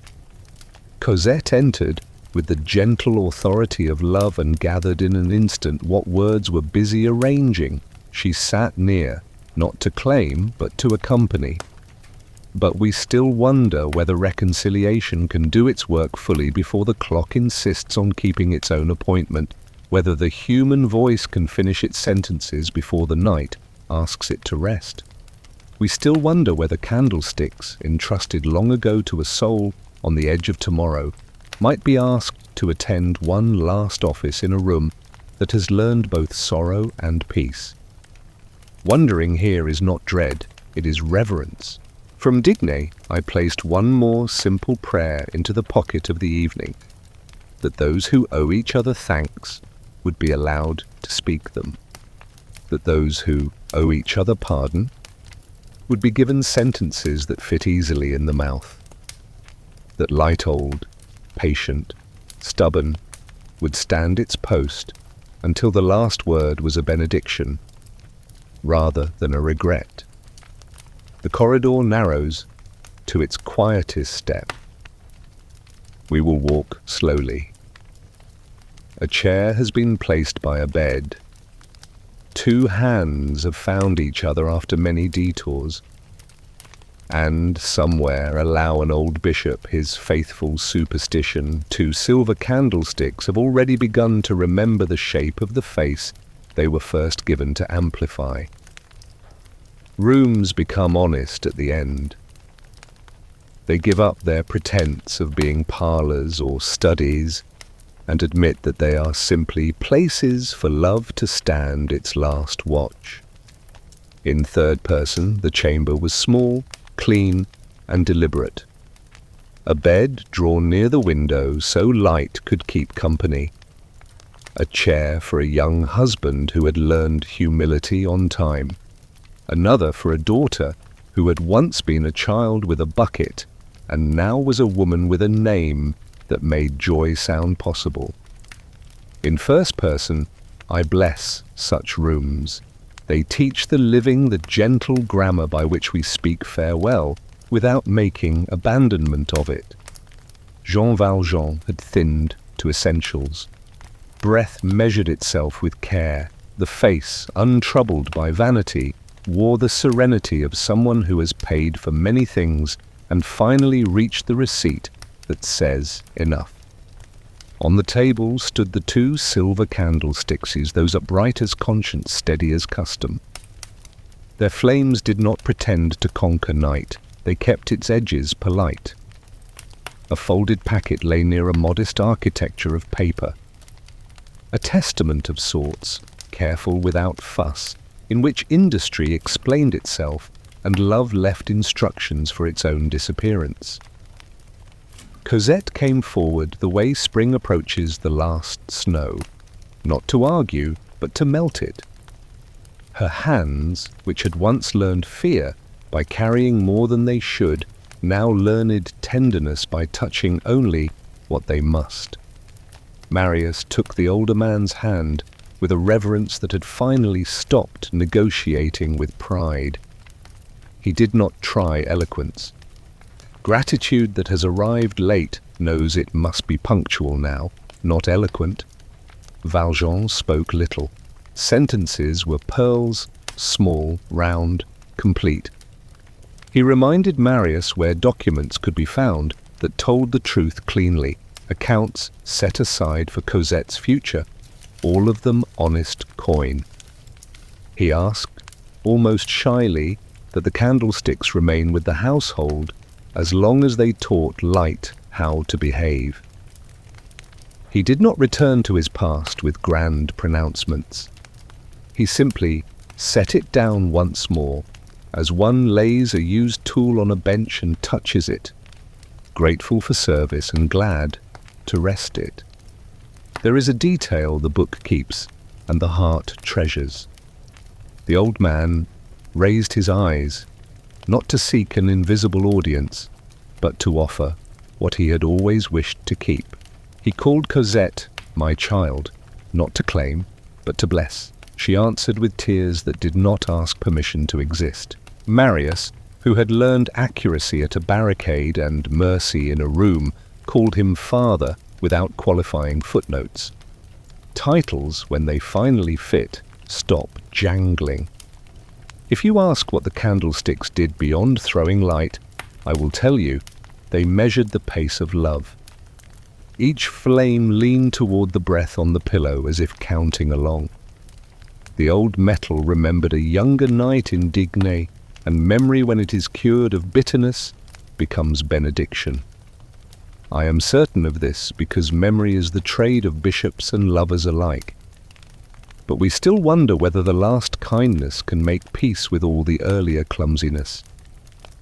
Cosette entered with the gentle authority of love and gathered in an instant what words were busy arranging. She sat near, not to claim, but to accompany. But we still wonder whether reconciliation can do its work fully before the clock insists on keeping its own appointment, whether the human voice can finish its sentences before the night asks it to rest. We still wonder whether candlesticks, entrusted long ago to a soul on the edge of tomorrow, might be asked to attend one last office in a room that has learned both sorrow and peace. Wondering here is not dread, it is reverence. From Digne, I placed one more simple prayer into the pocket of the evening, that those who owe each other thanks would be allowed to speak them, that those who owe each other pardon would be given sentences that fit easily in the mouth, that Leitold, patient, stubborn, would stand its post until the last word was a benediction, rather than a regret. The corridor narrows to its quietest step. We will walk slowly. A chair has been placed by a bed. Two hands have found each other after many detours. And somewhere allow an old bishop his faithful superstition. 2 silver candlesticks have already begun to remember the shape of the face they were first given to amplify. Rooms become honest at the end. They give up their pretense of being parlours or studies and admit that they are simply places for love to stand its last watch. In third person, the chamber was small, clean, and deliberate. A bed drawn near the window so light could keep company. A chair for a young husband who had learned humility on time. Another for a daughter who had once been a child with a bucket and now was a woman with a name that made joy sound possible. In first person, I bless such rooms. They teach the living the gentle grammar by which we speak farewell without making abandonment of it. Jean Valjean had thinned to essentials. Breath measured itself with care. The face, untroubled by vanity, wore the serenity of someone who has paid for many things and finally reached the receipt that says enough. On the table stood the 2 silver candlesticksies, those upright as conscience, steady as custom. Their flames did not pretend to conquer night, they kept its edges polite. A folded packet lay near a modest architecture of paper. A testament of sorts, careful without fuss, in which industry explained itself and love left instructions for its own disappearance. Cosette came forward the way spring approaches the last snow, not to argue, but to melt it. Her hands, which had once learned fear by carrying more than they should, now learned tenderness by touching only what they must. Marius took the older man's hand with a reverence that had finally stopped negotiating with pride. He did not try eloquence. Gratitude that has arrived late knows it must be punctual now, not eloquent. Valjean spoke little. Sentences were pearls, small, round, complete. He reminded Marius where documents could be found that told the truth cleanly, accounts set aside for Cosette's future, all of them honest coin. He asked, almost shyly, that the candlesticks remain with the household as long as they taught Light how to behave. He did not return to his past with grand pronouncements. He simply set it down once more, as one lays a used tool on a bench and touches it, grateful for service and glad to rest it. There is a detail the book keeps, and the heart treasures. The old man raised his eyes, not to seek an invisible audience, but to offer what he had always wished to keep. He called Cosette my child, not to claim, but to bless. She answered with tears that did not ask permission to exist. Marius, who had learned accuracy at a barricade and mercy in a room, called him father without qualifying footnotes. Titles, when they finally fit, stop jangling. If you ask what the candlesticks did beyond throwing light, I will tell you, they measured the pace of love. Each flame leaned toward the breath on the pillow as if counting along. The old metal remembered a younger night in Digne, and memory, when it is cured of bitterness, becomes benediction. I am certain of this because memory is the trade of bishops and lovers alike. But we still wonder whether the last kindness can make peace with all the earlier clumsiness,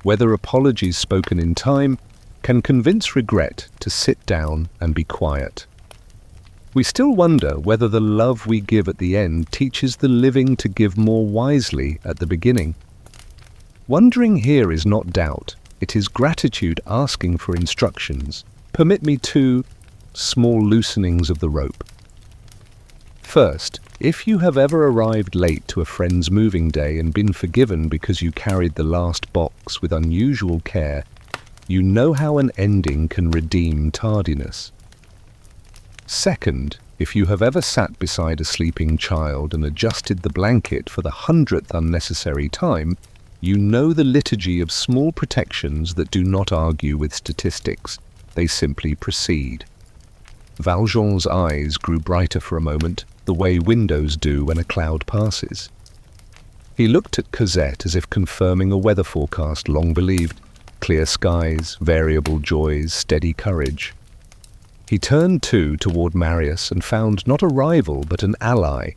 whether apologies spoken in time can convince regret to sit down and be quiet. We still wonder whether the love we give at the end teaches the living to give more wisely at the beginning. Wondering here is not doubt, it is gratitude asking for instructions. Permit me 2 small loosenings of the rope. First, if you have ever arrived late to a friend's moving day and been forgiven because you carried the last box with unusual care, you know how an ending can redeem tardiness. Second, if you have ever sat beside a sleeping child and adjusted the blanket for the 100th unnecessary time, you know the liturgy of small protections that do not argue with statistics. They simply proceed. Valjean's eyes grew brighter for a moment, the way windows do when a cloud passes. He looked at Cosette as if confirming a weather forecast long believed: clear skies, variable joys, steady courage. He turned too toward Marius and found not a rival but an ally,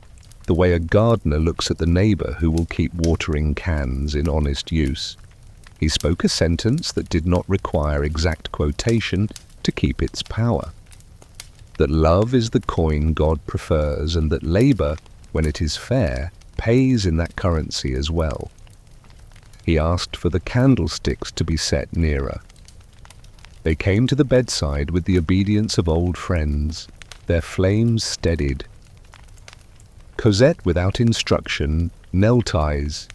the way a gardener looks at the neighbor who will keep watering cans in honest use. He spoke a sentence that did not require exact quotation to keep its power: that love is the coin God prefers, and that labor, when it is fair, pays in that currency as well. He asked for the candlesticks to be set nearer. They came to the bedside with the obedience of old friends. their flames steadied. Cosette, without instruction, knelt,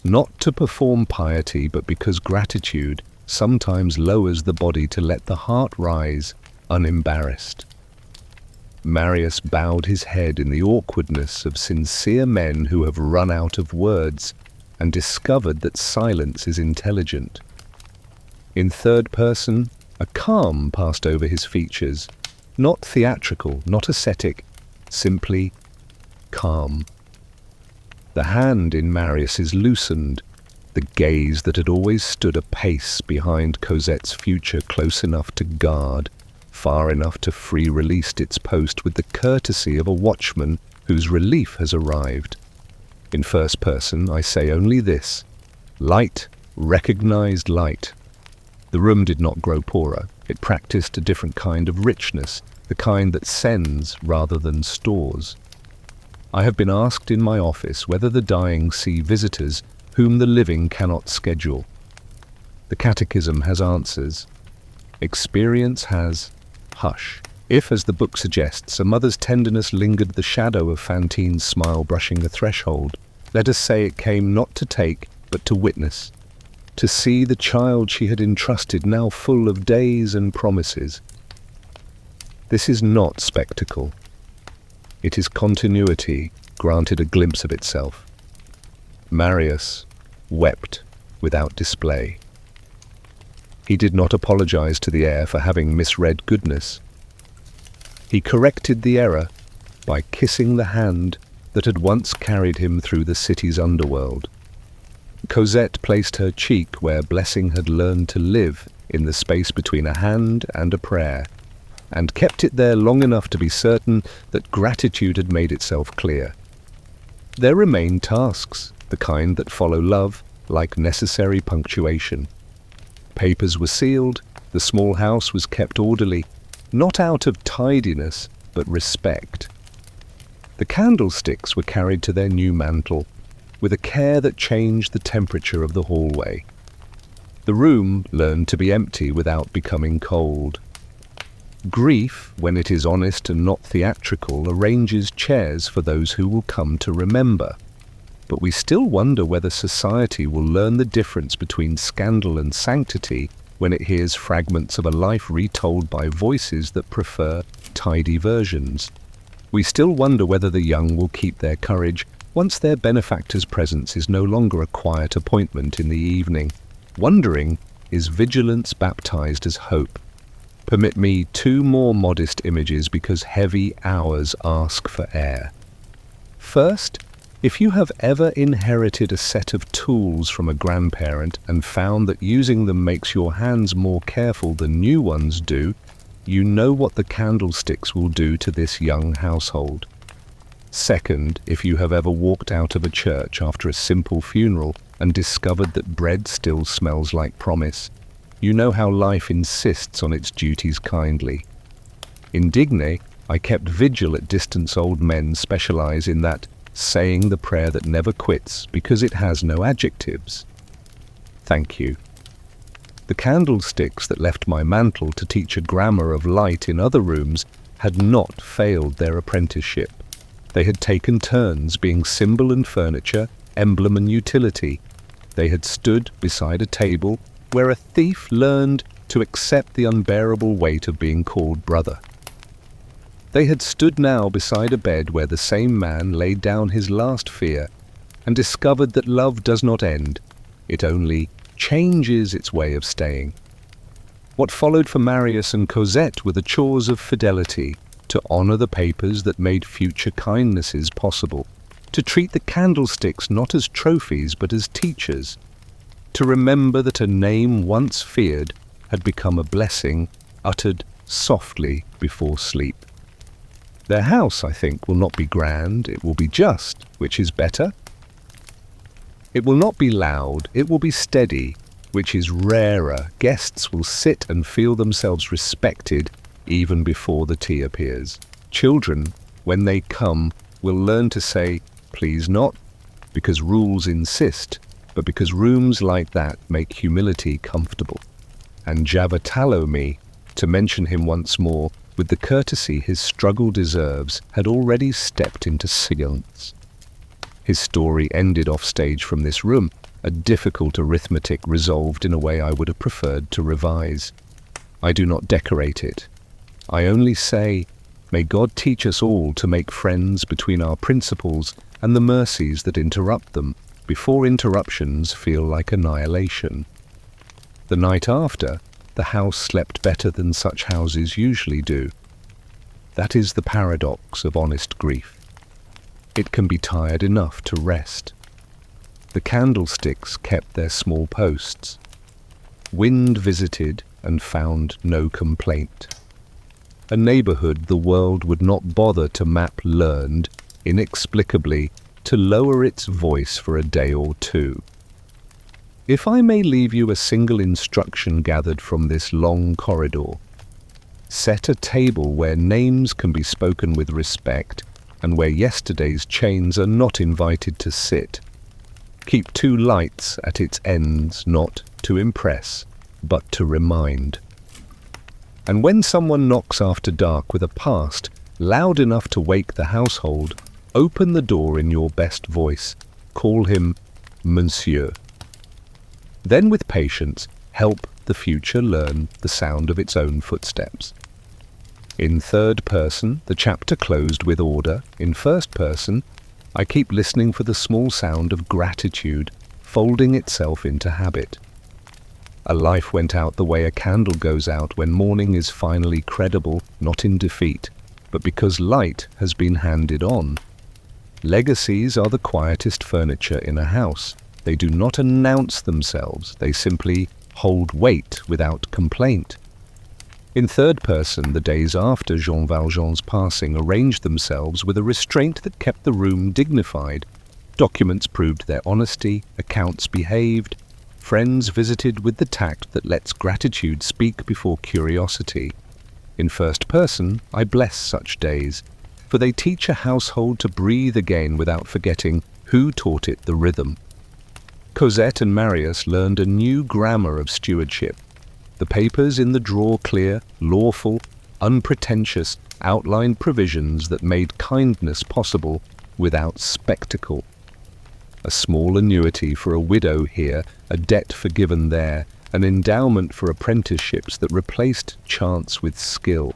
not to perform piety, but because gratitude sometimes lowers the body to let the heart rise, unembarrassed. Marius bowed his head in the awkwardness of sincere men who have run out of words and discovered that silence is intelligent. In third person, a calm passed over his features, not theatrical, not ascetic, simply calm. The hand in Marius's loosened, the gaze that had always stood a pace behind Cosette's future close enough to guard, far enough to free-released its post with the courtesy of a watchman whose relief has arrived. In first person, I say only this: light recognized light. The room did not grow poorer. It practiced a different kind of richness, the kind that sends rather than stores. I have been asked in my office whether the dying see visitors whom the living cannot schedule. The Catechism has answers. Experience has hush. If, as the book suggests, a mother's tenderness lingered the shadow of Fantine's smile brushing the threshold, let us say it came not to take, but to witness, to see the child she had entrusted now full of days and promises. This is not spectacle. It is continuity granted a glimpse of itself. Marius wept without display. He did not apologize to the air for having misread goodness. He corrected the error by kissing the hand that had once carried him through the city's underworld. Cosette placed her cheek where blessing had learned to live, in the space between a hand and a prayer, and kept it there long enough to be certain that gratitude had made itself clear. There remained tasks, the kind that follow love, like necessary punctuation. Papers were sealed, the small house was kept orderly, not out of tidiness, but respect. The candlesticks were carried to their new mantle, with a care that changed the temperature of the hallway. The room learned to be empty without becoming cold. Grief, when it is honest and not theatrical, arranges chairs for those who will come to remember. But we still wonder whether society will learn the difference between scandal and sanctity when it hears fragments of a life retold by voices that prefer tidy versions. We still wonder whether the young will keep their courage once their benefactor's presence is no longer a quiet appointment in the evening. Wondering, is vigilance baptized as hope? Permit me 2 more modest images because heavy hours ask for air. First, if you have ever inherited a set of tools from a grandparent and found that using them makes your hands more careful than new ones do, you know what the candlesticks will do to this young household. Second, if you have ever walked out of a church after a simple funeral and discovered that bread still smells like promise, you know how life insists on its duties kindly. In Digne, I kept vigil at distance. Old men specialize in that saying the prayer that never quits because it has no adjectives. Thank you. The candlesticks that left my mantle to teach a grammar of light in other rooms had not failed their apprenticeship. They had taken turns being symbol and furniture, emblem and utility. They had stood beside a table where a thief learned to accept the unbearable weight of being called brother. They had stood now beside a bed where the same man laid down his last fear and discovered that love does not end, it only changes its way of staying. What followed for Marius and Cosette were the chores of fidelity, to honor the papers that made future kindnesses possible, to treat the candlesticks not as trophies but as teachers, to remember that a name once feared had become a blessing uttered softly before sleep. Their house, I think, will not be grand, it will be just, which is better. It will not be loud, it will be steady, which is rarer. Guests will sit and feel themselves respected even before the tea appears. Children, when they come, will learn to say, please not, because rules insist, but because rooms like that make humility comfortable. And Javert, to mention him once more, with the courtesy his struggle deserves, had already stepped into silence. His story ended off stage from this room, a difficult arithmetic resolved in a way I would have preferred to revise. I do not decorate it. I only say, may God teach us all to make friends between our principles and the mercies that interrupt them, before interruptions feel like annihilation. The night after, the house slept better than such houses usually do. That is the paradox of honest grief. It can be tired enough to rest. The candlesticks kept their small posts. Wind visited and found no complaint. A neighborhood the world would not bother to map learned, inexplicably, to lower its voice for a day or two. If I may leave you a single instruction gathered from this long corridor, set a table where names can be spoken with respect and where yesterday's chains are not invited to sit. Keep 2 lights at its ends, not to impress, but to remind. And when someone knocks after dark with a past loud enough to wake the household, open the door in your best voice. Call him Monsieur. Then with patience, help the future learn the sound of its own footsteps. In third person, the chapter closed with order. In first person, I keep listening for the small sound of gratitude folding itself into habit. A life went out the way a candle goes out when morning is finally credible, not in defeat, but because light has been handed on. Legacies are the quietest furniture in a house. They do not announce themselves, they simply hold weight without complaint. In third person, the days after Jean Valjean's passing arranged themselves with a restraint that kept the room dignified. Documents proved their honesty, accounts behaved, friends visited with the tact that lets gratitude speak before curiosity. In first person, I bless such days, for they teach a household to breathe again without forgetting who taught it the rhythm. Cosette and Marius learned a new grammar of stewardship. The papers in the drawer clear, lawful, unpretentious, outlined provisions that made kindness possible without spectacle. A small annuity for a widow here, a debt forgiven there, an endowment for apprenticeships that replaced chance with skill.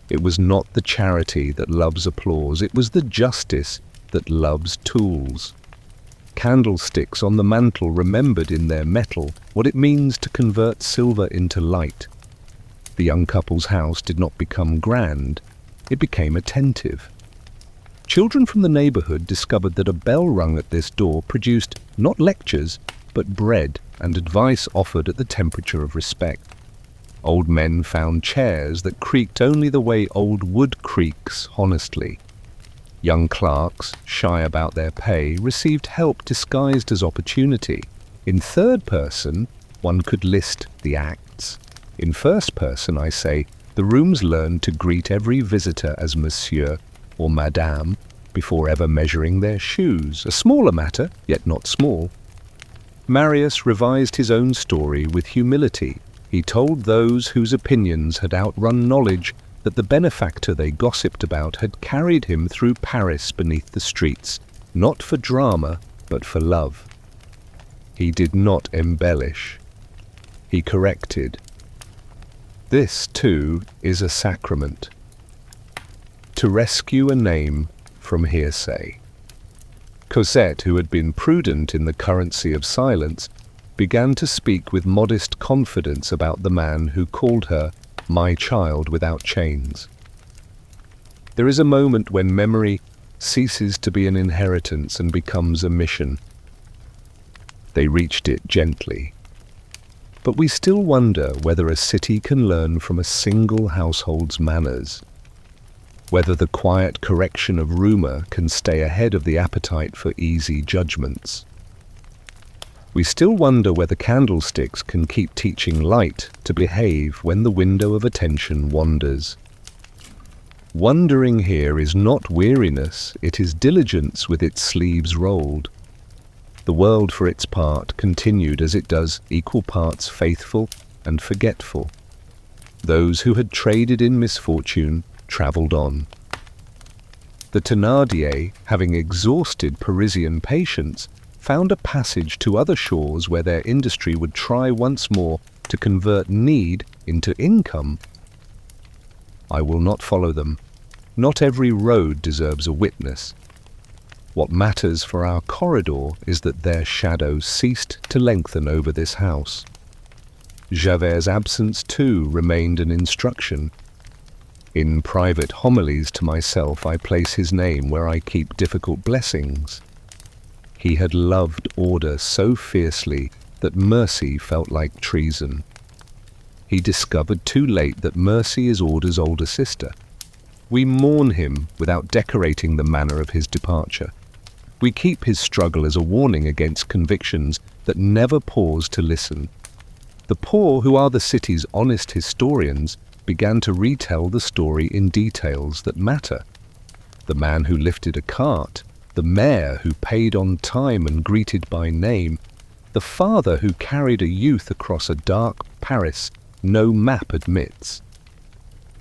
It was not the charity that loves applause, it was the justice that loves tools. Candlesticks on the mantel remembered in their metal what it means to convert silver into light. The young couple's house did not become grand, it became attentive. Children from the neighborhood discovered that a bell rung at this door produced not lectures, but bread and advice offered at the temperature of respect. Old men found chairs that creaked only the way old wood creaks honestly. Young clerks, shy about their pay, received help disguised as opportunity. In third person, one could list the acts. In first person, I say, the rooms learned to greet every visitor as Monsieur or Madame before ever measuring their shoes, a smaller matter, yet not small. Marius revised his own story with humility. He told those whose opinions had outrun knowledge that the benefactor they gossiped about had carried him through Paris beneath the streets, not for drama, but for love. He did not embellish. He corrected. This, too, is a sacrament. To rescue a name from hearsay. Cosette, who had been prudent in the currency of silence, began to speak with modest confidence about the man who called her my child without chains. There is a moment when memory ceases to be an inheritance and becomes a mission. They reached it gently. But we still wonder whether a city can learn from a single household's manners, whether the quiet correction of rumor can stay ahead of the appetite for easy judgments. We still wonder whether candlesticks can keep teaching light to behave when the window of attention wanders. Wondering here is not weariness, it is diligence with its sleeves rolled. The world, for its part, continued as it does, equal parts faithful and forgetful. Those who had traded in misfortune travelled on. The Thénardier, having exhausted Parisian patience, found a passage to other shores where their industry would try once more to convert need into income. I will not follow them. Not every road deserves a witness. What matters for our corridor is that their shadows ceased to lengthen over this house. Javert's absence, too, remained an instruction. In private homilies to myself, I place his name where I keep difficult blessings. He had loved order so fiercely that mercy felt like treason. He discovered too late that mercy is order's older sister. We mourn him without decorating the manner of his departure. We keep his struggle as a warning against convictions that never pause to listen. The poor, who are the city's honest historians, began to retell the story in details that matter. The man who lifted a cart, the mayor who paid on time and greeted by name, the father who carried a youth across a dark Paris no map admits.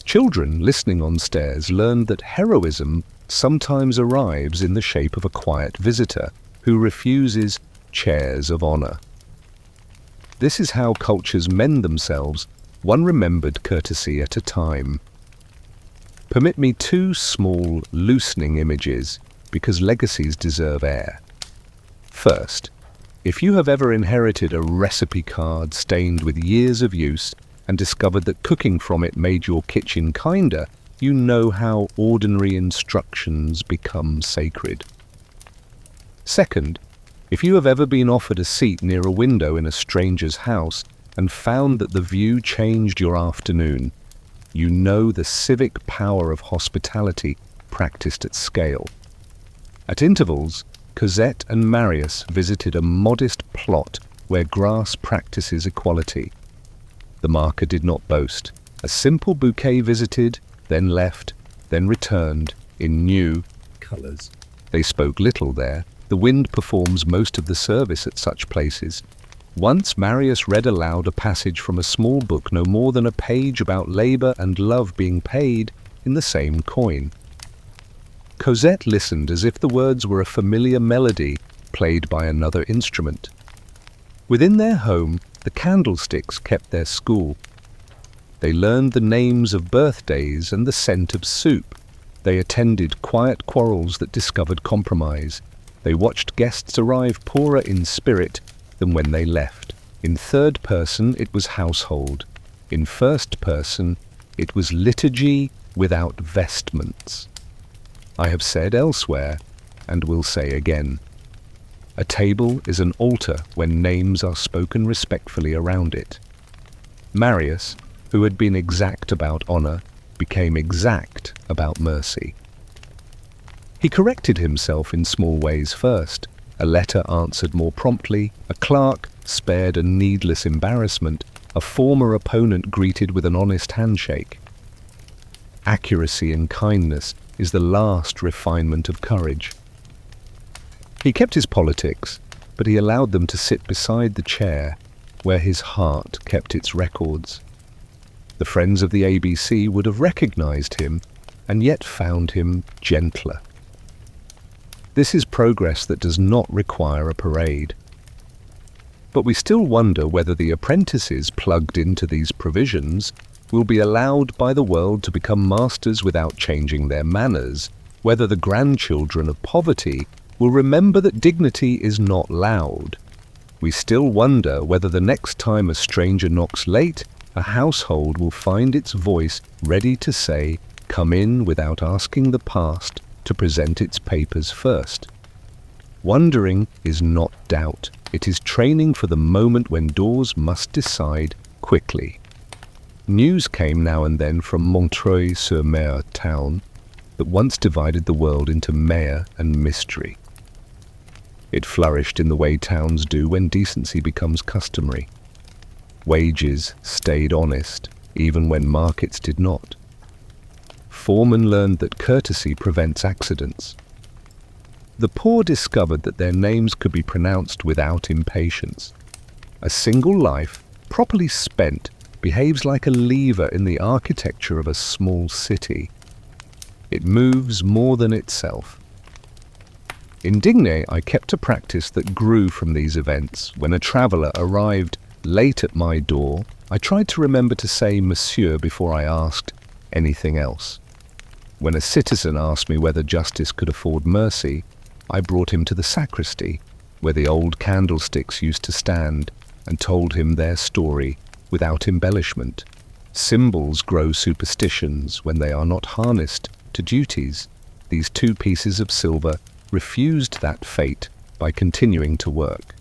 Children listening on stairs learned that heroism sometimes arrives in the shape of a quiet visitor who refuses chairs of honor. This is how cultures mend themselves, one remembered courtesy at a time. Permit me two small, loosening images, because legacies deserve air. First, if you have ever inherited a recipe card stained with years of use and discovered that cooking from it made your kitchen kinder, you know how ordinary instructions become sacred. Second, if you have ever been offered a seat near a window in a stranger's house and found that the view changed your afternoon, you know the civic power of hospitality practiced at scale. At intervals, Cosette and Marius visited a modest plot where grass practices equality. The marker did not boast. A simple bouquet visited, then left, then returned, in new colours. They spoke little there. The wind performs most of the service at such places. Once Marius read aloud a passage from a small book no more than a page about labour and love being paid in the same coin. Cosette listened as if the words were a familiar melody played by another instrument. Within their home, the candlesticks kept their school. They learned the names of birthdays and the scent of soup. They attended quiet quarrels that discovered compromise. They watched guests arrive poorer in spirit than when they left. In third person, it was household. In first person, it was liturgy without vestments. I have said elsewhere, and will say again, a table is an altar when names are spoken respectfully around it. Marius, who had been exact about honor, became exact about mercy. He corrected himself in small ways first. A letter answered more promptly, a clerk spared a needless embarrassment, a former opponent greeted with an honest handshake. Accuracy and kindness is the last refinement of courage. He kept his politics, but he allowed them to sit beside the chair where his heart kept its records. The friends of the ABC would have recognized him and yet found him gentler. This is progress that does not require a parade. But we still wonder whether the apprentices plugged into these provisions will be allowed by the world to become masters without changing their manners, whether the grandchildren of poverty will remember that dignity is not loud. We still wonder whether the next time a stranger knocks late, a household will find its voice ready to say, "Come in," without asking the past to present its papers first. Wondering is not doubt. It is training for the moment when doors must decide quickly. News came now and then from Montreuil-sur-Mer town that once divided the world into mayor and mystery. It flourished in the way towns do when decency becomes customary. Wages stayed honest, even when markets did not. Foremen learned that courtesy prevents accidents. The poor discovered that their names could be pronounced without impatience. A single life, properly spent, behaves like a lever in the architecture of a small city. It moves more than itself. In Digne, I kept a practice that grew from these events. When a traveller arrived late at my door, I tried to remember to say monsieur before I asked anything else. When a citizen asked me whether justice could afford mercy, I brought him to the sacristy, where the old candlesticks used to stand, and told him their story without embellishment. Symbols grow superstitions when they are not harnessed to duties. These 2 pieces of silver refused that fate by continuing to work.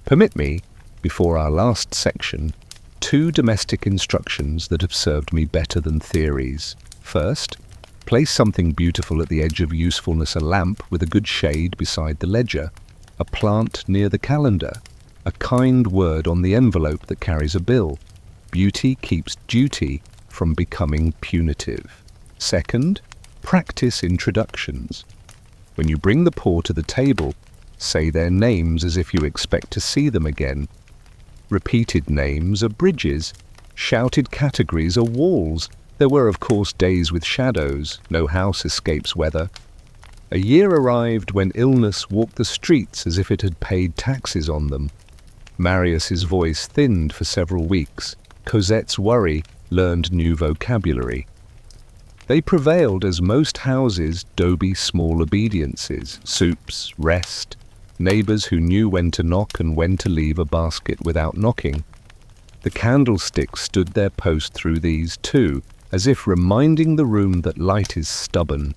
Permit me, before our last section, 2 domestic instructions that have served me better than theories. First, place something beautiful at the edge of usefulness, a lamp with a good shade beside the ledger, a plant near the calendar, a kind word on the envelope that carries a bill. Beauty keeps duty from becoming punitive. Second, practice introductions. When you bring the poor to the table, say their names as if you expect to see them again. Repeated names are bridges, shouted categories are walls. There were, of course, days with shadows. No house escapes weather. A year arrived when illness walked the streets as if it had paid taxes on them. Marius's voice thinned for several weeks. Cosette's worry learned new vocabulary. They prevailed as most houses, doby small obediences, soups, rest, neighbours who knew when to knock and when to leave a basket without knocking. The candlesticks stood their post through these too, as if reminding the room that light is stubborn.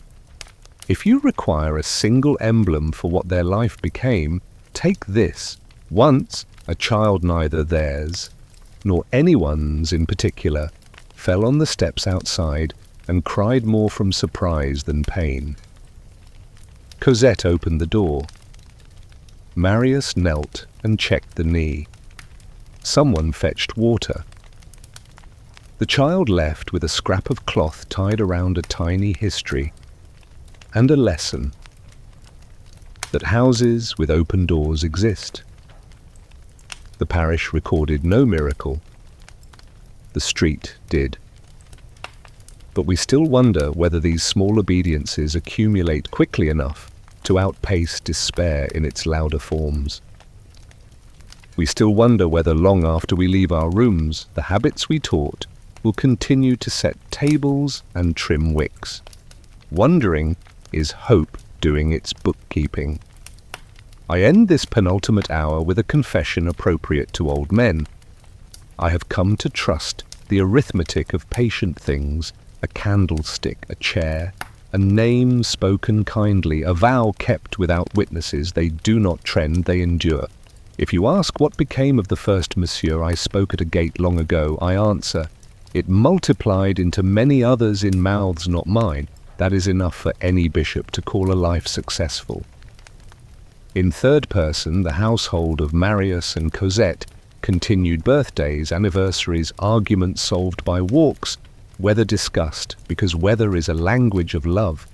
If you require a single emblem for what their life became, take this. Once, a child neither theirs, nor anyone's in particular, fell on the steps outside and cried more from surprise than pain. Cosette opened the door. Marius knelt and checked the knee. Someone fetched water. The child left with a scrap of cloth tied around a tiny history and a lesson that houses with open doors exist. The parish recorded no miracle. The street did. But we still wonder whether these small obediences accumulate quickly enough to outpace despair in its louder forms. We still wonder whether long after we leave our rooms, the habits we taught will continue to set tables and trim wicks. Wondering is hope doing its bookkeeping. I end this penultimate hour with a confession appropriate to old men. I have come to trust the arithmetic of patient things, a candlestick, a chair, a name spoken kindly, a vow kept without witnesses. They do not trend, they endure. If you ask what became of the first monsieur I spoke at a gate long ago, I answer, it multiplied into many others in mouths not mine. That is enough for any bishop to call a life successful. In third person, the household of Marius and Cosette continued birthdays, anniversaries, arguments solved by walks, weather discussed, because weather is a language of love.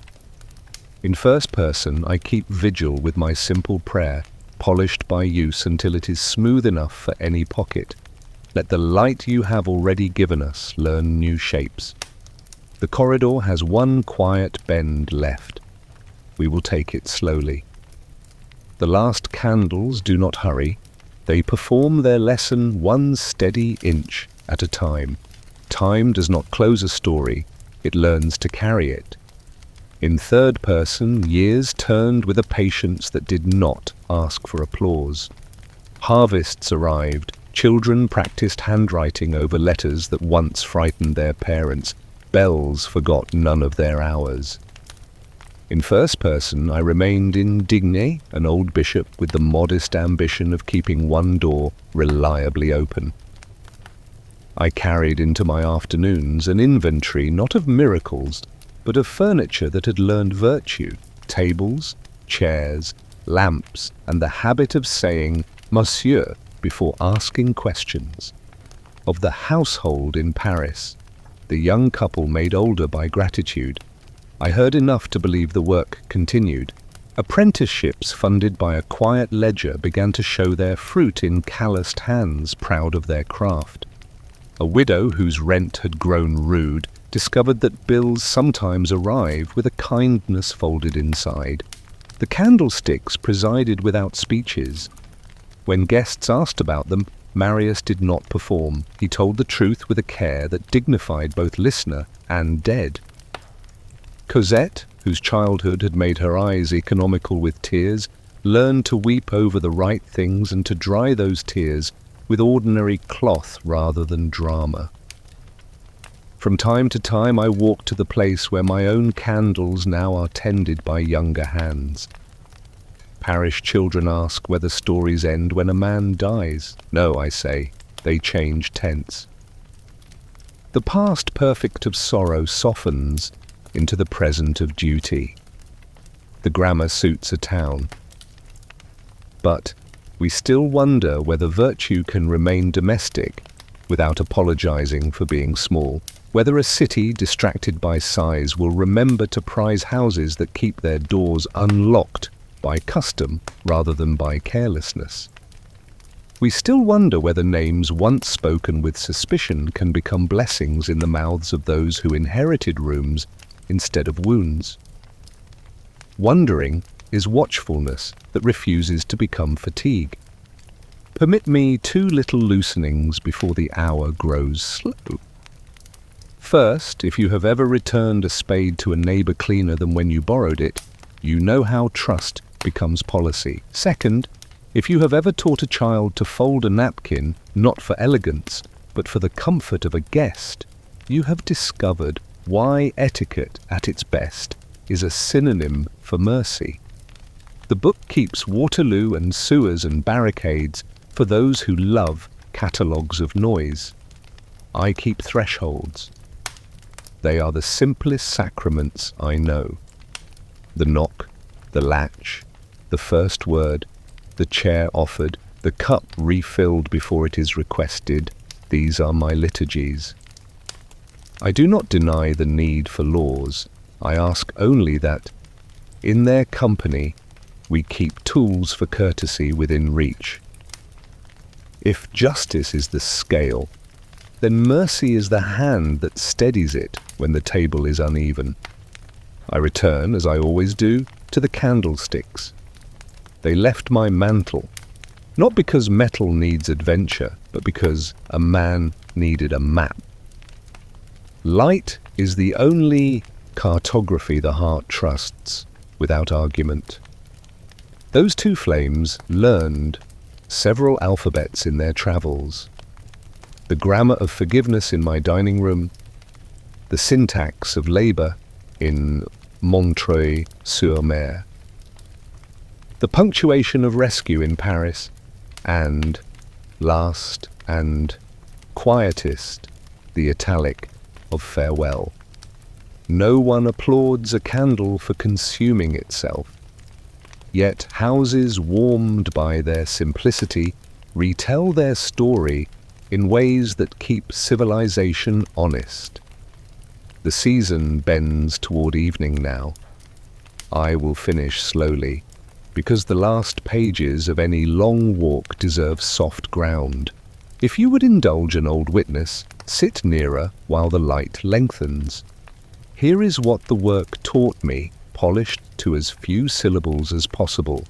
In first person, I keep vigil with my simple prayer, polished by use until it is smooth enough for any pocket. Let the light you have already given us learn new shapes. The corridor has one quiet bend left. We will take it slowly. The last candles do not hurry. They perform their lesson one steady inch at a time. Time does not close a story, it learns to carry it. In third person, years turned with a patience that did not ask for applause. Harvests arrived, children practiced handwriting over letters that once frightened their parents, bells forgot none of their hours. In first person, I remained indigne, an old bishop with the modest ambition of keeping one door reliably open. I carried into my afternoons an inventory not of miracles, but of furniture that had learned virtue, tables, chairs, lamps, and the habit of saying "Monsieur" before asking questions. Of the household in Paris, the young couple made older by gratitude, I heard enough to believe the work continued. Apprenticeships funded by a quiet ledger began to show their fruit in calloused hands proud of their craft. A widow whose rent had grown rude discovered that bills sometimes arrive with a kindness folded inside. The candlesticks presided without speeches. When guests asked about them, Marius did not perform. He told the truth with a care that dignified both listener and dead. Cosette, whose childhood had made her eyes economical with tears, learned to weep over the right things and to dry those tears with ordinary cloth rather than drama. From time to time I walk to the place where my own candles now are tended by younger hands. Parish children ask whether stories end when a man dies. No, I say, they change tense. The past perfect of sorrow softens into the present of duty. The grammar suits a town. But we still wonder whether virtue can remain domestic without apologizing for being small. Whether a city distracted by size will remember to prize houses that keep their doors unlocked by custom rather than by carelessness. We still wonder whether names once spoken with suspicion can become blessings in the mouths of those who inherited rooms instead of wounds. Wondering is watchfulness that refuses to become fatigue. Permit me 2 little loosenings before the hour grows slow. First, if you have ever returned a spade to a neighbor cleaner than when you borrowed it, you know how trust becomes policy. Second, if you have ever taught a child to fold a napkin not for elegance, but for the comfort of a guest, you have discovered why etiquette at its best is a synonym for mercy. The book keeps Waterloo and sewers and barricades for those who love catalogues of noise. I keep thresholds. They are the simplest sacraments I know. The knock, the latch, the first word, the chair offered, the cup refilled before it is requested, these are my liturgies. I do not deny the need for laws. I ask only that, in their company, we keep tools for courtesy within reach. If justice is the scale, then mercy is the hand that steadies it when the table is uneven. I return, as I always do, to the candlesticks. They left my mantle, not because metal needs adventure, but because a man needed a map. Light is the only cartography the heart trusts, without argument. Those 2 flames learned several alphabets in their travels. The grammar of forgiveness in my dining room, the syntax of labor in Montreuil-sur-Mer, the punctuation of rescue in Paris, and, last and quietest, the italic of farewell. No one applauds a candle for consuming itself. Yet houses warmed by their simplicity retell their story in ways that keep civilization honest. The season bends toward evening now. I will finish slowly, because the last pages of any long walk deserve soft ground. If you would indulge an old witness, sit nearer while the light lengthens. Here is what the work taught me, polished to as few syllables as possible.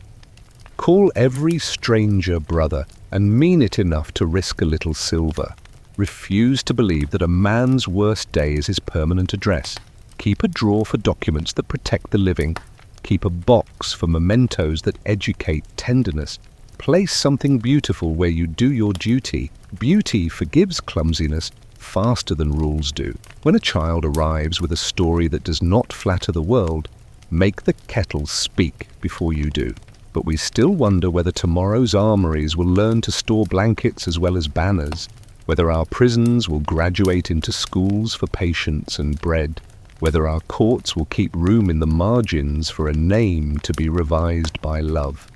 Call every stranger brother, and mean it enough to risk a little silver. Refuse to believe that a man's worst day is his permanent address. Keep a drawer for documents that protect the living. Keep a box for mementos that educate tenderness. Place something beautiful where you do your duty. Beauty forgives clumsiness faster than rules do. When a child arrives with a story that does not flatter the world, make the kettle speak before you do. But we still wonder whether tomorrow's armories will learn to store blankets as well as banners, whether our prisons will graduate into schools for patience and bread, whether our courts will keep room in the margins for a name to be revised by love.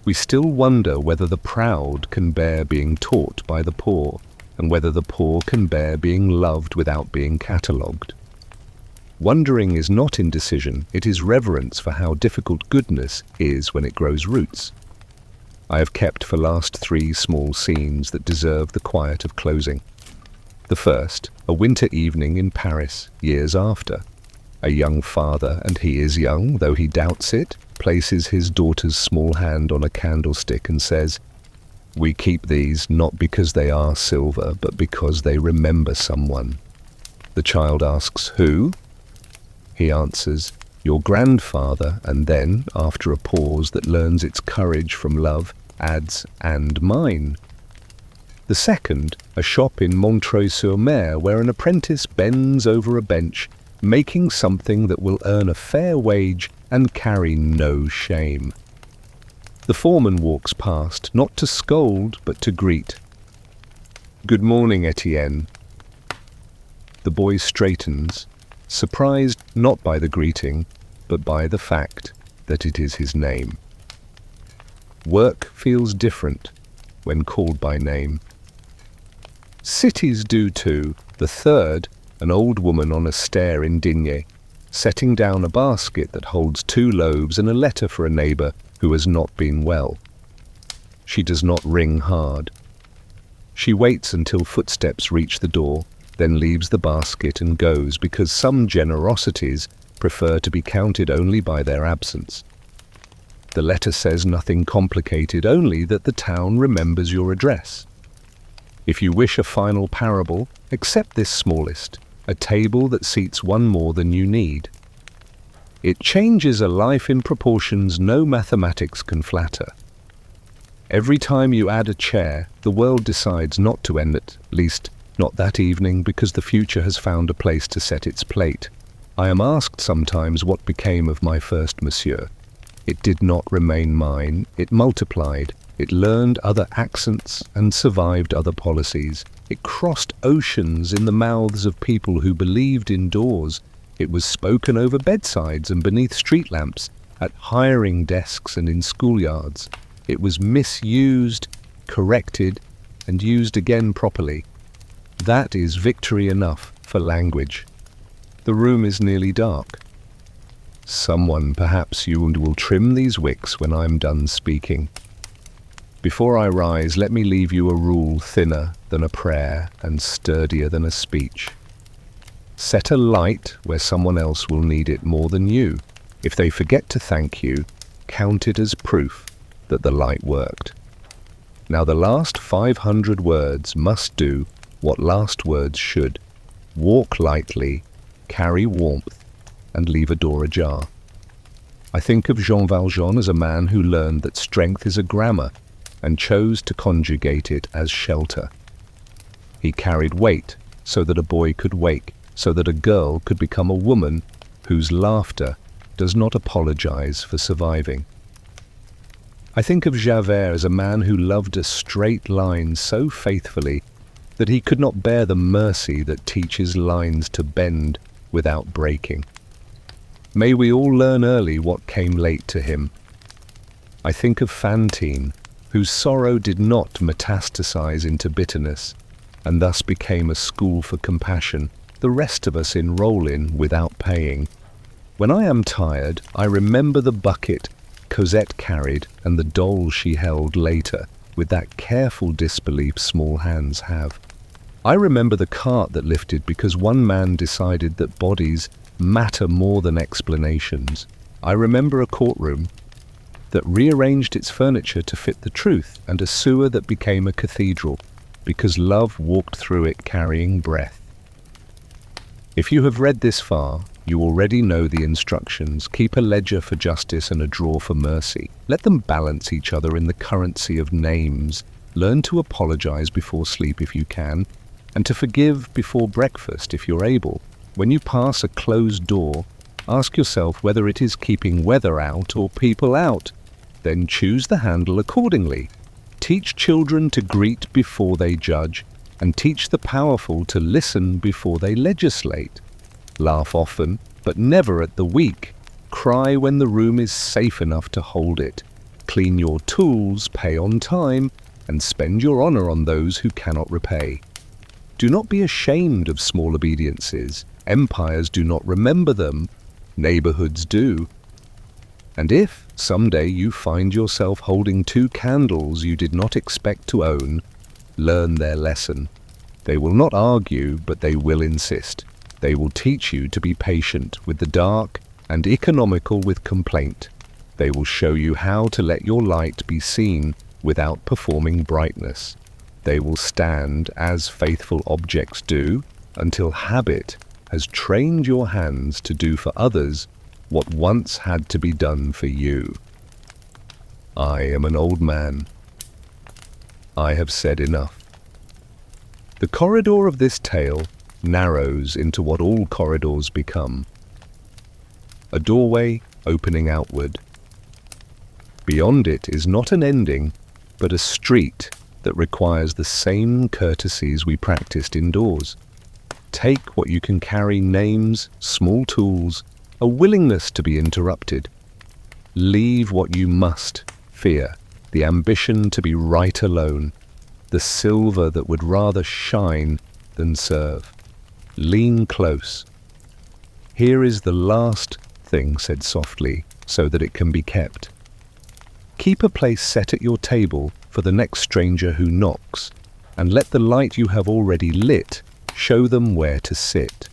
We still wonder whether the proud can bear being taught by the poor, and whether the poor can bear being loved without being catalogued. Wondering is not indecision, it is reverence for how difficult goodness is when it grows roots. I have kept for last 3 small scenes that deserve the quiet of closing. The first, a winter evening in Paris, years after. A young father, and he is young, though he doubts it, places his daughter's small hand on a candlestick and says, "We keep these not because they are silver, but because they remember someone." The child asks, "Who?" He answers, "Your grandfather," and then, after a pause that learns its courage from love, adds, "and mine." The second, a shop in Montreuil-sur-Mer, where an apprentice bends over a bench, making something that will earn a fair wage and carry no shame. The foreman walks past, not to scold, but to greet. "Good morning, Etienne." The boy straightens, surprised not by the greeting, but by the fact that it is his name. Work feels different when called by name. Cities do too. The third, an old woman on a stair in Digne, setting down a basket that holds 2 loaves and a letter for a neighbour who has not been well. She does not ring hard. She waits until footsteps reach the door, then leaves the basket and goes, because some generosities prefer to be counted only by their absence. The letter says nothing complicated, only that the town remembers your address. If you wish a final parable, accept this smallest, a table that seats one more than you need. It changes a life in proportions no mathematics can flatter. Every time you add a chair, the world decides not to end it, least not that evening, because the future has found a place to set its plate. I am asked sometimes what became of my first monsieur. It did not remain mine, it multiplied. It learned other accents and survived other policies. It crossed oceans in the mouths of people who believed indoors. It was spoken over bedsides and beneath street lamps, at hiring desks and in schoolyards. It was misused, corrected, and used again properly. That is victory enough for language. The room is nearly dark. Someone, perhaps you, will trim these wicks when I am done speaking. Before I rise, let me leave you a rule thinner than a prayer and sturdier than a speech. Set a light where someone else will need it more than you. If they forget to thank you, count it as proof that the light worked. Now the last 500 words must do what last words should. Walk lightly, carry warmth, and leave a door ajar. I think of Jean Valjean as a man who learned that strength is a grammar and chose to conjugate it as shelter. He carried weight so that a boy could wake, so that a girl could become a woman whose laughter does not apologize for surviving. I think of Javert as a man who loved a straight line so faithfully that he could not bear the mercy that teaches lines to bend without breaking. May we all learn early what came late to him. I think of Fantine, whose sorrow did not metastasize into bitterness, and thus became a school for compassion the rest of us enroll in without paying. When I am tired, I remember the bucket Cosette carried and the doll she held later, with that careful disbelief small hands have. I remember the cart that lifted because one man decided that bodies matter more than explanations. I remember a courtroom that rearranged its furniture to fit the truth, and a sewer that became a cathedral because love walked through it carrying breath. If you have read this far, you already know the instructions. Keep a ledger for justice and a drawer for mercy. Let them balance each other in the currency of names. Learn to apologize before sleep if you can, and to forgive before breakfast if you're able. When you pass a closed door, ask yourself whether it is keeping weather out or people out. Then choose the handle accordingly. Teach children to greet before they judge, and teach the powerful to listen before they legislate. Laugh often, but never at the weak. Cry when the room is safe enough to hold it. Clean your tools, pay on time, and spend your honor on those who cannot repay. Do not be ashamed of small obediences. Empires do not remember them. Neighborhoods do. And if someday you find yourself holding 2 candles you did not expect to own, learn their lesson. They will not argue, but they will insist. They will teach you to be patient with the dark and economical with complaint. They will show you how to let your light be seen without performing brightness. They will stand as faithful objects do until habit has trained your hands to do for others what once had to be done for you. I am an old man. I have said enough. The corridor of this tale narrows into what all corridors become: a doorway opening outward. Beyond it is not an ending, but a street that requires the same courtesies we practiced indoors. Take what you can carry: names, small tools, a willingness to be interrupted. Leave what you must: fear, the ambition to be right alone, the silver that would rather shine than serve. Lean close. Here is the last thing said softly, so that it can be kept. Keep a place set at your table for the next stranger who knocks, and let the light you have already lit show them where to sit.